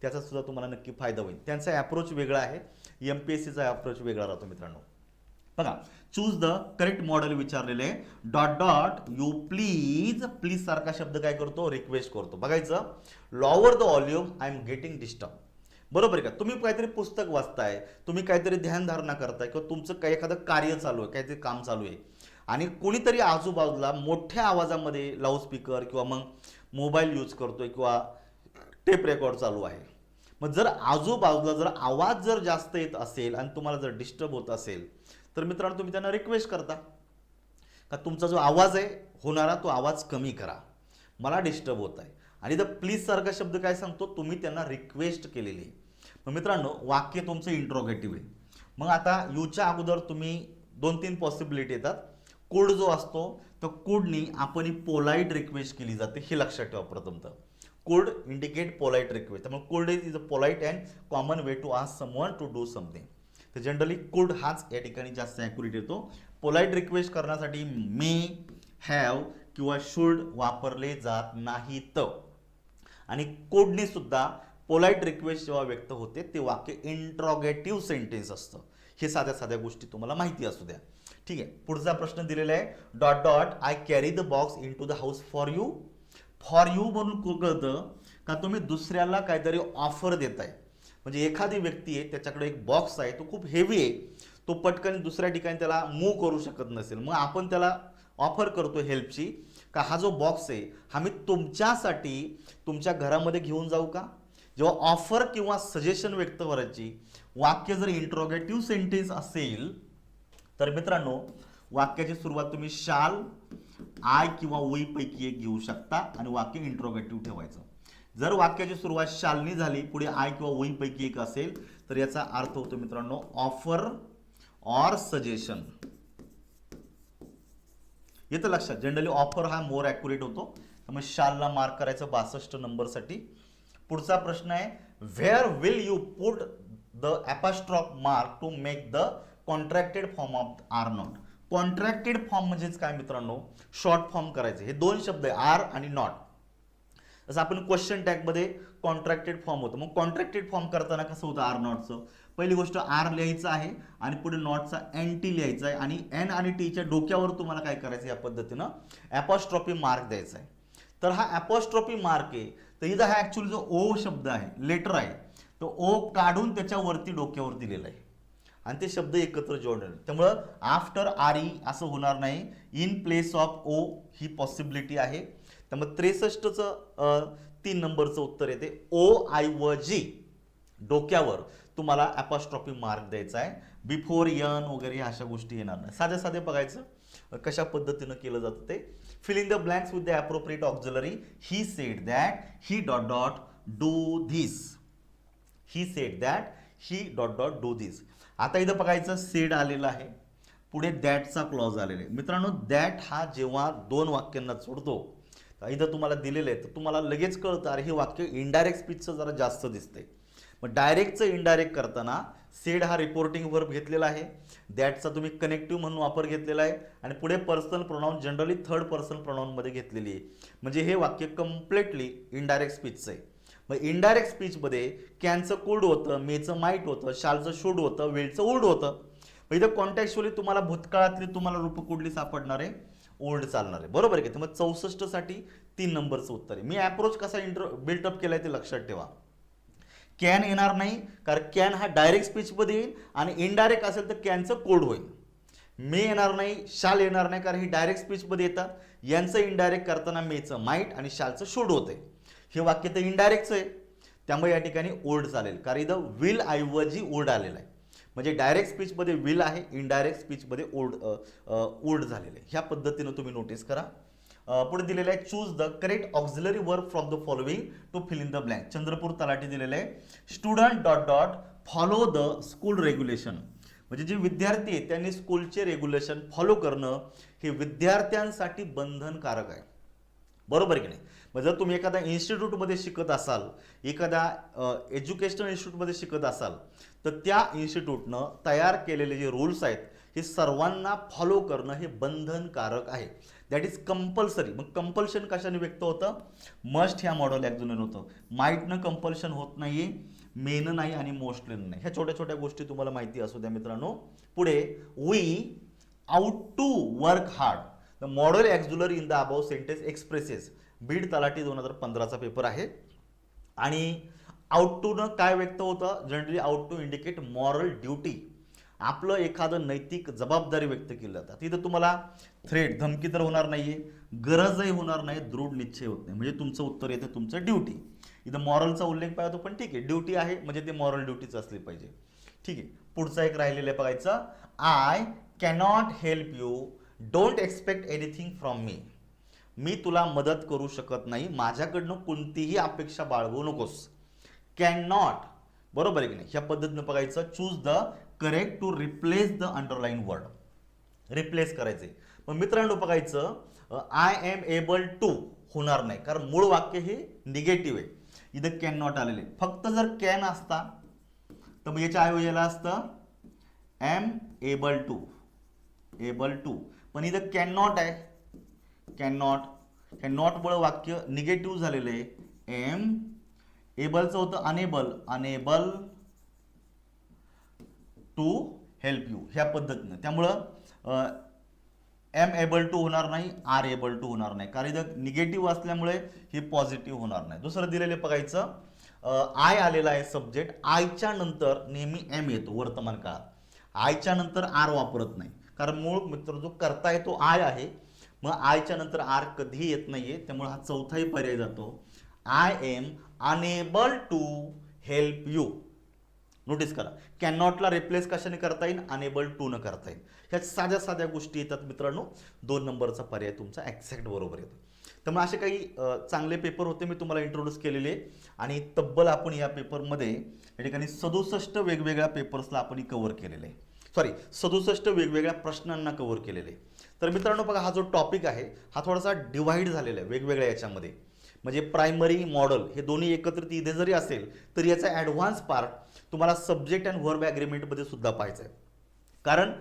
त्याचा सुद्धा तुम्हाला नक्की फायदा होईल. त्यांचा अप्रोच वेगळा आहे, MPSCचा अप्रोच वेगळा राहतो मित्रांनो. बघा, चूज द करेक्ट मॉडेल विचारलेले, dot dot you please, please सारखा शब्द काय करतो, रिक्वेस्ट करतो. बघायचं, lower the volume, I am getting disturb. बरोबर आहे का, तुम्ही काहीतरी पुस्तक वाचताय, तुम्ही काहीतरी ध्यानधारणा करताय, किंवा तुमचं काही एखादं कार्य चालू आहे, काहीतरी काम चालू आहे, आणि कोणीतरी आजूबाजूला मोठ्या आवाजामध्ये लाऊडस्पीकर किंवा मग मोबाईल यूज करतोय किंवा टेप रेकॉर्ड चालू आहे. मग जर आजूबाजूला जर आवाज जर जास्त येत असेल आणि तुम्हाला जर डिस्टर्ब होत असेल, तर मित्रांनो तुम्ही त्यांना रिक्वेस्ट करता का तुमचा जो आवाज आहे होणारा तो आवाज कमी करा, मला डिस्टर्ब होत आहे. आणि द प्लीज सारखा शब्द काय सांगतो, तुम्ही त्यांना रिक्वेस्ट केलेली आहे. मग मित्रांनो वाक्य तुमचं इंट्रोगेटिव्ह आहे. मग आता यूच्या अगोदर तुम्ही 2-3 पॉसिबिलिटी येतात. कोड जो असतो तो कोडनी आपण पोलाईट रिक्वेस्ट केली जाते, हे लक्षात ठेवा. प्रथमतः कोड इंडिकेट पोलाईट रिक्वेस्ट, त्यामुळे could is a polite and common way to ask someone to do something. तर जनरली कोड हाच या ठिकाणी जास्त ॲक्युरेट येतो. पोलाईट रिक्वेस्ट करण्यासाठी मे, हॅव किंवा शुड वापरले जात नाहीत. आणि कोडने सुद्धा पोलाईट रिक्वेस्ट जेव्हा व्यक्त होते ते वाक्य इंट्रोगेटिव्ह सेंटेन्स असतं. हे साध्या साध्या गोष्टी तुम्हाला माहिती असू द्या. ठीक आहे, पुढचा प्रश्न दिलेला आहे, dot dot I carry the box in to the house for you. For you म्हणून कळतं का तुम्ही दुसऱ्याला काहीतरी ऑफर देताय. म्हणजे एखादी व्यक्ती आहे, त्याच्याकडे एक बॉक्स आहे, तो खूप हेवी आहे, तो पटकन दुसऱ्या ठिकाणी त्याला मूव्ह करू शकत नसेल, मग आपण त्याला ऑफर करतो हेल्पची, का हा जो बॉक्स आहे हा मी तुमच्यासाठी तुमच्या घरामध्ये घेऊन जाऊ का. जेव्हा ऑफर किंवा सजेशन व्यक्त करायची वाक्य जर इंट्रोगेटिव्ह सेंटेन्स असेल तर मित्रांनो वाक्याची सुरुवात तुम्ही शाल, आय किंवा वी पैकी एक घेऊ शकता आणि वाक्य इंट्रोगेटिव्ह ठेवायचं. जर वाक्याची सुरुवात शालनी झाली, पुढे आय किंवा वी पैकी एक असेल, तर याचा अर्थ होतो मित्रांनो ऑफर ऑर सजेशन. येतं लक्षात. जनरली ऑफर हा मोर ॲक्युरेट होतो, त्यामुळे शालला मार्क करायचं 62 नंबरसाठी. पुढचा प्रश्न आहे, where will you put the apostrophe mark to make the contracted form of are not. Contracted form म्हणजेच काय मित्रांनो, शॉर्ट फॉर्म करायचे. हे दोन शब्द आहे, आर आणि नॉट. जसं आपण क्वेश्चन टॅगमध्ये कॉन्ट्रॅक्टेड फॉर्म होतं, मग कॉन्ट्रॅक्टेड फॉर्म करताना कसं होतं आर नॉटचं, पहिली गोष्ट आर लिहायचं आहे आणि पुढे नॉटचा एन टी लिहायचा आहे आणि एन आणि टीच्या डोक्यावर तुम्हाला काय करायचं या पद्धतीनं ॲपॉस्ट्रॉफी मार्क द्यायचा आहे. तर हा ॲपॉस्ट्रॉफी मार्क आहे, तर इथं हा ॲक्च्युअली जो ओ शब्द आहे, लेटर आहे, तो ओ काढून त्याच्यावरती डोक्यावर दिलेला आहे आणि ते शब्द एकत्र जोडले. त्यामुळं आफ्टर आर ई असं होणार नाही, इन प्लेस ऑफ ओ ही पॉसिबिलिटी आहे. त्यामुळे 63चं 3 नंबरचं उत्तर येते, ओ ऐवजी डोक्यावर तुम्हाला ॲपॉस्ट्रॉफी मार्क द्यायचा आहे. बिफोर यन वगैरे अशा गोष्टी येणार नाही. साधे साधे बघायचं कशा पद्धतीनं केलं जातं ते. Fill in the blanks with the appropriate auxiliary. He said that he dot dot do this. He said that, he dot dot do this. आता इथं बघायचं सेड आलेलं आहे, पुढे दॅटचा क्लॉज आलेला आहे. मित्रांनो दॅट हा जेव्हा दोन वाक्यांना जोडतो, इथं तुम्हाला दिलेलं आहे तर तुम्हाला लगेच कळतं अरे हे वाक्य इनडायरेक्ट स्पीचचं जरा जास्त दिसतंय. मग डायरेक्टचं इनडायरेक्ट करताना सेड हा रिपोर्टिंग वर्ब घेतलेला आहे, दॅटचा तुम्ही कनेक्टिव्ह म्हणून वापर घेतलेला आहे आणि पुढे personal pronoun generally third person प्रोनाउनमध्ये घेतलेली आहे. म्हणजे हे वाक्य कम्प्लिटली इनडायरेक्ट स्पीचचं आहे. मग इनडायरेक्ट स्पीचमध्ये कॅनचं कुड होतं, मेचं माईट होतं, शालचं शुड होतं, विलचं वुड होतं. मग इथं कॉन्टेक्च्युअली तुम्हाला भूतकाळातली तुम्हाला रूप कुठली सापडणार आहे, ओल्ड चालणार आहे. बरोबर आहे की. मग 64 साठी 3 नंबरचं उत्तर आहे. मी अप्रोच कसा बिल्टअप केलाय ते लक्षात ठेवा. कॅन येणार नाही, कारण कॅन हा डायरेक्ट स्पीचमध्ये येईल आणि इनडायरेक्ट असेल तर कॅनचं कोड होईल. मे येणार नाही, शाल येणार नाही, कारण ही डायरेक्ट स्पीचमध्ये येतात. यांचं इनडायरेक्ट करताना मेचं माईट आणि शालचं शुड होतंय. हे वाक्य तर इनडायरेक्टचं आहे, त्यामुळे या ठिकाणी ओल्ड चालेल, कारण इथं विल ऐवजी ओल्ड आलेला आहे. म्हणजे डायरेक्ट स्पीचमध्ये विल आहे, इनडायरेक्ट स्पीचमध्ये ओल्ड झालेलं आहे. ह्या पद्धतीनं तुम्ही नोटीस करा. पुढे दिलेलं आहे choose the correct auxiliary verb from the following to fill in the blank. Chandrapur तलाठी दिलेलं आहे, student dot dot follow the school regulation. म्हणजे जे विद्यार्थी आहेत त्यांनी स्कूलचे रेग्युलेशन फॉलो करणं हे विद्यार्थ्यांसाठी बंधनकारक आहे. बरोबर की नाही. मग जर तुम्ही एखाद्या इन्स्टिट्यूटमध्ये शिकत असाल, एखाद्या एज्युकेशनल इन्स्टिट्यूटमध्ये शिकत असाल, तर त्या इन्स्टिट्यूटनं तयार केलेले जे रूल्स आहेत हे सर्वांना फॉलो करणं हे बंधनकारक आहे. That is compulsory. मग कंपल्शन कशाने व्यक्त होतं, मस्ट ह्या मॉडल ॲक्झोनर होतं. माईटनं कंपल्शन होत नाहीये, मेनं नाही आणि मोस्टलीनं नाही. ह्या छोट्या छोट्या गोष्टी तुम्हाला माहिती असू द्या मित्रांनो. पुढे we ought to work hard. The modal auxiliary in the above sentence expresses. Beed तलाठी 2015चा पेपर आहे. आणि आउट टू न काय व्यक्त होतं, generally ought to indicate moral duty. आपलं एखादं नैतिक जबाबदारी व्यक्त केली जातात. तिथं तुम्हाला थ्रेट धमकी तर होणार नाहीये, गरजही होणार नाही, दृढ निश्चय होत नाही. म्हणजे तुमचं उत्तर येतं तुमचं ड्युटी. इथं मॉरलचा उल्लेख पाहिजे पण ठीक आहे, ड्युटी आहे म्हणजे ते मॉरल ड्युटीच असली पाहिजे. ठीक आहे. पुढचा एक राहिलेलं आहे बघायचं. I cannot help you, don't expect anything from me. मी तुला मदत करू शकत नाही, माझ्याकडनं कोणतीही अपेक्षा बाळगू नकोस. Can not. बरोबर आहे की नाही. ह्या पद्धतीनं बघायचं. Choose the correct to replace the underline word. Replace करायचे. मग मित्रांनो बघायचं आय एम एबल टू होणार नाही, कारण मूळ वाक्य हे निगेटिव्ह आहे. इथं कॅन नॉट आलेले. फक्त जर कॅन असता तर मग याच्या ऐवजी याला असतं am able to, able to. पण इथं कॅन नॉट आहे, कॅन नॉट. कॅन नॉट मुळे वाक्य निगेटिव्ह झालेलं आहे. एम एबलचं होतं unable, unable to help you ह्या पद्धतीनं. त्यामुळं एम एबल टू होणार नाही, आर एबल टू होणार नाही, कारण इथं निगेटिव्ह असल्यामुळे हे पॉझिटिव्ह होणार नाही. दुसरं दिलेले बघायचं. आय आलेला आहे सब्जेक्ट. आयच्या नंतर नेहमी एम येतो वर्तमान काळात. आयच्या नंतर आर वापरत नाही, कारण मूळ मित्र जो करता तो आय आहे. मग आयच्या नंतर आर कधीही येत नाहीये, त्यामुळे हा चौथाही पर्याय जातो. I am unable to help you. Notice करा, कॅन नॉटला रिप्लेस कशाने करता येईल, अनेबल टू न करता येईल. ह्या साध्या साध्या गोष्टी येतात मित्रांनो. 2 नंबरचा पर्याय तुमचा एक्झॅक्ट बरोबर येतो. त्यामुळे असे काही चांगले पेपर होते मी तुम्हाला इंट्रोड्यूस केलेले. आणि तब्बल आपण या पेपरमध्ये या ठिकाणी 67 वेगवेगळ्या पेपर्सला आपण कव्हर केलेले आहे. 67 वेगवेगळ्या प्रश्नांना कव्हर केलेले. तर मित्रांनो बघा, हा जो टॉपिक आहे हा थोडासा डिवाइड झालेला आहे वेगवेगळ्या याच्यामध्ये. म्हणजे प्रायमरी मॉडल हे दोन्ही एकत्रित इथे जरी असेल तरी याचा ॲडव्हान्स पार्ट तुम्हाला सब्जेक्ट अँड व्हर्ब ॲग्रीमेंटमध्ये सुद्धा पाहायचं आहे. कारण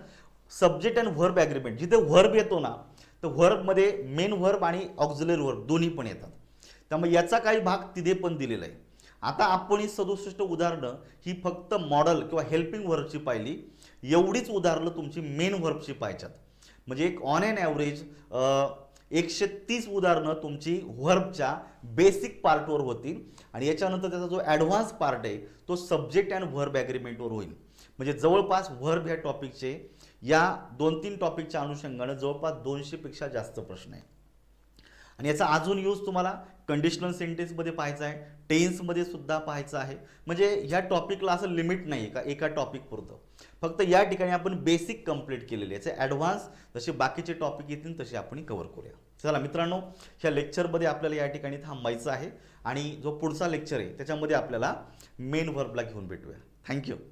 सब्जेक्ट अँड व्हर्ब ॲग्रीमेंट जिथे व्हर्ब येतो ना, तर व्हर्बमध्ये मेन व्हर्ब आणि ऑक्झिलरी व्हर्ब दोन्ही पण येतात. त्यामुळे याचा काही भाग तिथे पण दिलेला आहे. आता आपण ही 67 उदाहरणं ही फक्त मॉडल किंवा हेल्पिंग व्हर्बची पाहिली. एवढीच उदाहरणं तुमची मेन व्हर्बची पाहिजेत. म्हणजे एक ऑन एन ॲव्हरेज 130 उदाहरणं तुमची व्हर्बच्या बेसिक पार्टवर होतील. आणि याच्यानंतर त्याचा जो ॲडव्हान्स पार्ट आहे तो सब्जेक्ट अँड व्हर्ब ॲग्रीमेंटवर होईल. म्हणजे जवळपास व्हर्ब ह्या टॉपिकचे या 2-3 टॉपिकच्या अनुषंगाने जवळपास 200 पेक्षा जास्त प्रश्न आहे. आणि याचा अजून यूज तुम्हाला कंडिशनल सेंटेन्समध्ये पाहायचा आहे, टेन्समध्ये सुद्धा पाहायचा आहे. म्हणजे ह्या टॉपिकला असं लिमिट नाही का एका टॉपिक पुरतं. फक्त या ठिकाणी आपण बेसिक कंप्लीट केलेले याचे ॲडव्हान्स जसे बाकीचे टॉपिक येतील तसे आपण कव्हर करूया. चला मित्रांनो, ह्या लेक्चरमध्ये आपल्याला या ठिकाणी थांबायचं आहे आणि जो पुढचा लेक्चर आहे त्याच्यामध्ये आपल्याला मेन व्हर्बला घेऊन भेटूया. थँक्यू.